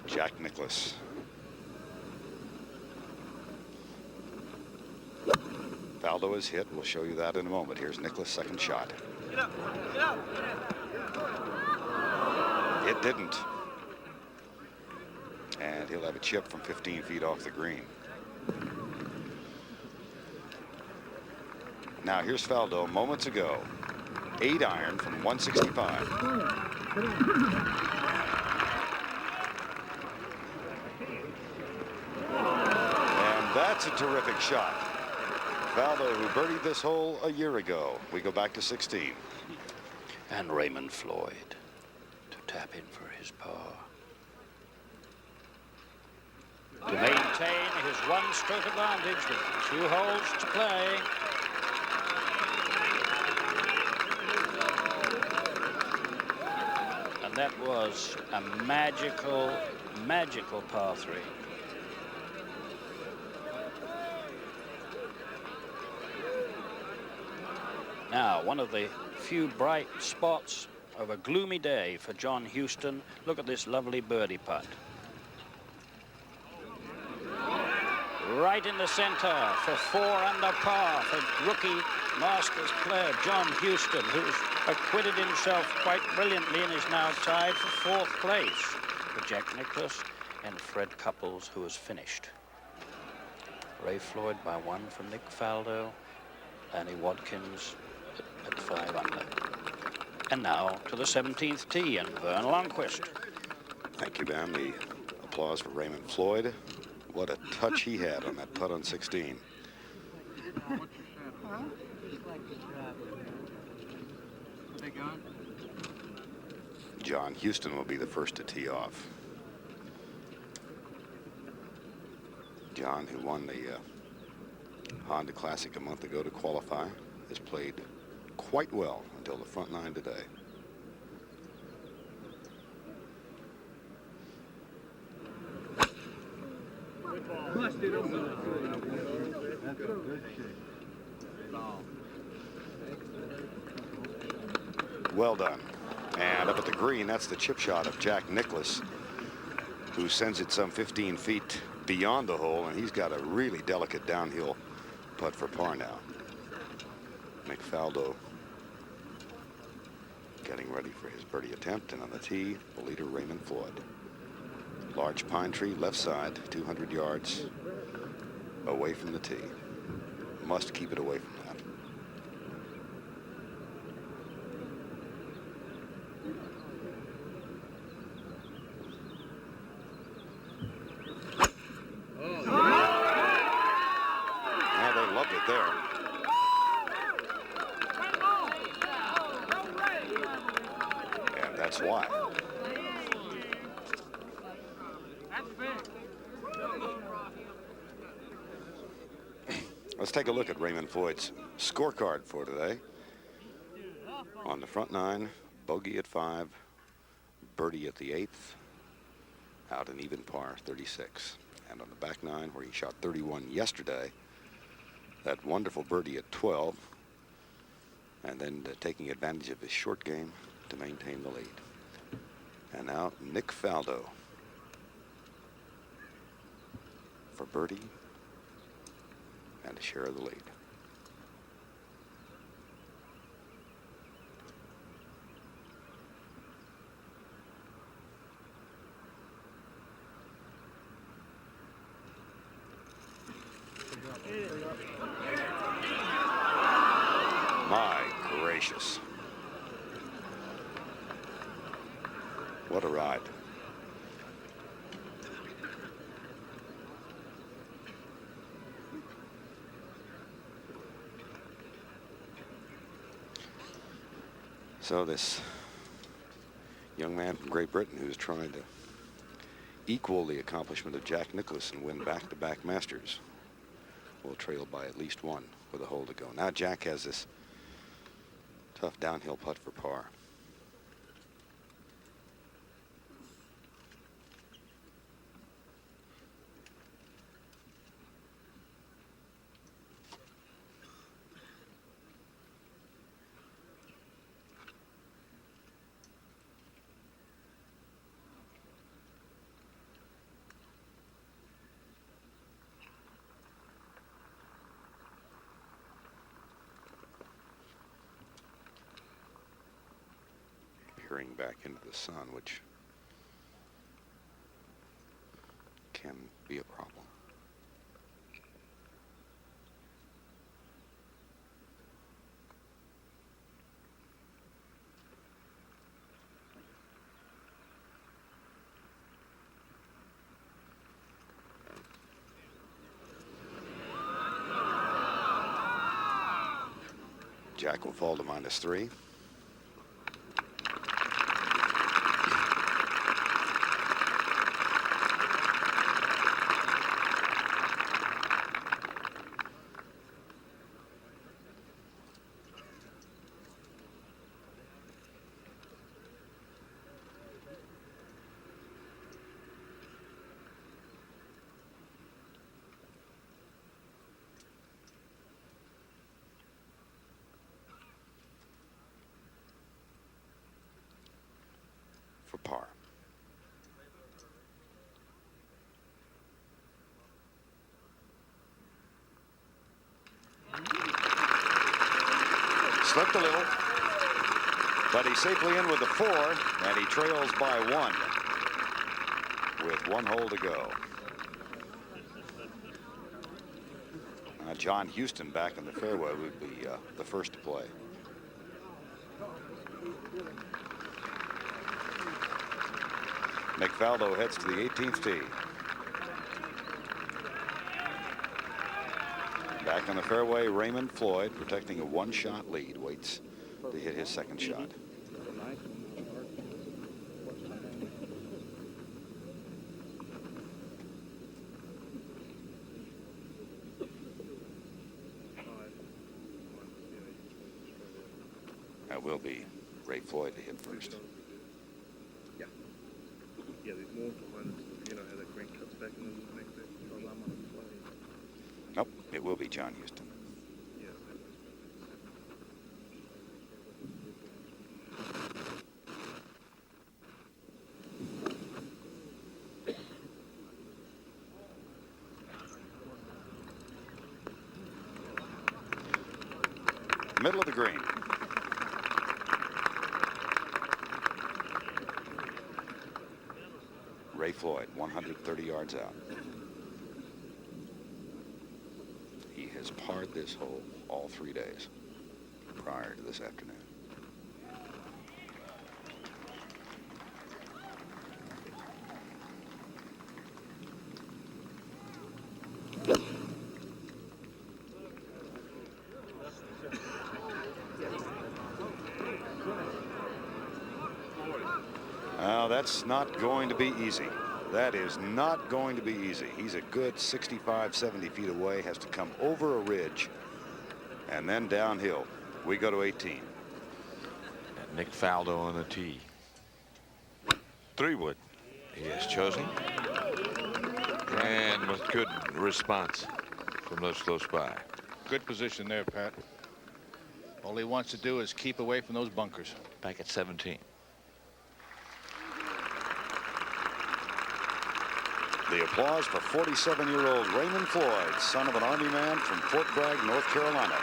Jack Nicklaus. Faldo is hit. We'll show you that in a moment. Here's Nicklaus' second shot. Get up, get up. It didn't. And he'll have a chip from 15 feet off the green. Now here's Faldo moments ago. 8-iron from 165. And that's a terrific shot. Faldo, who birdied this hole a year ago. We go back to 16. And Raymond Floyd to tap in for his par. To maintain his one-stroke advantage with 2 holes to play. And that was a magical, magical par 3. Now, one of the few bright spots of a gloomy day for John Houston. Look at this lovely birdie putt. Right in the center for 4 under par for rookie Masters player John Houston, who's acquitted himself quite brilliantly and is now tied for 4th place with Jack Nicklaus and Fred Couples, who has finished. Ray Floyd by 1 from Nick Faldo, Lanny Wadkins at 5 under. And now to the 17th tee and Vern Lundquist. Thank you, Ben. The applause for Raymond Floyd. What a touch he had on that putt on 16. John Houston will be the first to tee off. John, who won the Honda Classic a month ago to qualify, has played quite well until the front 9 today. Well done. And up at the green, that's the chip shot of Jack Nicklaus, who sends it some 15 feet beyond the hole, and he's got a really delicate downhill putt for par now. Nick Faldo getting ready for his birdie attempt, and on the tee, the leader Raymond Floyd. Large pine tree, left side, 200 yards away from the tee. Must keep it away from that. Yeah, they loved it there. And that's why. Let's take a look at Raymond Floyd's scorecard for today. On the front 9, bogey at 5, birdie at the 8th, out an even par 36. And on the back 9, where he shot 31 yesterday, that wonderful birdie at 12, and then taking advantage of his short game to maintain the lead. And now Nick Faldo for birdie and a share of the lead. My gracious. What a ride. So this young man from Great Britain who's trying to equal the accomplishment of Jack Nicklaus and win back-to-back Masters will trail by at least one with a hole to go. Now Jack has this tough downhill putt for par. Peering back into the sun, which can be a problem. Jack will fall to -3. For par. Slipped a little, but he's safely in with the 4, and he trails by 1 with 1 hole to go. John Houston back in the fairway would be the first to play. Nick Faldo heads to the 18th tee. Back on the fairway, Raymond Floyd, protecting a 1-shot lead, waits to hit his second shot. That will be Ray Floyd to hit first. Yeah, there's more behind us, you know, how that green cuts back and then makes that alarm on the play. Nope, it will be John Houston. Yeah. Middle of the green. Ray Floyd, 130 yards out. He has parred this hole all 3 days prior to this afternoon. Now, that's not going to be easy. That is not going to be easy. He's a good 65, 70 feet away, has to come over a ridge and then downhill. We go to 18. And Nick Faldo on the tee. 3-wood he has chosen. And with good response from those close by. Good position there, Pat. All he wants to do is keep away from those bunkers. Back at 17. The applause for 47-year-old Raymond Floyd, son of an Army man from Fort Bragg, North Carolina.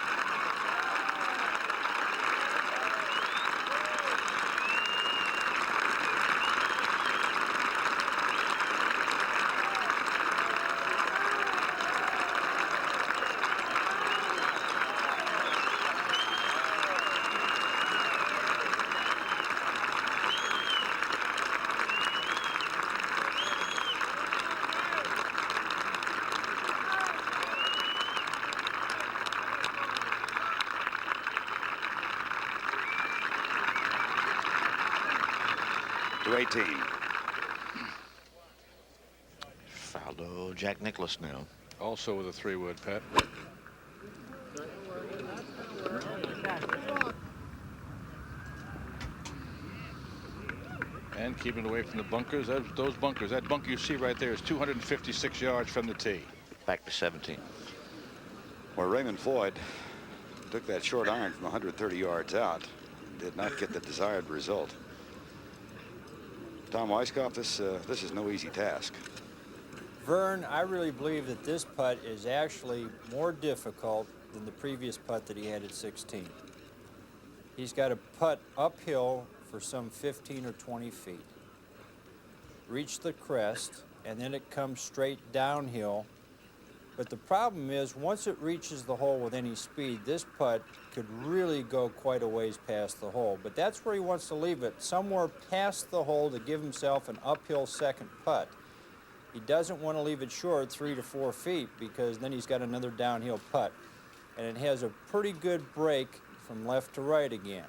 18. Faldo, Jack Nicklaus now. Also with a 3-wood, Pat. And keeping away from the bunkers. Those bunkers, that bunker you see right there is 256 yards from the tee. Back to 17. Where Raymond Floyd took that short iron from 130 yards out, did not get the desired result. Tom Weiskopf, this is no easy task. Vern, I really believe that this putt is actually more difficult than the previous putt that he had at 16. He's got to putt uphill for some 15 or 20 feet, reach the crest, and then it comes straight downhill. But the problem is, once it reaches the hole with any speed, this putt could really go quite a ways past the hole. But that's where he wants to leave it, somewhere past the hole to give himself an uphill second putt. He doesn't want to leave it short 3 to 4 feet because then he's got another downhill putt. And it has a pretty good break from left to right again.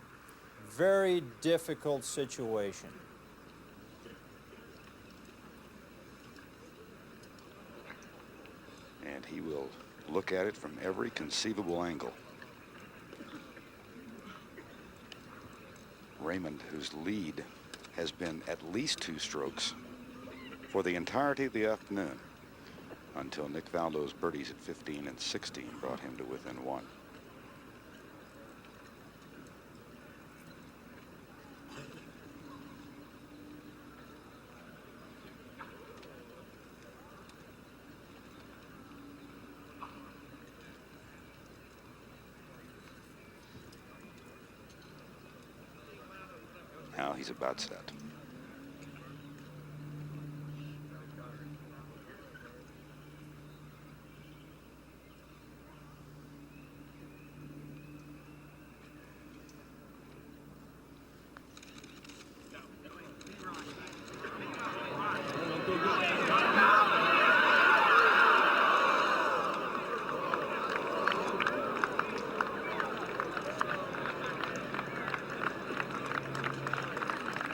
Very difficult situation. And he will look at it from every conceivable angle. Raymond, whose lead has been at least 2 strokes for the entirety of the afternoon, until Nick Faldo's birdies at 15 and 16 brought him to within 1. Now he's about set.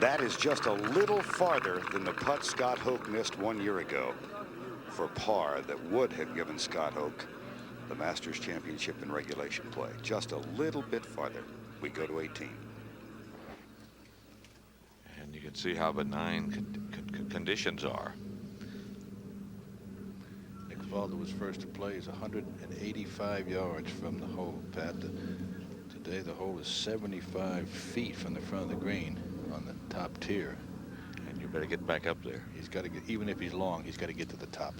That is just a little farther than the putt Scott Hoke missed 1 year ago for par that would have given Scott Hoke the Masters Championship in regulation play. Just a little bit farther. We go to 18. And you can see how benign conditions are. Nick Faldo was first to play. He's 185 yards from the hole, Pat. Today the hole is 75 feet from the front of the green on the top tier. And you better get back up there. He's got to get, even if he's long, he's got to get to the top.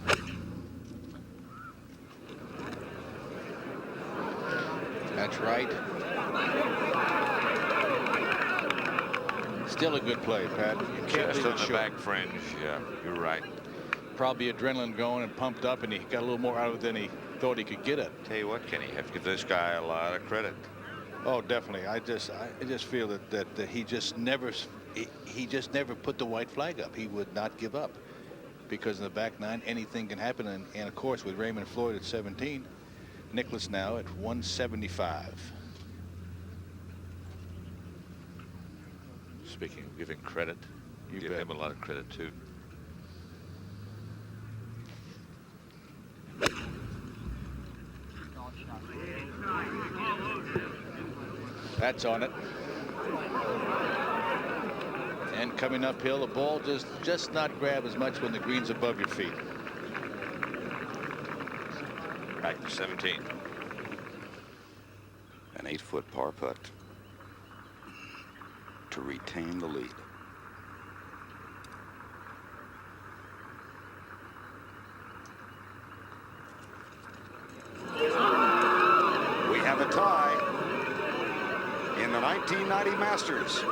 That's right. Still a good play, Pat. You can't Just leave on it the short. back fringe. Yeah, you're right. Probably adrenaline going and pumped up, and he got a little more out of it than he thought he could get it. Tell you what, Kenny, you have to give this guy a lot of credit. Oh, definitely. I just feel that he just never put the white flag up. He would not give up, because in the back nine anything can happen. And of course, with Raymond Floyd at 17, Nicklaus now at 175. Speaking of giving credit, you give him a lot of credit too. That's on it. And coming uphill, the ball just not grab as much when the green's above your feet. Back to 17. An 8-foot par putt to retain the lead. We have a tie in the 1990 Masters.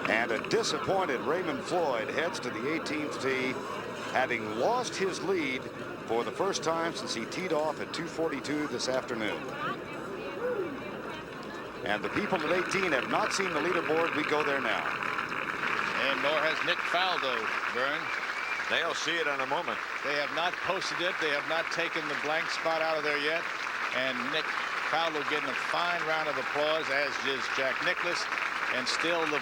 And a disappointed Raymond Floyd heads to the 18th tee, having lost his lead for the first time since he teed off at 2:42 this afternoon. And the people at 18 have not seen the leaderboard. We go there now. And nor has Nick Faldo, Vern. They'll see it in a moment. They have not posted it. They have not taken the blank spot out of there yet. And Nick Faldo getting a fine round of applause, as is Jack Nicklaus. And still the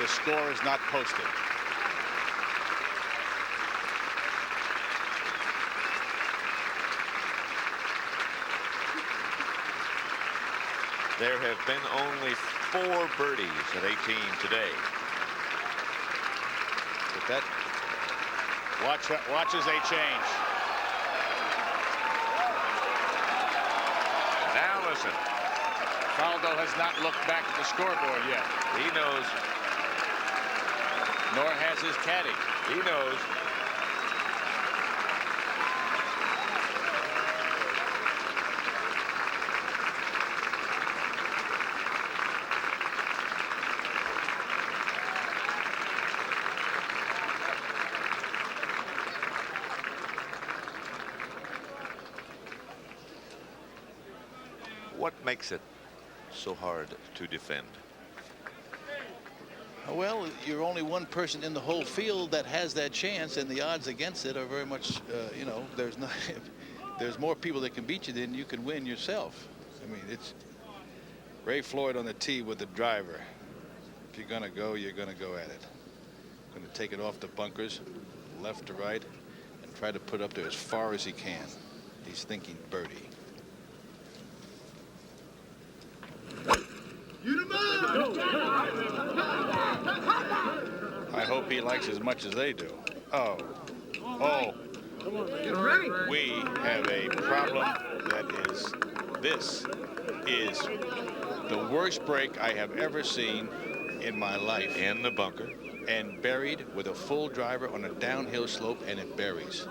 score is not posted. There have been only 4 birdies at 18 today. But that watch as they change. Now listen. Faldo has not looked back at the scoreboard yet. He knows. Nor has his caddy. He knows. What makes it so hard to defend? Well, you're only one person in the whole field that has that chance, and the odds against it are very much, you know, there's more people that can beat you than you can win yourself. I mean, it's Ray Floyd on the tee with the driver. If you're going to go, you're going to go at it. Going to take it off the bunkers, left to right, and try to put up there as far as he can. He's thinking birdie. I hope he likes as much as they do. Oh. We have a problem that is, this is the worst break I have ever seen in my life. In the bunker. And buried with a full driver on a downhill slope, and it buries.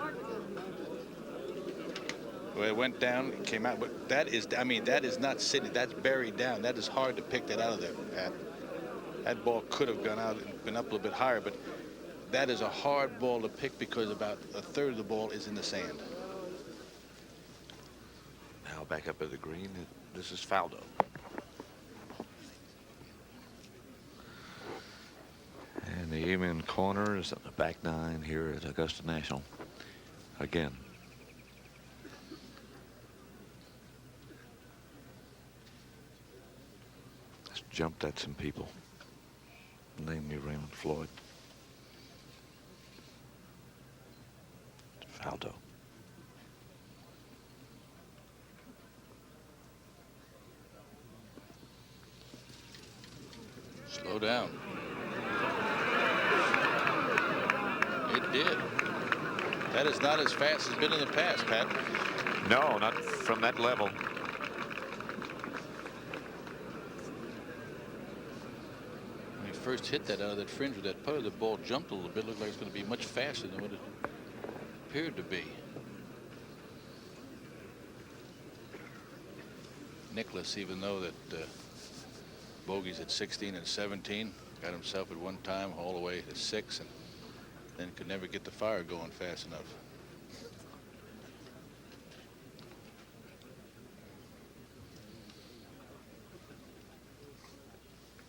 Well, it went down, it came out, but that is, I mean, that is not sitting, that's buried down. That is hard to pick that out of there. That ball could have gone out and been up a little bit higher, but that is a hard ball to pick because about a third of the ball is in the sand. Now back up at the green. This is Faldo. And the aiming corner is at the back 9 here at Augusta National. Again. Just jumped at some people. Namely Raymond Floyd. Faldo. Slow down. It did. That is not as fast as it's been in the past, Pat. No, not from that level. When he first hit that out of that fringe with that putter, the ball jumped a little bit. Looked like it's going to be much faster than what it appeared to be. Nicklaus, even though that bogeys at 16 and 17, got himself at one time all the way to 6, and then could never get the fire going fast enough.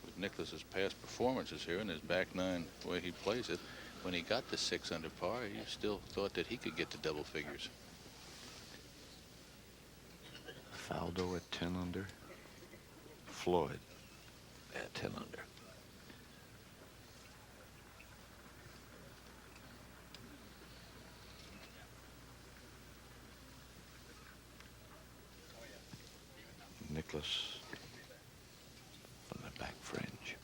With Nicklaus's past performances here in his back 9, the way he plays it, when he got the 6 under par, he still thought that he could get to double figures. Faldo at 10 under. Floyd at 10 under. Nicklaus from the back fringe.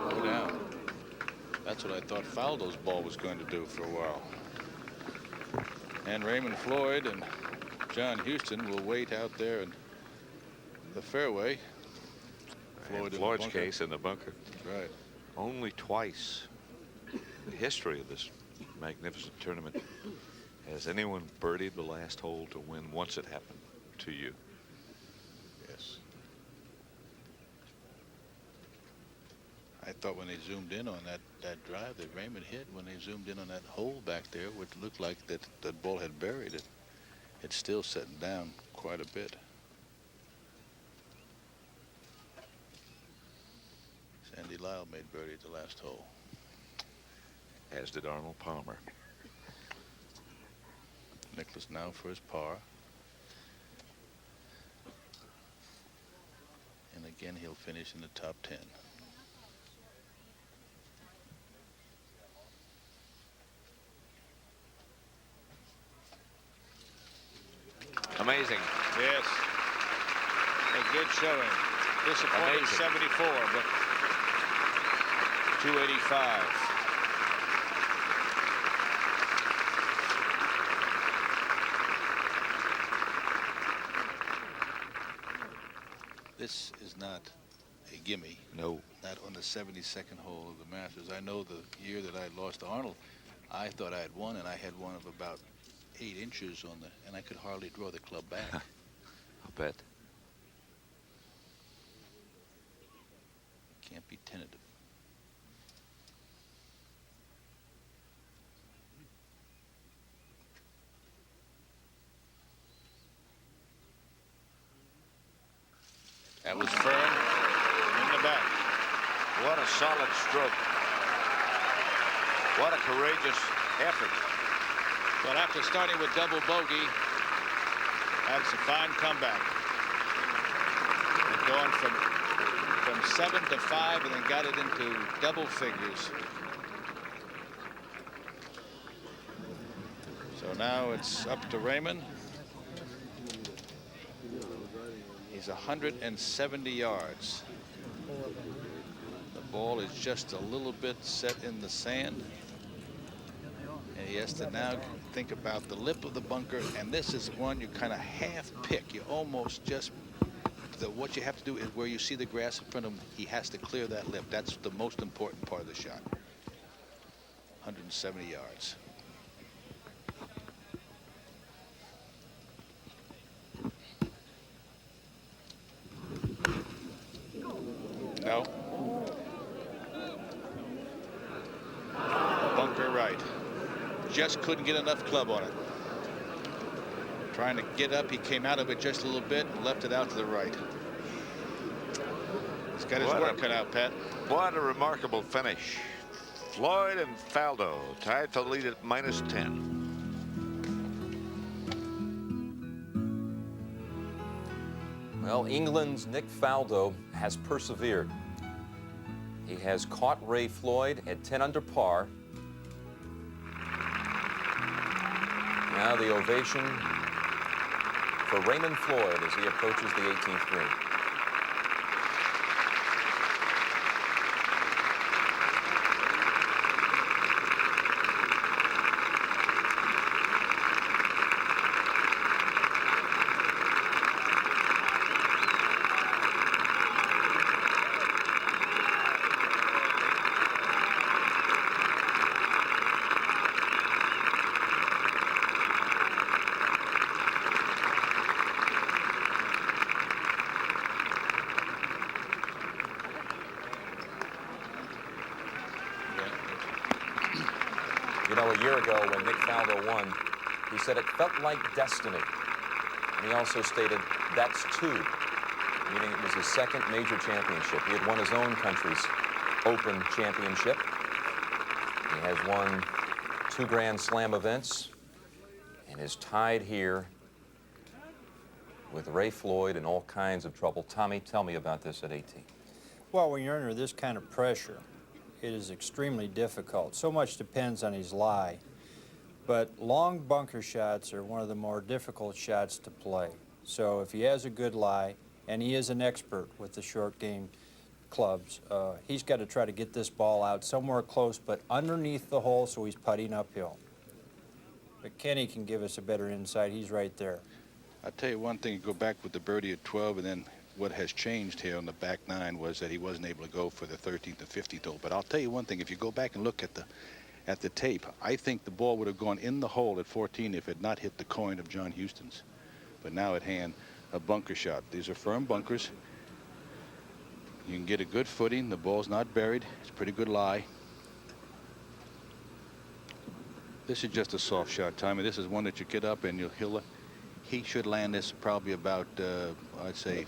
Go down. That's what I thought Faldo's ball was going to do for a while. And Raymond Floyd and John Houston will wait out there in the fairway. In Floyd's case in the bunker. That's right. Only twice in the history of this magnificent tournament has anyone birdied the last hole to win once it happened to you. Yes. I thought when they zoomed in on that that drive that Raymond hit when they zoomed in on that hole back there, which looked like that ball had buried it. It's still setting down quite a bit. Sandy Lyle made birdie at the last hole. As did Arnold Palmer. Nicklaus now for his par. And again, he'll finish in the top 10. Amazing. Yes. A good showing. Disappointing. Amazing. 74, but 285. This is not a gimme. No. Not on the 72nd hole of the Masters. I know the year that I lost to Arnold, I thought I had won, and I had one of about 8 inches on the, and I could hardly draw the club back. I'll bet. Can't be tentative. That was firm in the back. What a solid stroke. What a courageous effort. Well, after starting with double bogey, that's a fine comeback. And going from 7 to 5 and then got it into double figures. So now it's up to Raymond. He's 170 yards. The ball is just a little bit set in the sand. And he has to now think about the lip of the bunker. And this is one you kind of half pick. You almost just, what you have to do is where you see the grass in front of him, he has to clear that lip. That's the most important part of the shot. 170 yards. No. Bunker right. Just couldn't get enough club on it. Trying to get up, he came out of it just a little bit and left it out to the right. He's got his work cut out, Pat. What a remarkable finish. Floyd and Faldo tied for the lead at -10. Well, England's Nick Faldo has persevered. He has caught Ray Floyd at 10 under par. Now the ovation for Raymond Floyd as he approaches the 18th green. You know, a year ago when Nick Faldo won, he said it felt like destiny. And he also stated, that's 2, meaning it was his second major championship. He had won his own country's Open Championship. He has won 2 Grand Slam events and is tied here with Ray Floyd in all kinds of trouble. Tommy, tell me about this at 18. Well, when you're under this kind of pressure, it is extremely difficult. So much depends on his lie. But long bunker shots are one of the more difficult shots to play. So if he has a good lie, and he is an expert with the short game clubs, he's got to try to get this ball out somewhere close, but underneath the hole so he's putting uphill. But Kenny can give us a better insight. He's right there. I'll tell you one thing, you go back with the birdie at 12, and then what has changed here on the back 9 was that he wasn't able to go for the 13th and 15th hole. But I'll tell you one thing, if you go back and look at the tape, I think the ball would have gone in the hole at 14 if it had not hit the coin of John Houston's. But now at hand, a bunker shot. These are firm bunkers. You can get a good footing. The ball's not buried. It's a pretty good lie. This is just a soft shot, Tommy. This is one that you get up and he should land this probably about, I'd say,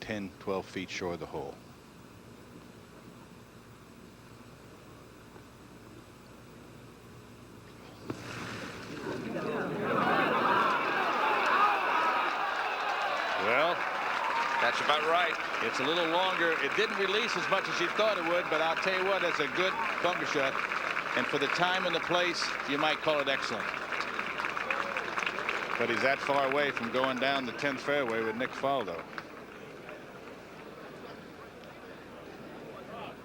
10, 12 feet short of the hole. Well, that's about right. It's a little longer. It didn't release as much as you thought it would, but I'll tell you what, it's a good bunker shot. And for the time and the place, you might call it excellent. But he's that far away from going down the 10th fairway with Nick Faldo.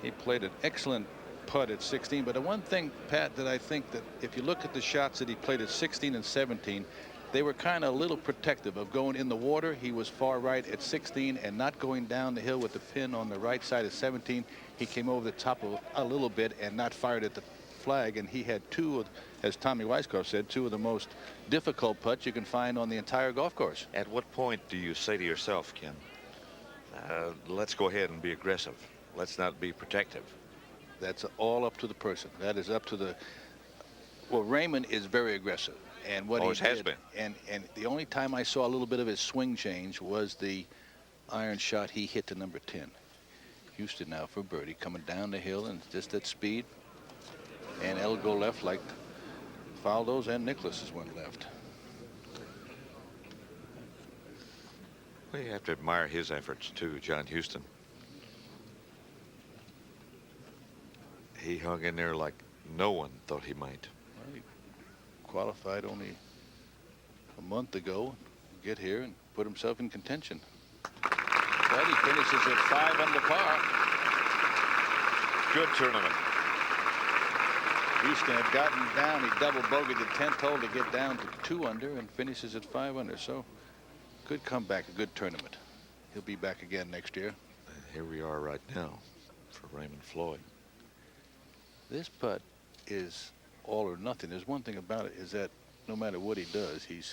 He played an excellent putt at 16. But the one thing, Pat, that I think that if you look at the shots that he played at 16 and 17, they were kind of a little protective of going in the water. He was far right at 16 and not going down the hill with the pin on the right side at 17. He came over the top of a little bit and not fired at the flag, and he had two of, as Tommy Weiskopf said, two of the most difficult putts you can find on the entire golf course. At what point do you say to yourself, Ken, let's go ahead and be aggressive? Let's not be protective. That's all up to the person. That is up to the, well, Raymond is very aggressive. And what Always he did, has been. And the only time I saw a little bit of his swing change was the iron shot he hit to number 10. Houston now for birdie, coming down the hill and just at speed. And it'll go left like Faldo's and Nicklaus's went left. Well, you have to admire his efforts too, John Houston. He hung in there like no one thought he might. Well, he qualified only a month ago, get here and put himself in contention. But he finishes at 5 under par. Good tournament. Houston had gotten down. He double bogeyed the 10th hole to get down to 2 under and finishes at 5 under. So good comeback, a good tournament. He'll be back again next year. And here we are right now for Raymond Floyd. This putt is all or nothing. There's one thing about it is that no matter what he does, he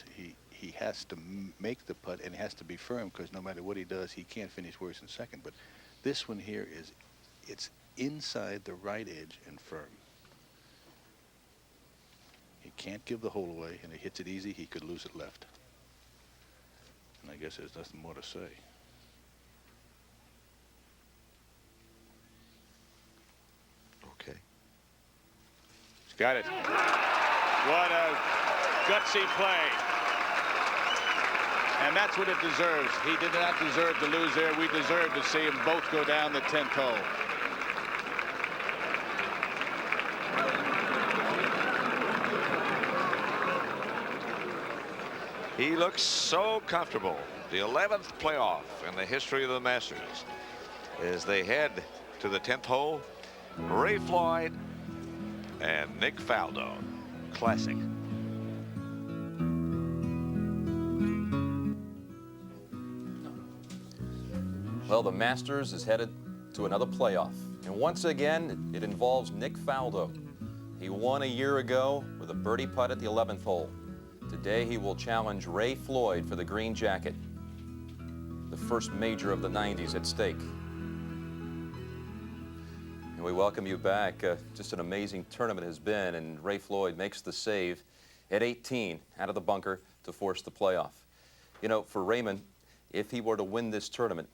has to make the putt and it has to be firm, because no matter what he does, he can't finish worse than second. But this one here is, it's inside the right edge and firm. He can't give the hole away, and he hits it easy. He could lose it left. And I guess there's nothing more to say. Okay. He's got it. What a gutsy play. And that's what it deserves. He did not deserve to lose there. We deserve to see them both go down the 10th hole. He looks so comfortable. The 11th playoff in the history of the Masters. As they head to the 10th hole, Ray Floyd and Nick Faldo. Classic. Well, the Masters is headed to another playoff. And once again, it involves Nick Faldo. He won a year ago with a birdie putt at the 11th hole. Today he will challenge Ray Floyd for the green jacket. The first major of the 90s at stake. And we welcome you back. Just an amazing tournament has been, and Ray Floyd makes the save at 18 out of the bunker to force the playoff. You know, for Raymond, if he were to win this tournament,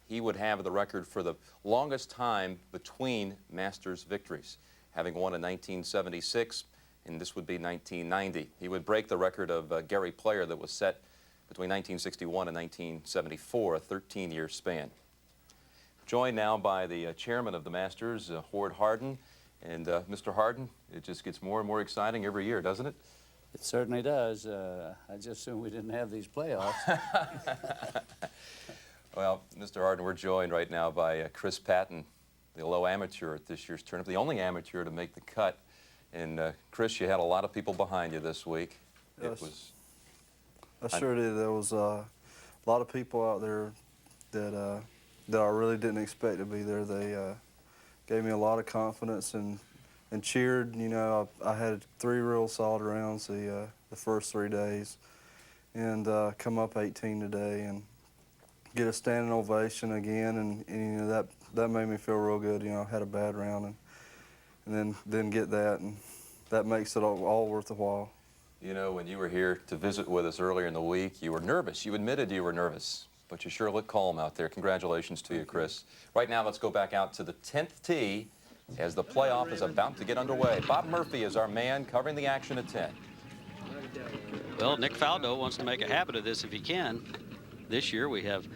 he would have the record for the longest time between Masters victories, having won in 1976, and this would be 1990. He would break the record of Gary Player that was set between 1961 and 1974, a 13-year span. Joined now by the chairman of the Masters, Howard Harden. And Mr. Harden, it just gets more and more exciting every year, doesn't it? It certainly does. I just assumed we didn't have these playoffs. Well, Mr. Harden, we're joined right now by Chris Patton, the low amateur at this year's tournament, the only amateur to make the cut. And Chris, you had a lot of people behind you this week. Yes. It was. I sure did. There was a lot of people out there that that I really didn't expect to be there. They gave me a lot of confidence and cheered. You know, I had 3 real solid rounds the first 3 days, and come up 18 today and get a standing ovation again, and you know that made me feel real good. You know, I had a bad round and then get that, and that makes it all worth the while. You know, when you were here to visit with us earlier in the week, you were nervous. You admitted you were nervous, but you sure look calm out there. Congratulations to you, Chris. Right now, let's go back out to the 10th tee as the playoff is about to get underway. Bob Murphy is our man covering the action at 10. Well, Nick Faldo wants to make a habit of this if he can. This year we have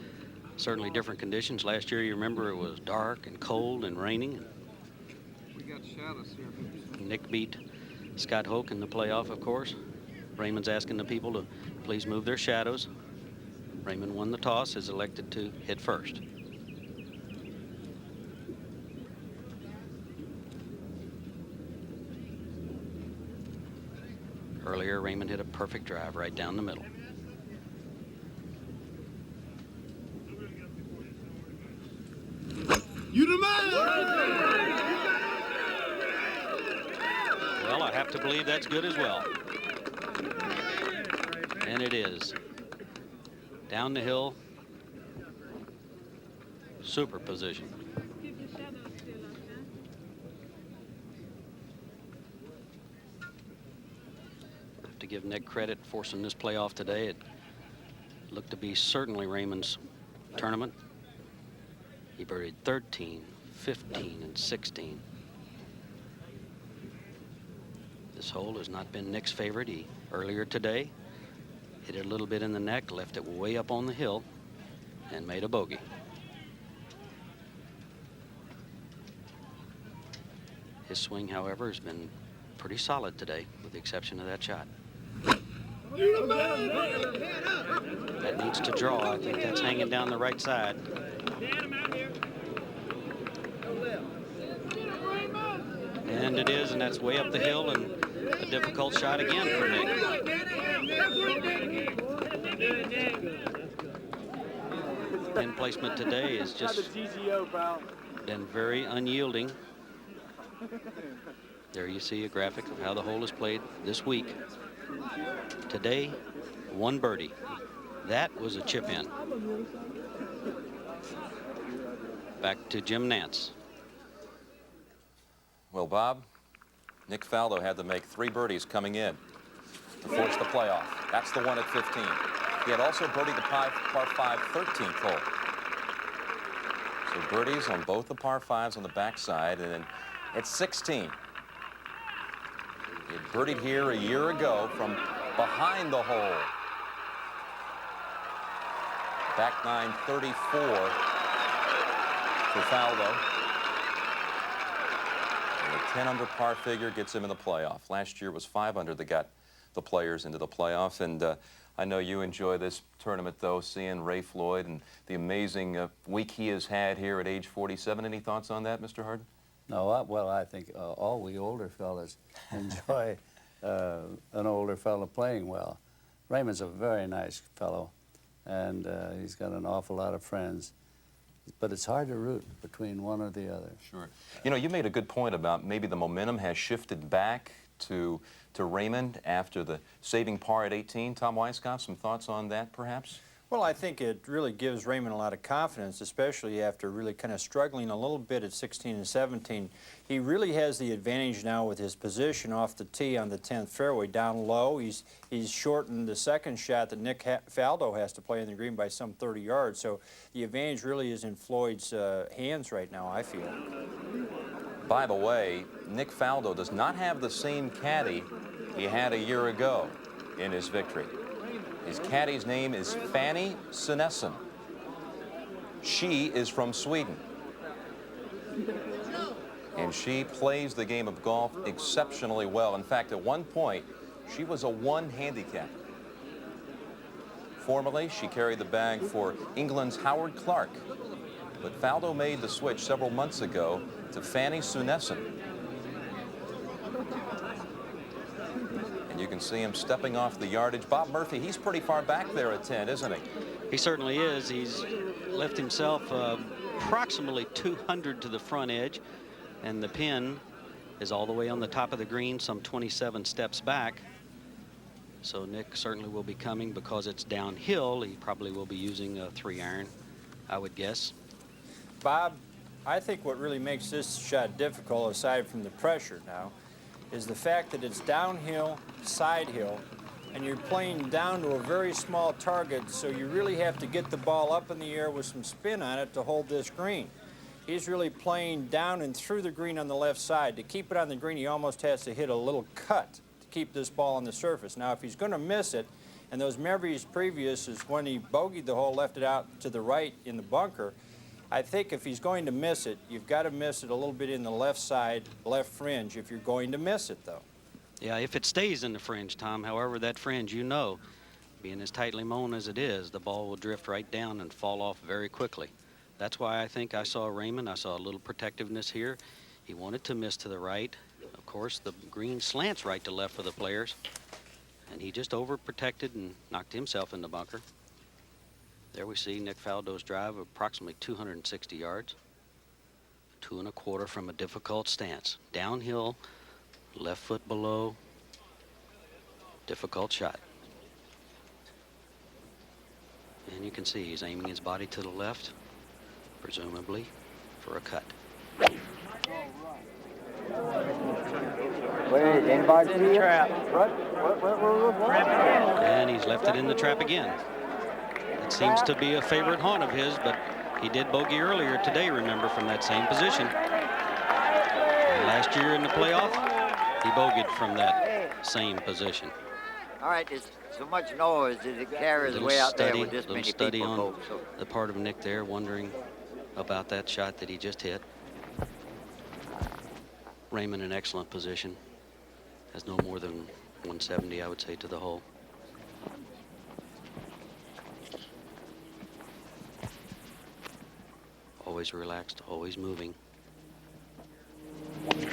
certainly different conditions. Last year, you remember, it was dark and cold and raining. We got shadows here. Nick beat Scott Hoke in the playoff, of course. Raymond's asking the people to please move their shadows. Raymond won the toss, is elected to hit first. Earlier, Raymond hit a perfect drive right down the middle. You the man! Well, I have to believe that's good as well. And it is. Down the hill. Super position. Have to give Nick credit forcing this playoff today. It looked to be certainly Raymond's tournament. He birdied 13, 15, and 16. This hole has not been Nick's favorite. He earlier today hit it a little bit in the neck, left it way up on the hill, and made a bogey. His swing, however, has been pretty solid today, with the exception of that shot. That needs to draw. I think that's hanging down the right side. And it is, and that's way up the hill, and a difficult shot again for Nick. Pin placement today has just been very unyielding. There you see a graphic of how the hole is played this week. Today, one birdie. That was a chip in. Back to Jim Nance. Well, Bob, Nick Faldo had to make 3 birdies coming in to force the playoff. That's the one at 15. He had also birdied the par 5 13th hole. So birdies on both the par 5s on the backside, and then at 16. He had birdied here a year ago from behind the hole. Back 9 34 for Faldo. And the 10 under par figure gets him in the playoff. Last year was 5 under that got the players into the playoff. And I know you enjoy this tournament, though, seeing Ray Floyd and the amazing week he has had here at age 47. Any thoughts on that, Mr. Harden? No, well, I think all we older fellas enjoy an older fellow playing well. Raymond's a very nice fellow, and he's got an awful lot of friends. But it's hard to root between one or the other. Sure. You know, you made a good point about maybe the momentum has shifted back to Raymond after the saving par at 18. Tom Weisskopf, some thoughts on that, perhaps? Well, I think it really gives Raymond a lot of confidence, especially after really kind of struggling a little bit at 16 and 17. He really has the advantage now with his position off the tee on the 10th fairway, down low. He's shortened the second shot that Nick Faldo has to play in the green by some 30 yards. So the advantage really is in Floyd's hands right now, I feel. By the way, Nick Faldo does not have the same caddy he had a year ago in his victory. His caddy's name is Fanny Sunesson. She is from Sweden. And she plays the game of golf exceptionally well. In fact, at one point, she was a 1 handicap. Formerly, she carried the bag for England's Howard Clark. But Faldo made the switch several months ago to Fanny Sunesson. You can see him stepping off the yardage. Bob Murphy, he's pretty far back there at 10, isn't he? He certainly is. He's left himself approximately 200 to the front edge, and the pin is all the way on the top of the green, some 27 steps back. So Nick certainly will be coming because it's downhill. He probably will be using a 3-iron, I would guess. Bob, I think what really makes this shot difficult, aside from the pressure now, is the fact that it's downhill, side hill, and you're playing down to a very small target, so you really have to get the ball up in the air with some spin on it to hold this green. He's really playing down and through the green on the left side. To keep it on the green, he almost has to hit a little cut to keep this ball on the surface. Now, if he's going to miss it, and those memories previous is when he bogeyed the hole, left it out to the right in the bunker, I think if he's going to miss it, you've got to miss it a little bit in the left side, left fringe, if you're going to miss it, though. Yeah, if it stays in the fringe, Tom, however, that fringe, you know, being as tightly mown as it is, the ball will drift right down and fall off very quickly. That's why I think I saw Raymond. I saw a little protectiveness here. He wanted to miss to the right. Of course, the green slants right to left for the players, and he just overprotected and knocked himself in the bunker. There we see Nick Faldo's drive of approximately 260 yards. 2 1/4 from a difficult stance. Downhill, left foot below, difficult shot. And you can see he's aiming his body to the left, presumably for a cut. Wait, anybody in the trap. What? And he's left it in the trap again. It seems to be a favorite haunt of his, but he did bogey earlier today, remember, from that same position. And last year in the playoff, he bogeyed from that same position. All right, there's so much noise that it carries way out there with this many study people. on Folks, so. the part of Nick there, wondering about that shot that he just hit. Raymond in excellent position. Has no more than 170, I would say, to the hole. Always relaxed, always moving. And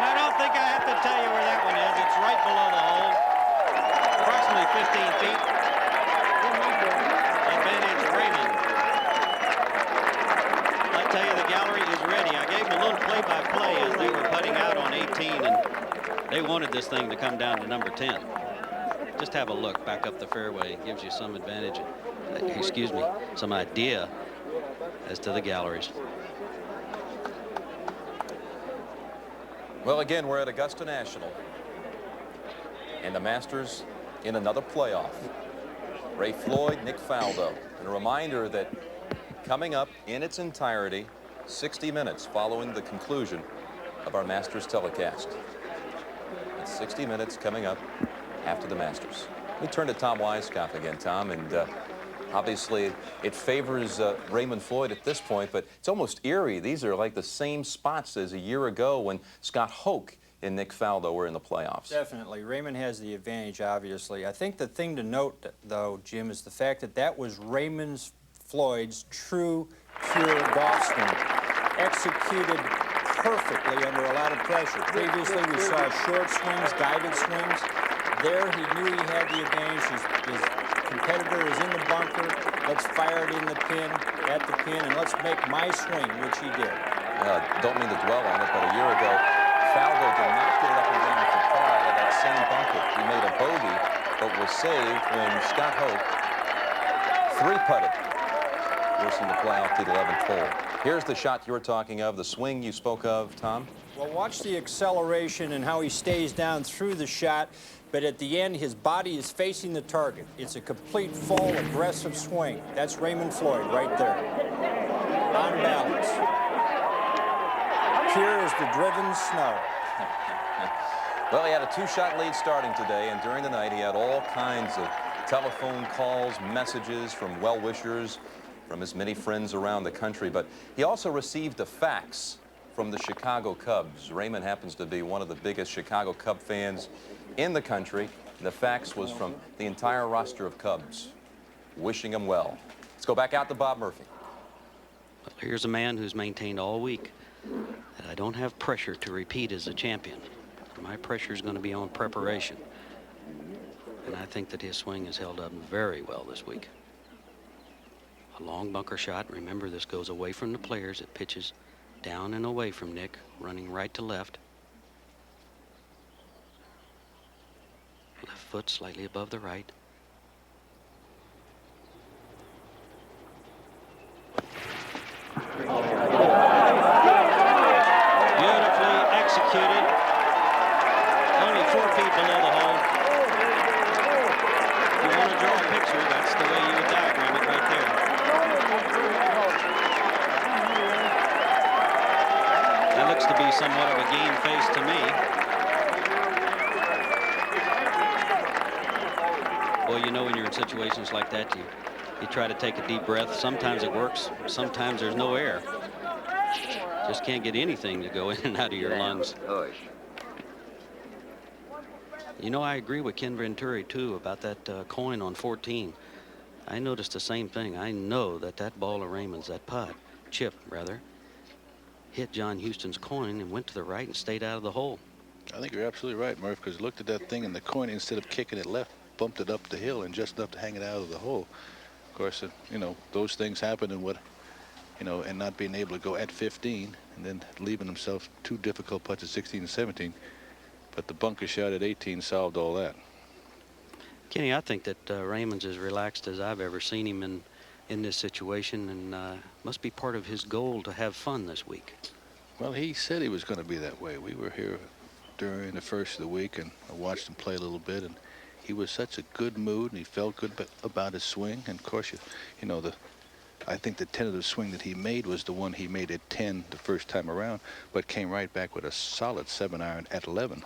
I don't think I have to tell you where that one is. It's right below the hole, approximately 15 feet. Advantage Raymond. I tell you, the gallery is ready. I gave them a little play-by-play as they were putting out on 18, and they wanted this thing to come down to number 10. Just have a look back up the fairway. It gives you some advantage, excuse me, some idea as to the galleries. Well, again, we're at Augusta National, and the Masters in another playoff. Ray Floyd, Nick Faldo. And a reminder that coming up in its entirety, 60 minutes following the conclusion of our Masters telecast. It's 60 minutes coming up after the Masters. Let me turn to Tom Weiskopf again, Tom, and obviously it favors Raymond Floyd at this point, but it's almost eerie. These are like the same spots as a year ago when Scott Hoke and Nick Faldo were in the playoffs. Definitely. Raymond has the advantage, obviously. I think the thing to note, though, Jim, is the fact that that was Raymond Floyd's true, pure golf swing, executed perfectly under a lot of pressure. Previously, we saw short swings, guided swings. There, he knew he had the advantage. His competitor is in the bunker. Let's fire it in the pin, at the pin, and let's make my swing, which he did. Don't mean to dwell on it, but a year ago, Faldo did not get it up and down for par out of that same bunker. He made a bogey, but was saved when Scott Hoke three-putted, forcing the playoff to the 11th hole. Here's the shot you were talking of, the swing you spoke of, Tom. Well, watch the acceleration and how he stays down through the shot, but at the end, his body is facing the target. It's a complete full, aggressive swing. That's Raymond Floyd right there. On balance. Pure as the driven snow. Well, he had a two-shot lead starting today, and during the night, he had all kinds of telephone calls, messages from well-wishers, from his many friends around the country, but he also received a fax from the Chicago Cubs. Raymond happens to be one of the biggest Chicago Cub fans in the country. The fax was from the entire roster of Cubs, wishing him well. Let's go back out to Bob Murphy. Well, here's a man who's maintained all week that I don't have pressure to repeat as a champion. My pressure is going to be on preparation. And I think that his swing has held up very well this week. A long bunker shot. Remember, this goes away from the players. It pitches down and away from Nick, running right to left. Left foot slightly above the right. 4 feet below the hole. If you want to draw a picture, that's the way you would diagram it right there. That looks to be somewhat of a game face to me. Well, you know, when you're in situations like that, you try to take a deep breath. Sometimes it works. Sometimes there's no air. Just can't get anything to go in and out of your lungs. You know, I agree with Ken Venturi, too, about that coin on 14. I noticed the same thing. I know that that ball of Raymond's, that putt, chip, rather, hit John Houston's coin and went to the right and stayed out of the hole. I think you're absolutely right, Murph, because looked at that thing and the coin, instead of kicking it left, bumped it up the hill and just enough to hang it out of the hole. Of course, you know, those things happen, and and not being able to go at 15 and then leaving himself 2 difficult putts at 16 and 17. But the bunker shot at 18 solved all that. Kenny, I think that Raymond's as relaxed as I've ever seen him in this situation, and must be part of his goal to have fun this week. Well, he said he was going to be that way. We were here during the first of the week, and I watched him play a little bit, and he was such a good mood, and he felt good about his swing. And of course, I think the tentative swing that he made was the one he made at 10 the first time around, but came right back with a solid 7-iron at 11.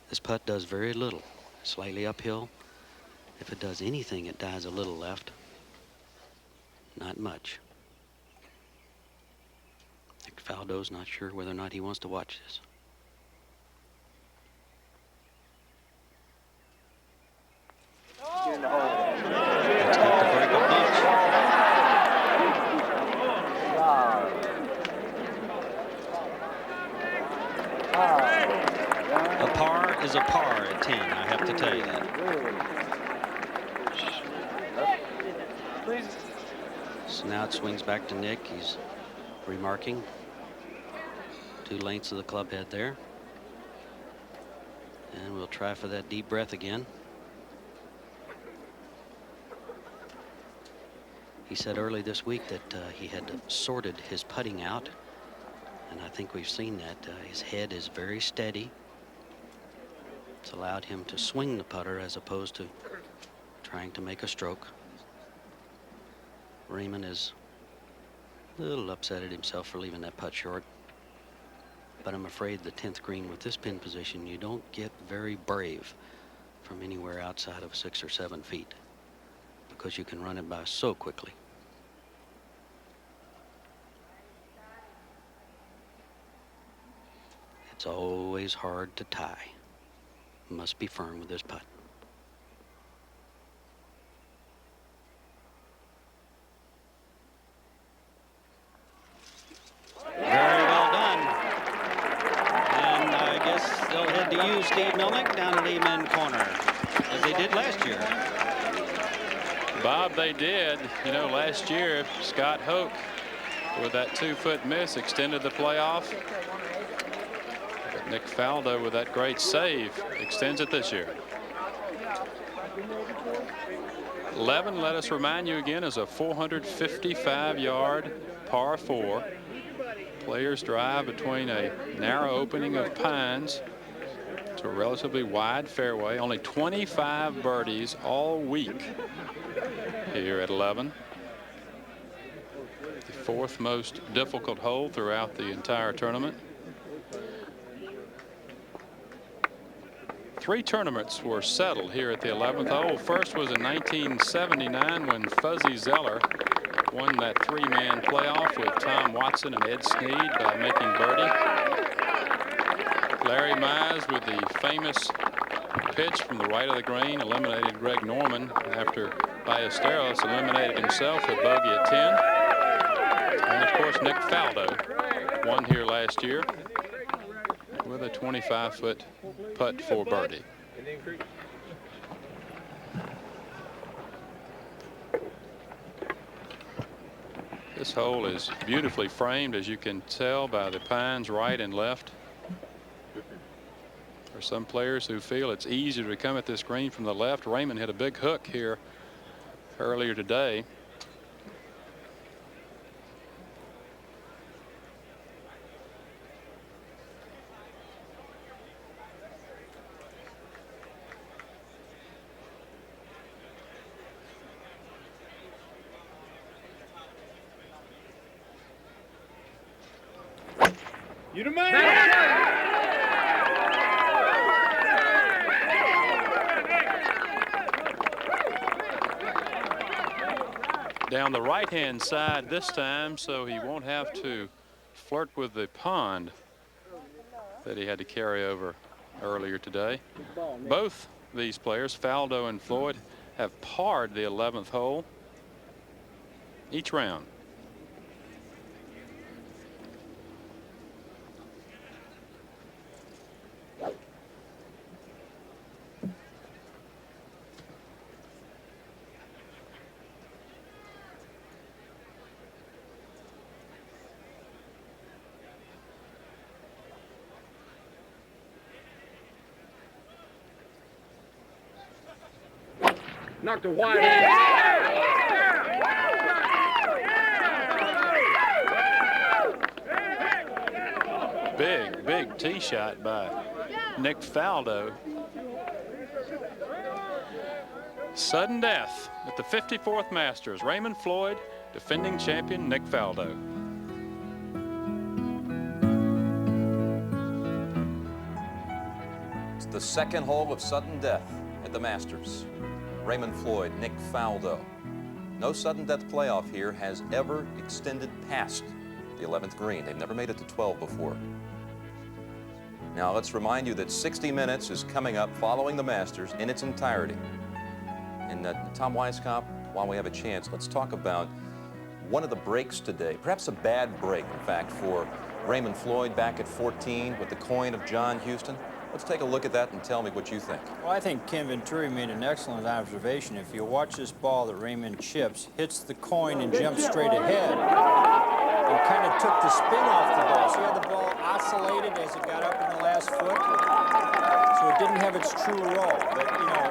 This putt does very little. Slightly uphill. If it does anything, it dies a little left. Not much. Nick Faldo's not sure whether or not he wants to watch this. Let's get to break a bunch. A par is a par at 10, I have to tell you that. So now it swings back to Nick. He's remarking 2 lengths of the club head there. And we'll try for that deep breath again. He said early this week that he had sorted his putting out, and I think we've seen that. His head is very steady. It's allowed him to swing the putter as opposed to trying to make a stroke. Raymond is a little upset at himself for leaving that putt short, but I'm afraid the 10th green with this pin position, you don't get very brave from anywhere outside of 6 or 7 feet, because you can run it by so quickly. It's always hard to tie. Must be firm with this putt. Very well done. And I guess they'll head to you, Steve Milnick, down at Amen Corner, as they did last year. Bob, they did. You know, last year, Scott Hoke, with that 2-foot miss, extended the playoff. But Nick Faldo, with that great save, extends it this year. 11, let us remind you again, is a 455-yard par 4. Players drive between a narrow opening of pines to a relatively wide fairway. Only 25 birdies all week here at 11. The 4th most difficult hole throughout the entire tournament. 3 tournaments were settled here at the 11th hole. First was in 1979 when Fuzzy Zeller won that 3-man playoff with Tom Watson and Ed Snead by making birdie. Larry Mize with the famous pitch from the right of the green eliminated Greg Norman after Ballesteros eliminated himself with bogey at 10. And of course Nick Faldo won here last year with a 25-foot putt for birdie. This hole is beautifully framed, as you can tell by the pines right and left. For some players who feel it's easier to come at this green from the left, Raymond hit a big hook here earlier today. You the man! Down the right-hand side this time, so he won't have to flirt with the pond that he had to carry over earlier today. Both these players, Faldo and Floyd, have parred the 11th hole each round. Knocked a wide. Big tee shot by Nick Faldo. Sudden death at the 54th Masters. Raymond Floyd, defending champion Nick Faldo. It's the second hole of sudden death at the Masters. Raymond Floyd, Nick Faldo. No sudden death playoff here has ever extended past the 11th green. They've never made it to 12 before. Now let's remind you that 60 Minutes is coming up following the Masters in its entirety. And Tom Weiskopf, while we have a chance, let's talk about one of the breaks today, perhaps a bad break, in fact, for Raymond Floyd back at 14 with the coin of John Houston. Let's take a look at that and tell me what you think. Well, I think Ken Venturi made an excellent observation. If you watch this ball that Raymond chips, hits the coin and jumps straight ahead, and kind of took the spin off the ball. See how the ball oscillated as it got up in the last foot? So it didn't have its true roll. But, you know,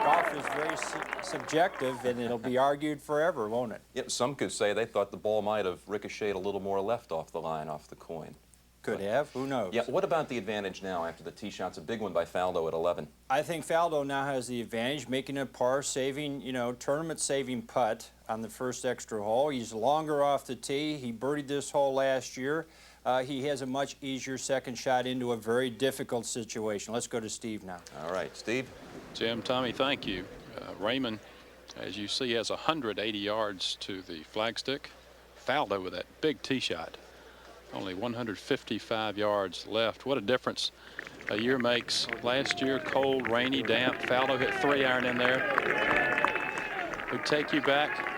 golf is very subjective, and it'll be argued forever, won't it? Yep, some could say they thought the ball might have ricocheted a little more left off the line, off the coin. Could have, who knows? Yeah, what about the advantage now after the tee shot's a big one by Faldo at 11? I think Faldo now has the advantage, making a par-saving, you know, tournament-saving putt on the first extra hole. He's longer off the tee. He birdied this hole last year. He has a much easier second shot into a very difficult situation. Let's go to Steve now. All right, Steve. Jim, Tommy, thank you. Raymond, as you see, has 180 yards to the flagstick. Faldo with that big tee shot. Only 155 yards left. What a difference a year makes. Last year, cold, rainy, damp. Faldo hit 3-iron in there. Would take you back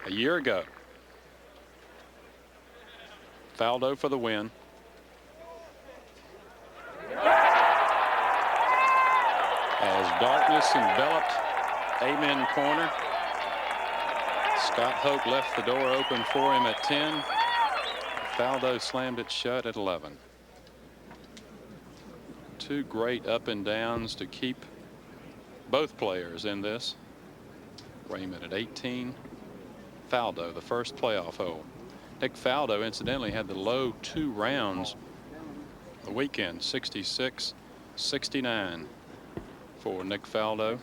a year ago. Faldo for the win. As darkness enveloped Amen Corner, Scott Hoke left the door open for him at 10. Faldo slammed it shut at 11. Two great up and downs to keep both players in this. Raymond at 18. Faldo, the first playoff hole. Nick Faldo, incidentally, had the low 2 rounds the weekend, 66, 69 for Nick Faldo.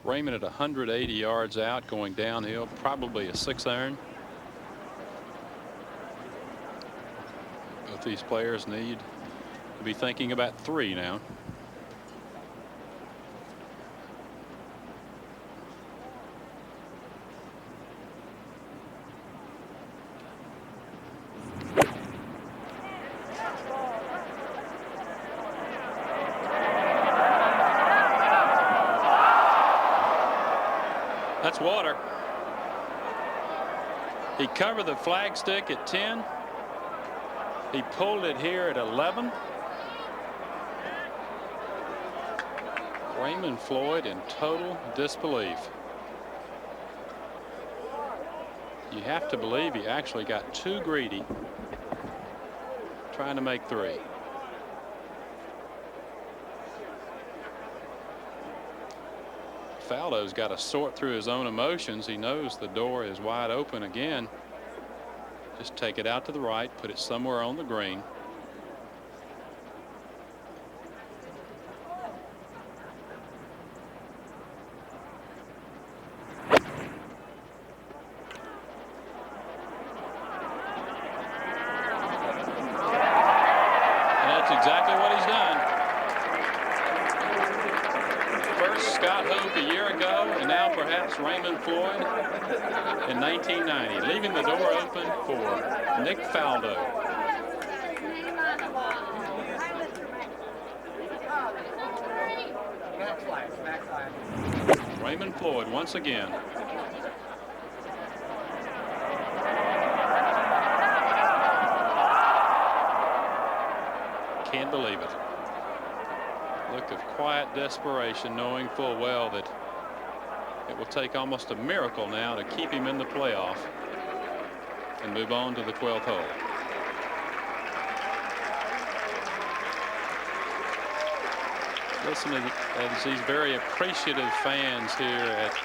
Raymond at 180 yards out, going downhill, probably a 6-iron. Both these players need to be thinking about 3 now. That's water. He covered the flagstick at 10. He pulled it here at 11. Raymond Floyd in total disbelief. You have to believe he actually got too greedy trying to make 3. Faldo's got to sort through his own emotions. He knows the door is wide open again. Just take it out to the right, put it somewhere on the green. Scott Hope a year ago, and now perhaps Raymond Floyd in 1990, leaving the door open for Nick Faldo. Raymond Floyd once again. Can't believe it. Look of quiet desperation, knowing full well that it will take almost a miracle now to keep him in the playoff and move on to the 12th hole. Listen as these very appreciative fans here at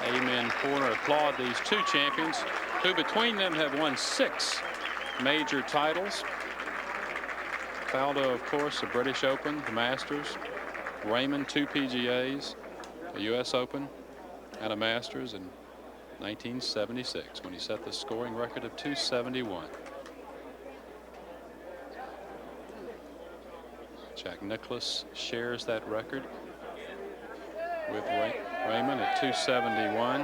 Amen Corner applaud these two champions who between them have won 6 major titles. Faldo, of course, the British Open, the Masters. Raymond, 2 PGAs, a U.S. Open, and a Masters in 1976 when he set the scoring record of 271. Jack Nicklaus shares that record with Raymond at 271.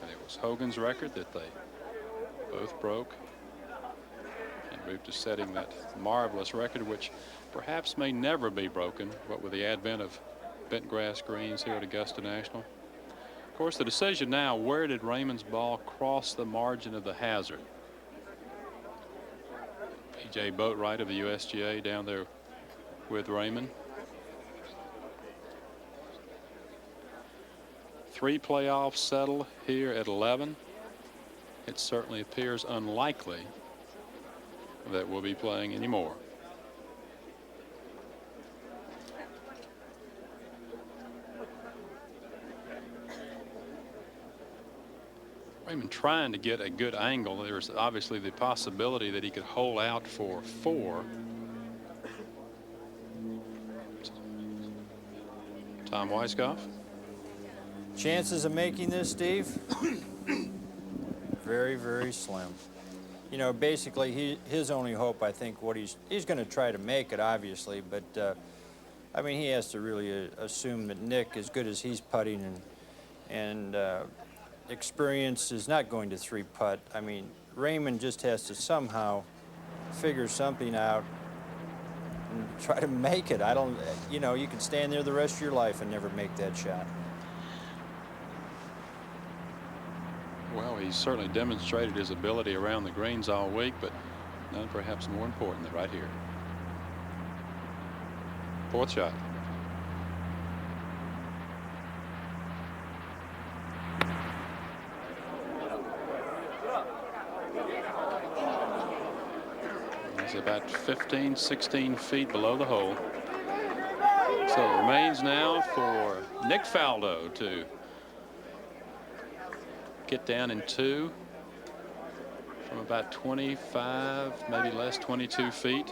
And it was Hogan's record that they both broke. Moved to setting that marvelous record, which perhaps may never be broken, what with the advent of bent grass greens here at Augusta National. Of course, the decision now, where did Raymond's ball cross the margin of the hazard? P.J. Boatwright of the USGA down there with Raymond. 3 playoffs settled here at 11. It certainly appears unlikely that we'll be playing anymore. Raymond trying to get a good angle. There's obviously the possibility that he could hole out for 4. Tom Weiskopf. Chances of making this, Steve? Very, very slim. You know, basically, his only hope, I think, what he's going to try to make it, obviously, but I mean, he has to really assume that Nick, as good as he's putting and experience, is not going to 3-putt. I mean, Raymond just has to somehow figure something out and try to make it. I don't, you know, you can stand there the rest of your life and never make that shot. Well, he's certainly demonstrated his ability around the greens all week, but none perhaps more important than right here. 4th shot. He's about 15, 16 feet below the hole. So it remains now for Nick Faldo to get down in 2 from about 25, maybe less, 22 feet.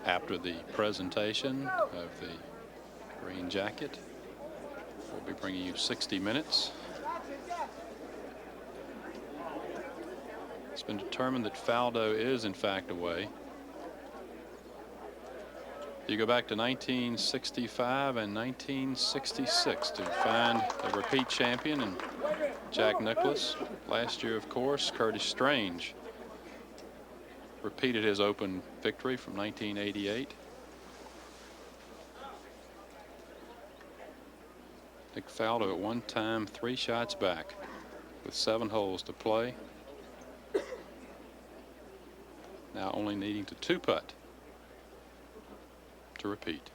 After the presentation of the green jacket, we'll be bringing you 60 minutes. It's been determined that Faldo is in fact away. You go back to 1965 and 1966 to find a repeat champion in Jack Nicklaus. Last year, of course, Curtis Strange repeated his Open victory from 1988. Nick Faldo at one time 3 shots back with 7 holes to play. Now only needing to 2-putt to repeat.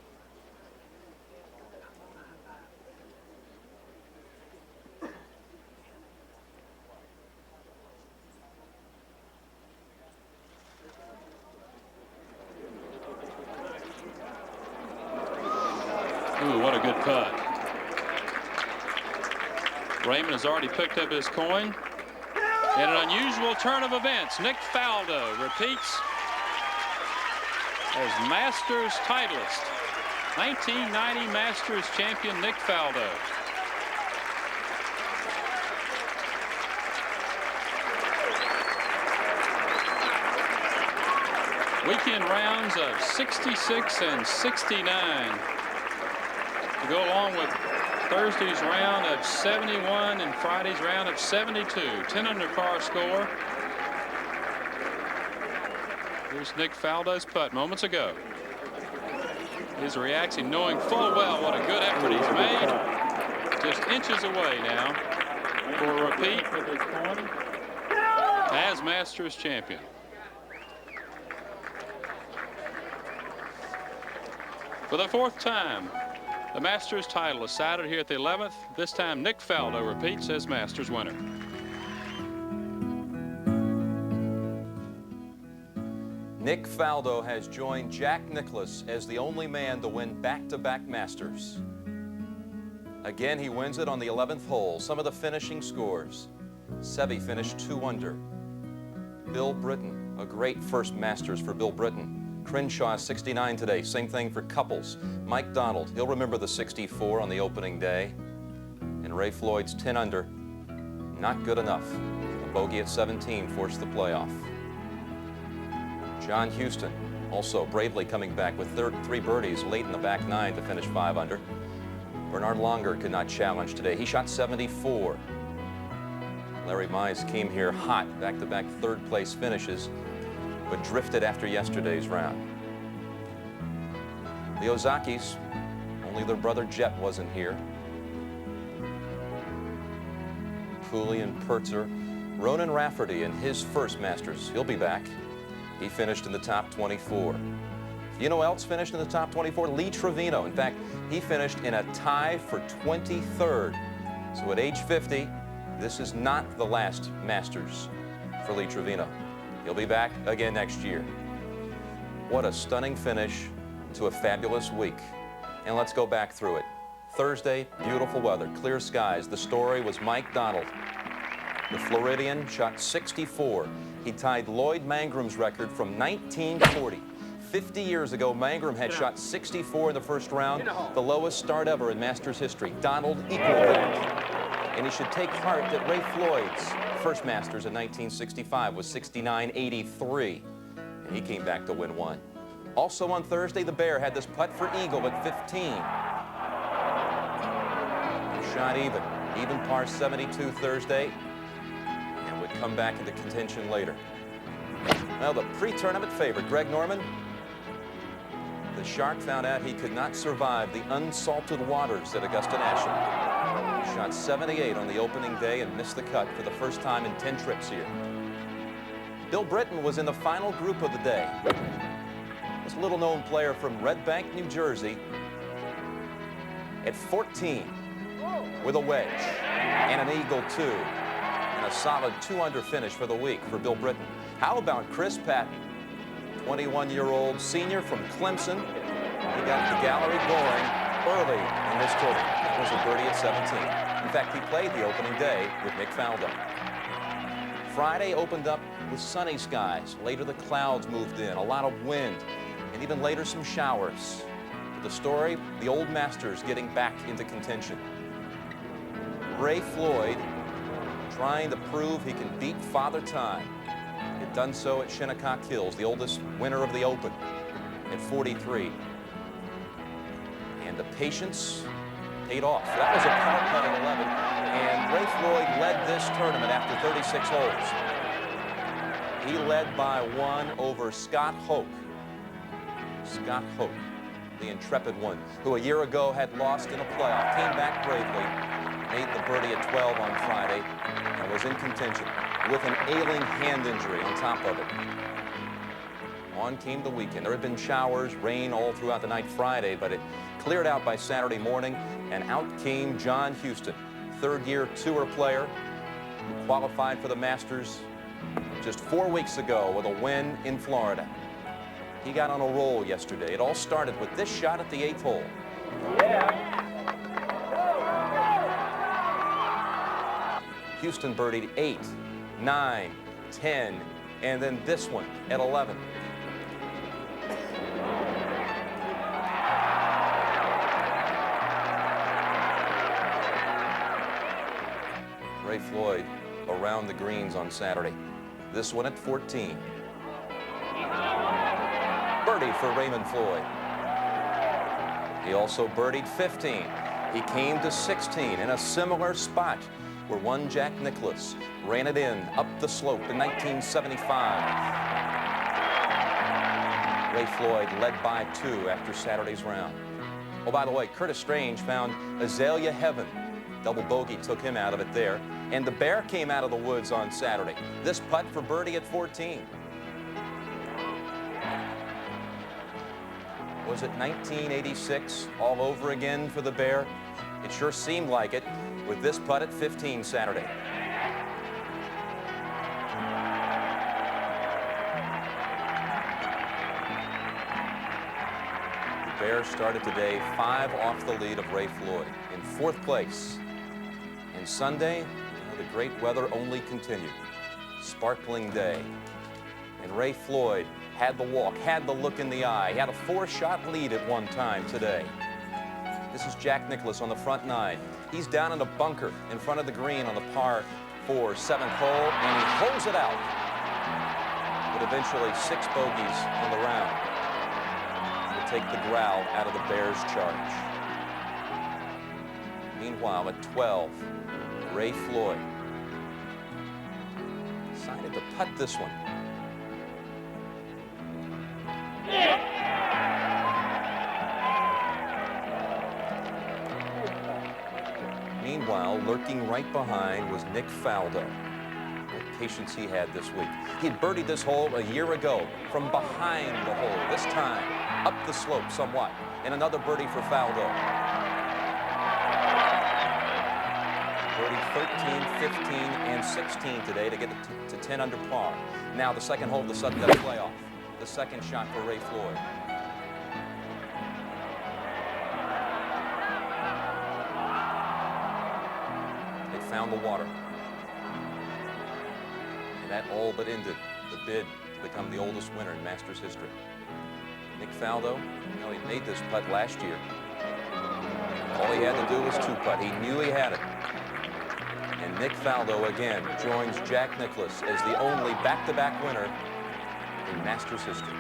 Ooh, what a good putt. Raymond has already picked up his coin. In an unusual turn of events, Nick Faldo repeats as Masters titleist. 1990 Masters champion Nick Faldo. weekend rounds of 66 and 69 to go along with Thursday's round of 71 and Friday's round of 72. 10 under par score. Here's Nick Faldo's putt moments ago. His reaction, knowing full well what a good effort he's made. Just inches away now for a repeat as Masters champion. For the 4th time, the Masters title is decided here at the 11th. This time, Nick Faldo repeats as Masters winner. Nick Faldo has joined Jack Nicklaus as the only man to win back-to-back Masters. Again, he wins it on the 11th hole. Some of the finishing scores. Seve finished 2 under. Bill Britton, a great first Masters for Bill Britton. Crenshaw 69 today, same thing for Couples. Mike Donald, he'll remember the 64 on the opening day. And Ray Floyd's 10 under, not good enough. A bogey at 17 forced the playoff. John Houston, also bravely coming back with 3 birdies late in the back 9 to finish 5 under. Bernard Langer could not challenge today. He shot 74. Larry Mize came here hot, back-to-back 3rd place finishes, but drifted after yesterday's round. The Ozakis, only their brother Jet wasn't here. Cooley and Pertzer. Ronan Rafferty in his first Masters, he'll be back. He finished in the top 24. You know who else finished in the top 24? Lee Trevino. In fact, he finished in a tie for 23rd. So at age 50, this is not the last Masters for Lee Trevino. He'll be back again next year. What a stunning finish to a fabulous week. And let's go back through it. Thursday, beautiful weather, clear skies. The story was Mike Donald. The Floridian shot 64. He tied Lloyd Mangram's record from 1940. 50 years ago, Mangrum had shot 64 in the first round, the lowest start ever in Masters history. Donald equaled that. And he should take heart that Ray Floyd's first Masters in 1965 was 69.83. And he came back to win 1. Also on Thursday, the Bear had this putt for eagle at 15. He shot even par 72 Thursday, and would come back into contention later. Well, the pre-tournament favorite, Greg Norman, the Shark found out he could not survive the unsalted waters at Augusta National. He shot 78 on the opening day and missed the cut for the first time in 10 trips here. Bill Britton was in the final group of the day. This little-known player from Red Bank, New Jersey, at 14 with a wedge and an eagle, too, and a solid 2 under finish for the week for Bill Britton. How about Chris Patton, 21-year-old senior from Clemson? He got the gallery going early in this tournament. It was a birdie at 17. In fact, he played the opening day with Nick Faldo. Friday opened up with sunny skies. Later, the clouds moved in, a lot of wind, and even later some showers. But the story, the old Masters getting back into contention. Ray Floyd trying to prove he can beat Father Time. He had done so at Shinnecock Hills, the oldest winner of the Open, at 43. And the patience paid off. That was a par putt at 11, and Ray Floyd led this tournament after 36 holes. He led by 1 over Scott Hoke. Scott Hoke, the intrepid one, who a year ago had lost in a playoff, came back bravely, made the birdie at 12 on Friday, and was in contention with an ailing hand injury on top of it. On came the weekend. There had been showers, rain all throughout the night Friday, but it cleared out by Saturday morning, and out came John Houston, third-year tour player who qualified for the Masters just 4 weeks ago with a win in Florida. He got on a roll yesterday. It all started with this shot at the 8th hole. Houston birdied 8, 9, 10, and then this one at 11. Ray Floyd around the greens on Saturday. This one at 14. Birdie for Raymond Floyd. He also birdied 15. He came to 16 in a similar spot where one Jack Nicklaus ran it in up the slope in 1975. Ray Floyd led by 2 after Saturday's round. Oh, by the way, Curtis Strange found Azalea Heaven. Double bogey took him out of it there. And the Bear came out of the woods on Saturday. This putt for birdie at 14. Was it 1986 all over again for the Bear? It sure seemed like it with this putt at 15 Saturday. The Bear started today 5 off the lead of Ray Floyd in 4th place. And Sunday, the great weather only continued. Sparkling day. And Ray Floyd had the walk, had the look in the eye. He had a 4-shot lead at one time today. This is Jack Nicklaus on the front 9. He's down in a bunker in front of the green on the par 4 7th hole, and he holds it out. But eventually 6 bogeys on the round will take the growl out of the Bears' charge. Meanwhile, at 12, Ray Floyd decided to putt this one. Meanwhile, lurking right behind was Nick Faldo. What patience he had this week. He had birdied this hole a year ago from behind the hole, this time up the slope somewhat. And another birdie for Faldo. Birdie 13, 15, and 16 today to get it to 10 under par. Now the second hole of the Sudden Death playoff. The second shot for Ray Floyd. It found the water. And that all but ended the bid to become the oldest winner in Masters history. Nick Faldo, he made this putt last year. All he had to do was 2-putt. He knew he had it. And Nick Faldo again joins Jack Nicklaus as the only back-to-back winner in Masters history.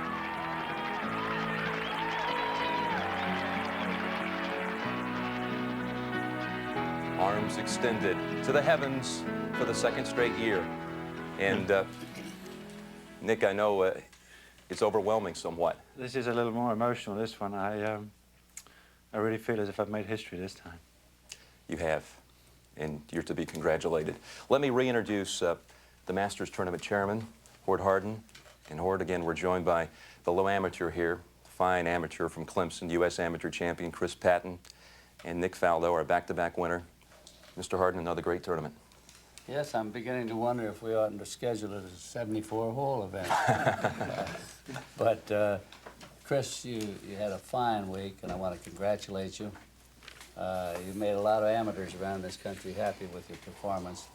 Arms extended to the heavens for the 2nd straight year. And Nick, I know it's overwhelming somewhat. This is a little more emotional, this one. I really feel as if I've made history this time. You have, and you're to be congratulated. Let me reintroduce the Masters Tournament Chairman, Hord Harden. And Hord, again, we're joined by the low amateur here, fine amateur from Clemson, U.S. amateur champion Chris Patton, and Nick Faldo, our back-to-back winner. Mr. Harden, another great tournament. Yes, I'm beginning to wonder if we oughtn't to schedule it as a 74-hole event. But Chris, you had a fine week, and I want to congratulate you. You made a lot of amateurs around this country happy with your performance.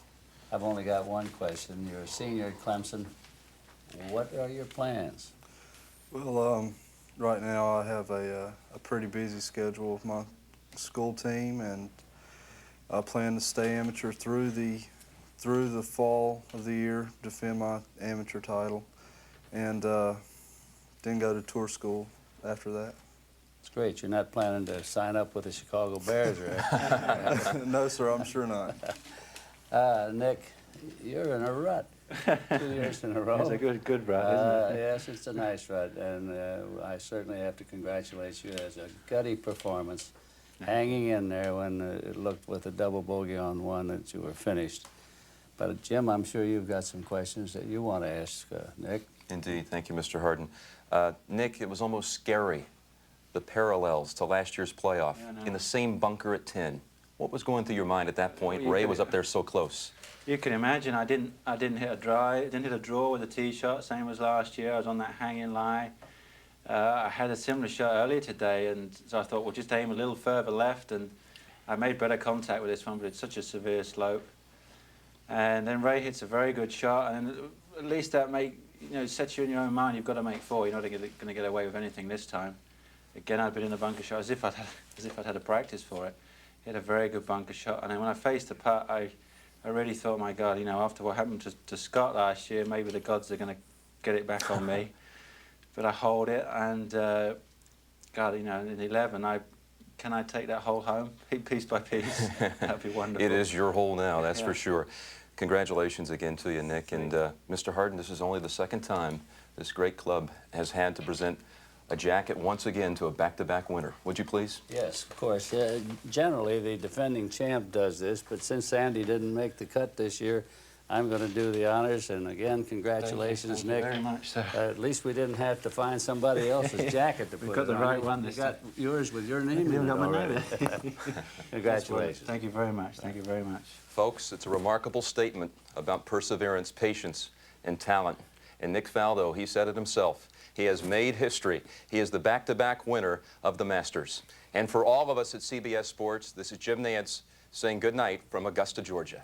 I've only got one question. You're a senior at Clemson. What are your plans? Well, right now I have a pretty busy schedule with my school team, and I plan to stay amateur through the fall of the year, defend my amateur title, and then go to tour school after that. It's great. You're not planning to sign up with the Chicago Bears, right? No, sir, I'm sure not. Nick, you're in a rut. 2 years in a row. It's a good rut, isn't it? Yes, it's a nice rut, and I certainly have to congratulate you. As a gutty performance, hanging in there when it looked with a double bogey on one that you were finished. But Jim, I'm sure you've got some questions that you want to ask Nick. Indeed. Thank you, Mr. Harden. Nick, it was almost scary, the parallels to last year's playoff in the same bunker at 10. What was going through your mind at that point? Ray was up there so close. You can imagine I didn't hit a drive, didn't hit a draw with a tee shot, same as last year. I was on that hanging lie. I had a similar shot earlier today, and so I thought, well, just aim a little further left, and I made better contact with this one, but it's such a severe slope. And then Ray hits a very good shot, and at least that sets you in your own mind. You've got to make 4. You're not going to get away with anything this time. Again, I'd been in the bunker shot as if I'd had a practice for it. Hit a very good bunker shot, and then when I faced the putt, I really thought, my God, after what happened to Scott last year, maybe the gods are going to get it back on me. but I hold it, and God, you know, in 11, can I take that hole home piece by piece? That'd be wonderful. It is your hole now, that's Yeah. for sure. Congratulations again to you, Nick. And Mr. Harden, this is only the second time this great club has had to present a jacket once again to a back-to-back winner. Would you please? Yes, of course. Generally, the defending champ does this, but since Sandy didn't make the cut this year, I'm going to do the honors. And again, congratulations, Thank you Nick. very much, sir. At least we didn't have to find somebody else's jacket to put We got the on. right one You this got time. yours with your name You've in it got my already. name. Congratulations. Thank you very much. Thank you very much. Folks, it's a remarkable statement about perseverance, patience, and talent. And Nick Faldo, he said it himself. He has made history. He is the back-to-back winner of the Masters. And for all of us at CBS Sports, this is Jim Nance saying good night from Augusta, Georgia.